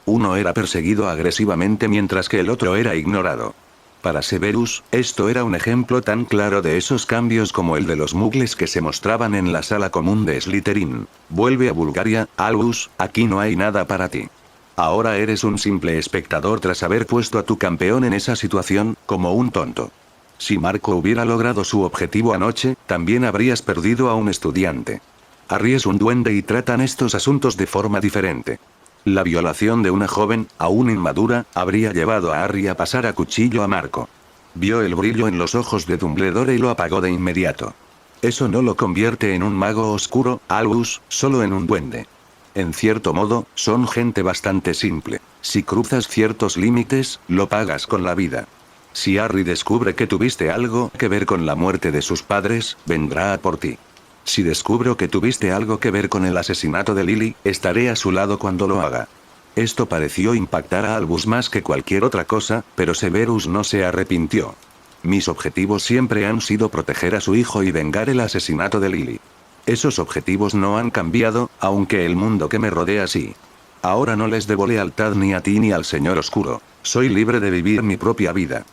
Uno era perseguido agresivamente mientras que el otro era ignorado. Para Severus, esto era un ejemplo tan claro de esos cambios como el de los muggles que se mostraban en la sala común de Slytherin. Vuelve a Bulgaria, Albus, aquí no hay nada para ti. Ahora eres un simple espectador tras haber puesto a tu campeón en esa situación, como un tonto. Si Marco hubiera logrado su objetivo anoche, también habrías perdido a un estudiante. Harry es un duende y tratan estos asuntos de forma diferente. La violación de una joven, aún inmadura, habría llevado a Harry a pasar a cuchillo a Marco. Vio el brillo en los ojos de Dumbledore y lo apagó de inmediato. Eso no lo convierte en un mago oscuro, Albus, solo en un duende. En cierto modo, son gente bastante simple. Si cruzas ciertos límites, lo pagas con la vida. Si Harry descubre que tuviste algo que ver con la muerte de sus padres, vendrá a por ti. Si descubro que tuviste algo que ver con el asesinato de Lily, estaré a su lado cuando lo haga. Esto pareció impactar a Albus más que cualquier otra cosa, pero Severus no se arrepintió. Mis objetivos siempre han sido proteger a su hijo y vengar el asesinato de Lily. Esos objetivos no han cambiado, aunque el mundo que me rodea sí. Ahora no les debo lealtad ni a ti ni al Señor Oscuro. Soy libre de vivir mi propia vida.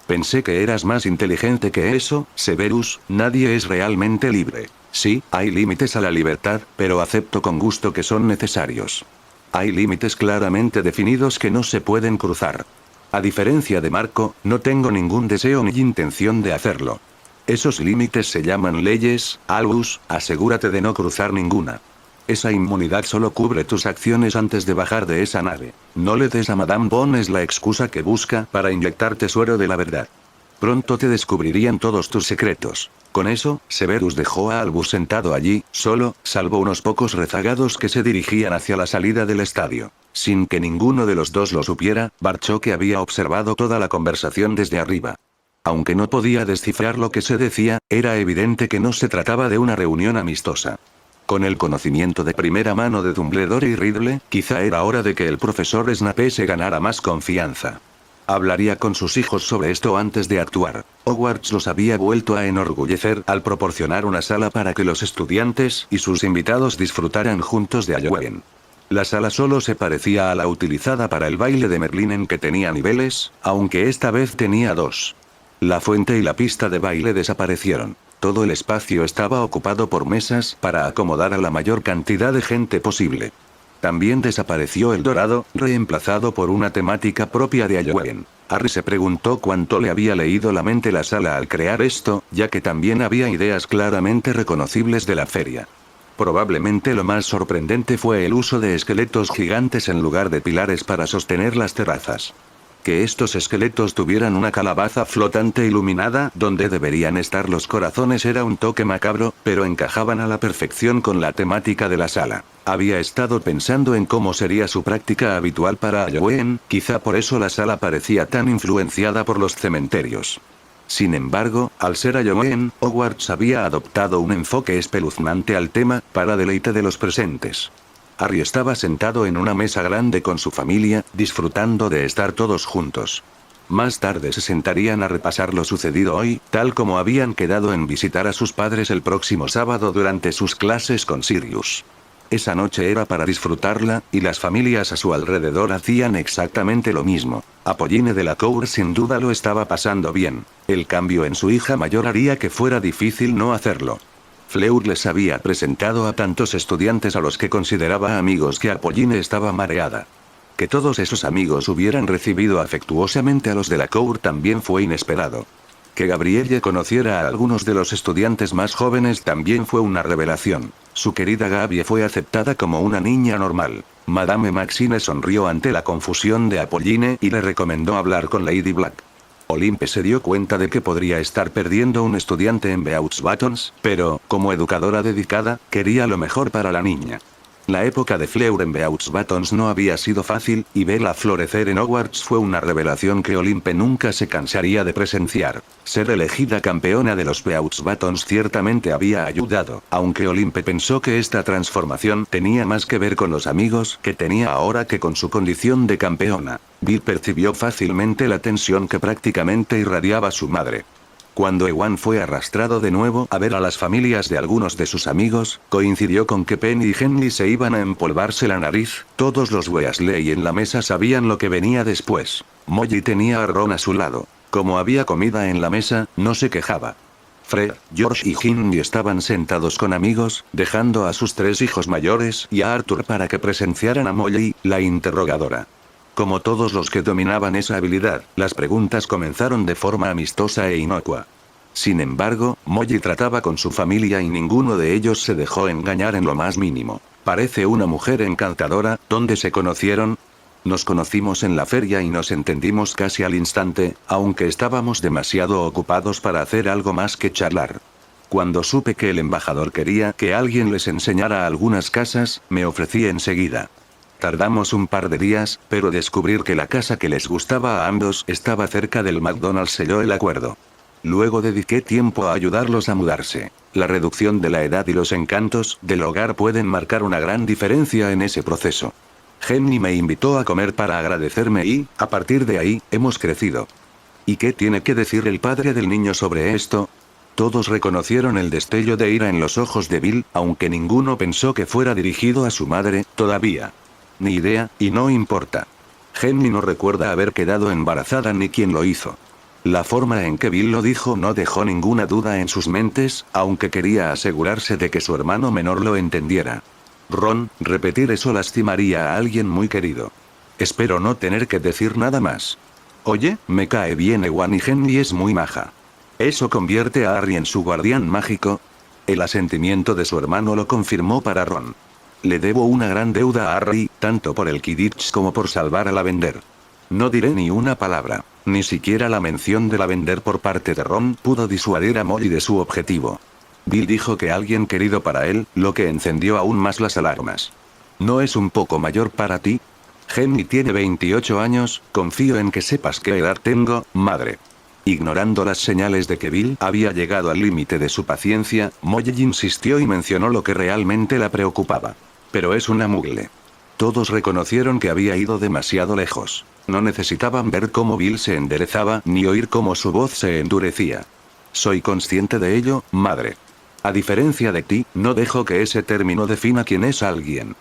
Pensé que eras más inteligente que eso, Severus. Nadie es realmente libre. Sí, hay límites a la libertad, pero acepto con gusto que son necesarios. Hay límites claramente definidos que no se pueden cruzar. A diferencia de Marco, no tengo ningún deseo ni intención de hacerlo. Esos límites se llaman leyes, Albus, asegúrate de no cruzar ninguna. Esa inmunidad solo cubre tus acciones antes de bajar de esa nave. No le des a Madame Bond es la excusa que busca para inyectarte suero de la verdad. Pronto te descubrirían todos tus secretos. Con eso, Severus dejó a Albus sentado allí, solo, salvo unos pocos rezagados que se dirigían hacia la salida del estadio. Sin que ninguno de los dos lo supiera, Barchoque había observado toda la conversación desde arriba. Aunque no podía descifrar lo que se decía, era evidente que no se trataba de una reunión amistosa. Con el conocimiento de primera mano de Dumbledore y Ridley, quizá era hora de que el profesor Snape se ganara más confianza. Hablaría con sus hijos sobre esto antes de actuar. Hogwarts los había vuelto a enorgullecer al proporcionar una sala para que los estudiantes y sus invitados disfrutaran juntos de Halloween. La sala solo se parecía a la utilizada para el baile de Merlín en que tenía niveles, aunque esta vez tenía dos. La fuente y la pista de baile desaparecieron. Todo el espacio estaba ocupado por mesas para acomodar a la mayor cantidad de gente posible. También desapareció el dorado, reemplazado por una temática propia de Halloween. Harry se preguntó cuánto le había leído la mente la sala al crear esto, ya que también había ideas claramente reconocibles de la feria. Probablemente lo más sorprendente fue el uso de esqueletos gigantes en lugar de pilares para sostener las terrazas. Que estos esqueletos tuvieran una calabaza flotante iluminada donde deberían estar los corazones era un toque macabro, pero encajaban a la perfección con la temática de la sala. Había estado pensando en cómo sería su práctica habitual para Halloween, quizá por eso la sala parecía tan influenciada por los cementerios. Sin embargo, al ser Halloween, Hogwarts había adoptado un enfoque espeluznante al tema, para deleite de los presentes. Harry estaba sentado en una mesa grande con su familia, disfrutando de estar todos juntos. Más tarde se sentarían a repasar lo sucedido hoy, tal como habían quedado en visitar a sus padres el próximo sábado durante sus clases con Sirius. Esa noche era para disfrutarla, y las familias a su alrededor hacían exactamente lo mismo. Apolline Delacour sin duda lo estaba pasando bien. El cambio en su hija mayor haría que fuera difícil no hacerlo. Fleur les había presentado a tantos estudiantes a los que consideraba amigos que Apolline estaba mareada. Que todos esos amigos hubieran recibido afectuosamente a los Delacour también fue inesperado. Que Gabrielle conociera a algunos de los estudiantes más jóvenes también fue una revelación. Su querida Gaby fue aceptada como una niña normal. Madame Maxine sonrió ante la confusión de Apolline y le recomendó hablar con Lady Black. Olympe se dio cuenta de que podría estar perdiendo un estudiante en Beauxbatons, pero, como educadora dedicada, quería lo mejor para la niña. La época de Fleur en Beauxbatons no había sido fácil, y verla florecer en Hogwarts fue una revelación que Olympe nunca se cansaría de presenciar. Ser elegida campeona de los Beauxbatons ciertamente había ayudado, aunque Olympe pensó que esta transformación tenía más que ver con los amigos que tenía ahora que con su condición de campeona. Bill percibió fácilmente la tensión que prácticamente irradiaba su madre. Cuando Ewan fue arrastrado de nuevo a ver a las familias de algunos de sus amigos, coincidió con que Penny y Henley se iban a empolvarse la nariz. Todos los Weasley en la mesa sabían lo que venía después. Molly tenía a Ron a su lado. Como había comida en la mesa, no se quejaba. Fred, George y Ginny estaban sentados con amigos, dejando a sus 3 hijos mayores y a Arthur para que presenciaran a Molly, la interrogadora. Como todos los que dominaban esa habilidad, las preguntas comenzaron de forma amistosa e inocua. Sin embargo, Molly trataba con su familia y ninguno de ellos se dejó engañar en lo más mínimo. Parece una mujer encantadora. ¿Dónde se conocieron? Nos conocimos en la feria y nos entendimos casi al instante, aunque estábamos demasiado ocupados para hacer algo más que charlar. Cuando supe que el embajador quería que alguien les enseñara algunas casas, me ofrecí enseguida. Tardamos un par de días, pero descubrir que la casa que les gustaba a ambos estaba cerca del McDonald's selló el acuerdo. Luego dediqué tiempo a ayudarlos a mudarse. La reducción de la edad y los encantos del hogar pueden marcar una gran diferencia en ese proceso. Henry me invitó a comer para agradecerme y, a partir de ahí, hemos crecido. ¿Y qué tiene que decir el padre del niño sobre esto? Todos reconocieron el destello de ira en los ojos de Bill, aunque ninguno pensó que fuera dirigido a su madre, todavía. Ni idea, y no importa. Henry no recuerda haber quedado embarazada ni quién lo hizo. La forma en que Bill lo dijo no dejó ninguna duda en sus mentes, aunque quería asegurarse de que su hermano menor lo entendiera. Ron, repetir eso lastimaría a alguien muy querido. Espero no tener que decir nada más. Oye, me cae bien Ewan y Henry es muy maja. ¿Eso convierte a Harry en su guardián mágico? El asentimiento de su hermano lo confirmó para Ron. Le debo una gran deuda a Harry, tanto por el Quidditch como por salvar a Lavender. No diré ni una palabra. Ni siquiera la mención de Lavender por parte de Ron pudo disuadir a Molly de su objetivo. Bill dijo que alguien querido para él, lo que encendió aún más las alarmas. ¿No es un poco mayor para ti? Henry tiene 28 años, confío en que sepas qué edad tengo, madre. Ignorando las señales de que Bill había llegado al límite de su paciencia, Molly insistió y mencionó lo que realmente la preocupaba. Pero es una mugle. Todos reconocieron que había ido demasiado lejos. No necesitaban ver cómo Bill se enderezaba, ni oír cómo su voz se endurecía. Soy consciente de ello, madre. A diferencia de ti, no dejo que ese término defina quién es alguien.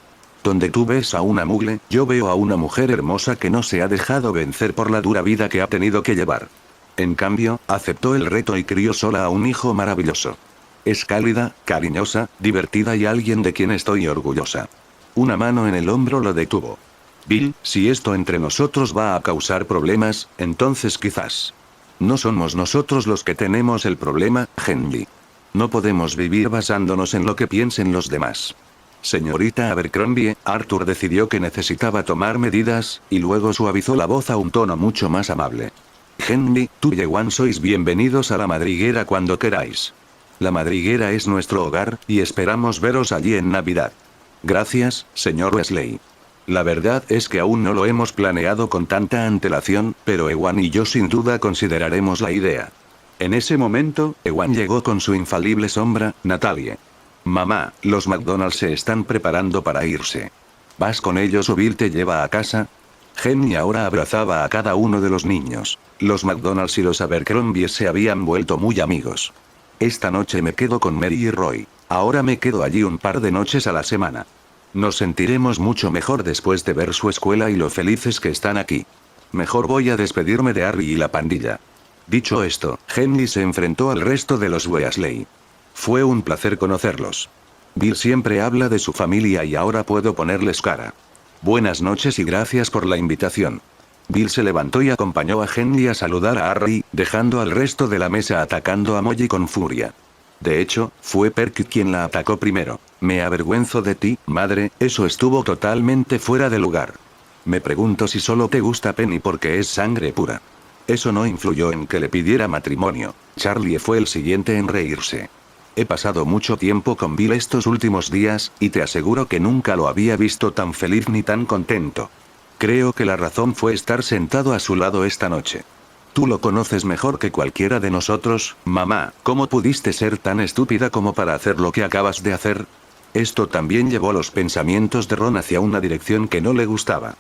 Donde tú ves a una mugle, yo veo a una mujer hermosa que no se ha dejado vencer por la dura vida que ha tenido que llevar. En cambio, aceptó el reto y crió sola a un hijo maravilloso. Es cálida, cariñosa, divertida y alguien de quien estoy orgullosa. Una mano en el hombro lo detuvo. Bill, si esto entre nosotros va a causar problemas, entonces quizás. No somos nosotros los que tenemos el problema, Henry. No podemos vivir basándonos en lo que piensen los demás. Señorita Abercrombie, Arthur decidió que necesitaba tomar medidas, y luego suavizó la voz a un tono mucho más amable. Henry, tú y Ewan sois bienvenidos a la madriguera cuando queráis. La madriguera es nuestro hogar, y esperamos veros allí en Navidad. Gracias, señor Weasley. La verdad es que aún no lo hemos planeado con tanta antelación, pero Ewan y yo sin duda consideraremos la idea. En ese momento, Ewan llegó con su infalible sombra, Natalie. Mamá, los McDonald's se están preparando para irse. ¿Vas con ellos o Bill te lleva a casa? Henry ahora abrazaba a cada uno de los niños. Los McDonald's y los Abercrombie se habían vuelto muy amigos. Esta noche me quedo con Mary y Roy. Ahora me quedo allí un par de noches a la semana. Nos sentiremos mucho mejor después de ver su escuela y lo felices que están aquí. Mejor voy a despedirme de Harry y la pandilla. Dicho esto, Henry se enfrentó al resto de los Weasley. Fue un placer conocerlos. Bill siempre habla de su familia y ahora puedo ponerles cara. Buenas noches y gracias por la invitación. Bill se levantó y acompañó a Henry a saludar a Harry, dejando al resto de la mesa atacando a Molly con furia. De hecho, fue Perky quien la atacó primero. Me avergüenzo de ti, madre, eso estuvo totalmente fuera de lugar. Me pregunto si solo te gusta Penny porque es sangre pura. Eso no influyó en que le pidiera matrimonio. Charlie fue el siguiente en reírse. He pasado mucho tiempo con Bill estos últimos días, y te aseguro que nunca lo había visto tan feliz ni tan contento. Creo que la razón fue estar sentado a su lado esta noche. Tú lo conoces mejor que cualquiera de nosotros, mamá, ¿cómo pudiste ser tan estúpida como para hacer lo que acabas de hacer? Esto también llevó los pensamientos de Ron hacia una dirección que no le gustaba.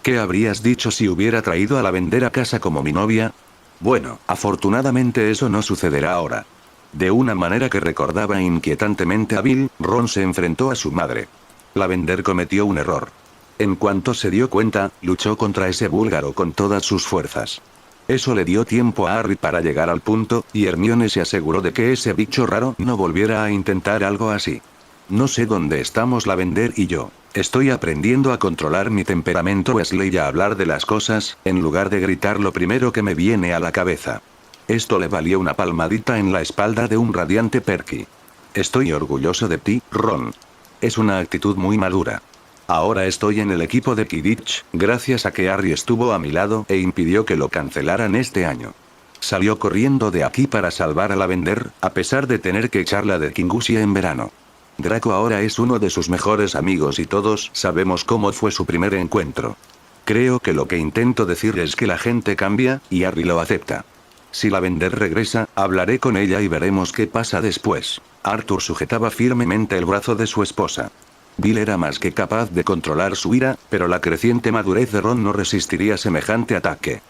¿Qué habrías dicho si hubiera traído a Lavender a casa como mi novia? Bueno, afortunadamente eso no sucederá ahora. De una manera que recordaba inquietantemente a Bill, Ron se enfrentó a su madre. Lavender cometió un error. En cuanto se dio cuenta, luchó contra ese búlgaro con todas sus fuerzas. Eso le dio tiempo a Harry para llegar al punto, y Hermione se aseguró de que ese bicho raro no volviera a intentar algo así. No sé dónde estamos Lavender y yo. Estoy aprendiendo a controlar mi temperamento Weasley y a hablar de las cosas, en lugar de gritar lo primero que me viene a la cabeza. Esto le valió una palmadita en la espalda de un radiante Perky. Estoy orgulloso de ti, Ron. Es una actitud muy madura. Ahora estoy en el equipo de Quidditch, gracias a que Harry estuvo a mi lado e impidió que lo cancelaran este año. Salió corriendo de aquí para salvar a Lavender, a pesar de tener que echarla de Kingusia en verano. Draco ahora es uno de sus mejores amigos y todos sabemos cómo fue su primer encuentro. Creo que lo que intento decir es que la gente cambia, y Harry lo acepta. Si Lavender regresa, hablaré con ella y veremos qué pasa después. Arthur sujetaba firmemente el brazo de su esposa. Bill era más que capaz de controlar su ira, pero la creciente madurez de Ron no resistiría semejante ataque.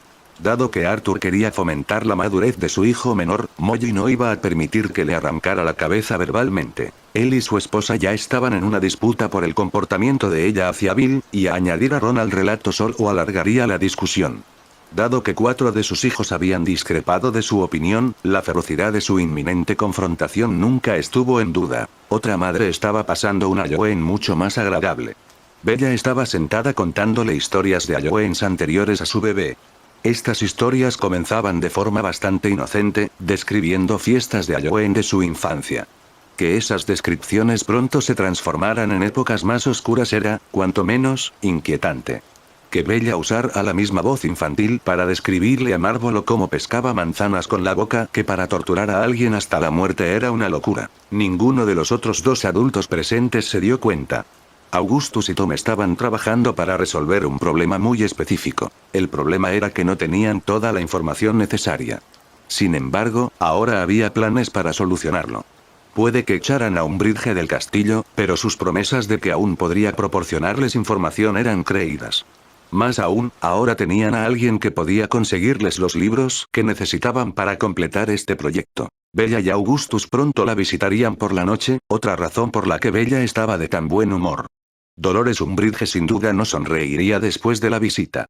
Dado que Arthur quería fomentar la madurez de su hijo menor, Molly no iba a permitir que le arrancara la cabeza verbalmente. Él y su esposa ya estaban en una disputa por el comportamiento de ella hacia Bill, y añadir a Ron al relato solo alargaría la discusión. Dado que 4 de sus hijos habían discrepado de su opinión, la ferocidad de su inminente confrontación nunca estuvo en duda. Otra madre estaba pasando una Halloween mucho más agradable. Bella estaba sentada contándole historias de Halloweens anteriores a su bebé. Estas historias comenzaban de forma bastante inocente, describiendo fiestas de Halloween de su infancia. Que esas descripciones pronto se transformaran en épocas más oscuras era, cuanto menos, inquietante. Que Bella usara la misma voz infantil para describirle a Marvolo cómo pescaba manzanas con la boca que para torturar a alguien hasta la muerte era una locura. Ninguno de los otros 2 adultos presentes se dio cuenta. Augustus y Tom estaban trabajando para resolver un problema muy específico. El problema era que no tenían toda la información necesaria. Sin embargo, ahora había planes para solucionarlo. Puede que echaran a Umbridge del castillo, pero sus promesas de que aún podría proporcionarles información eran creídas. Más aún, ahora tenían a alguien que podía conseguirles los libros que necesitaban para completar este proyecto. Bella y Augustus pronto la visitarían por la noche, otra razón por la que Bella estaba de tan buen humor. Dolores Umbridge sin duda no sonreiría después de la visita.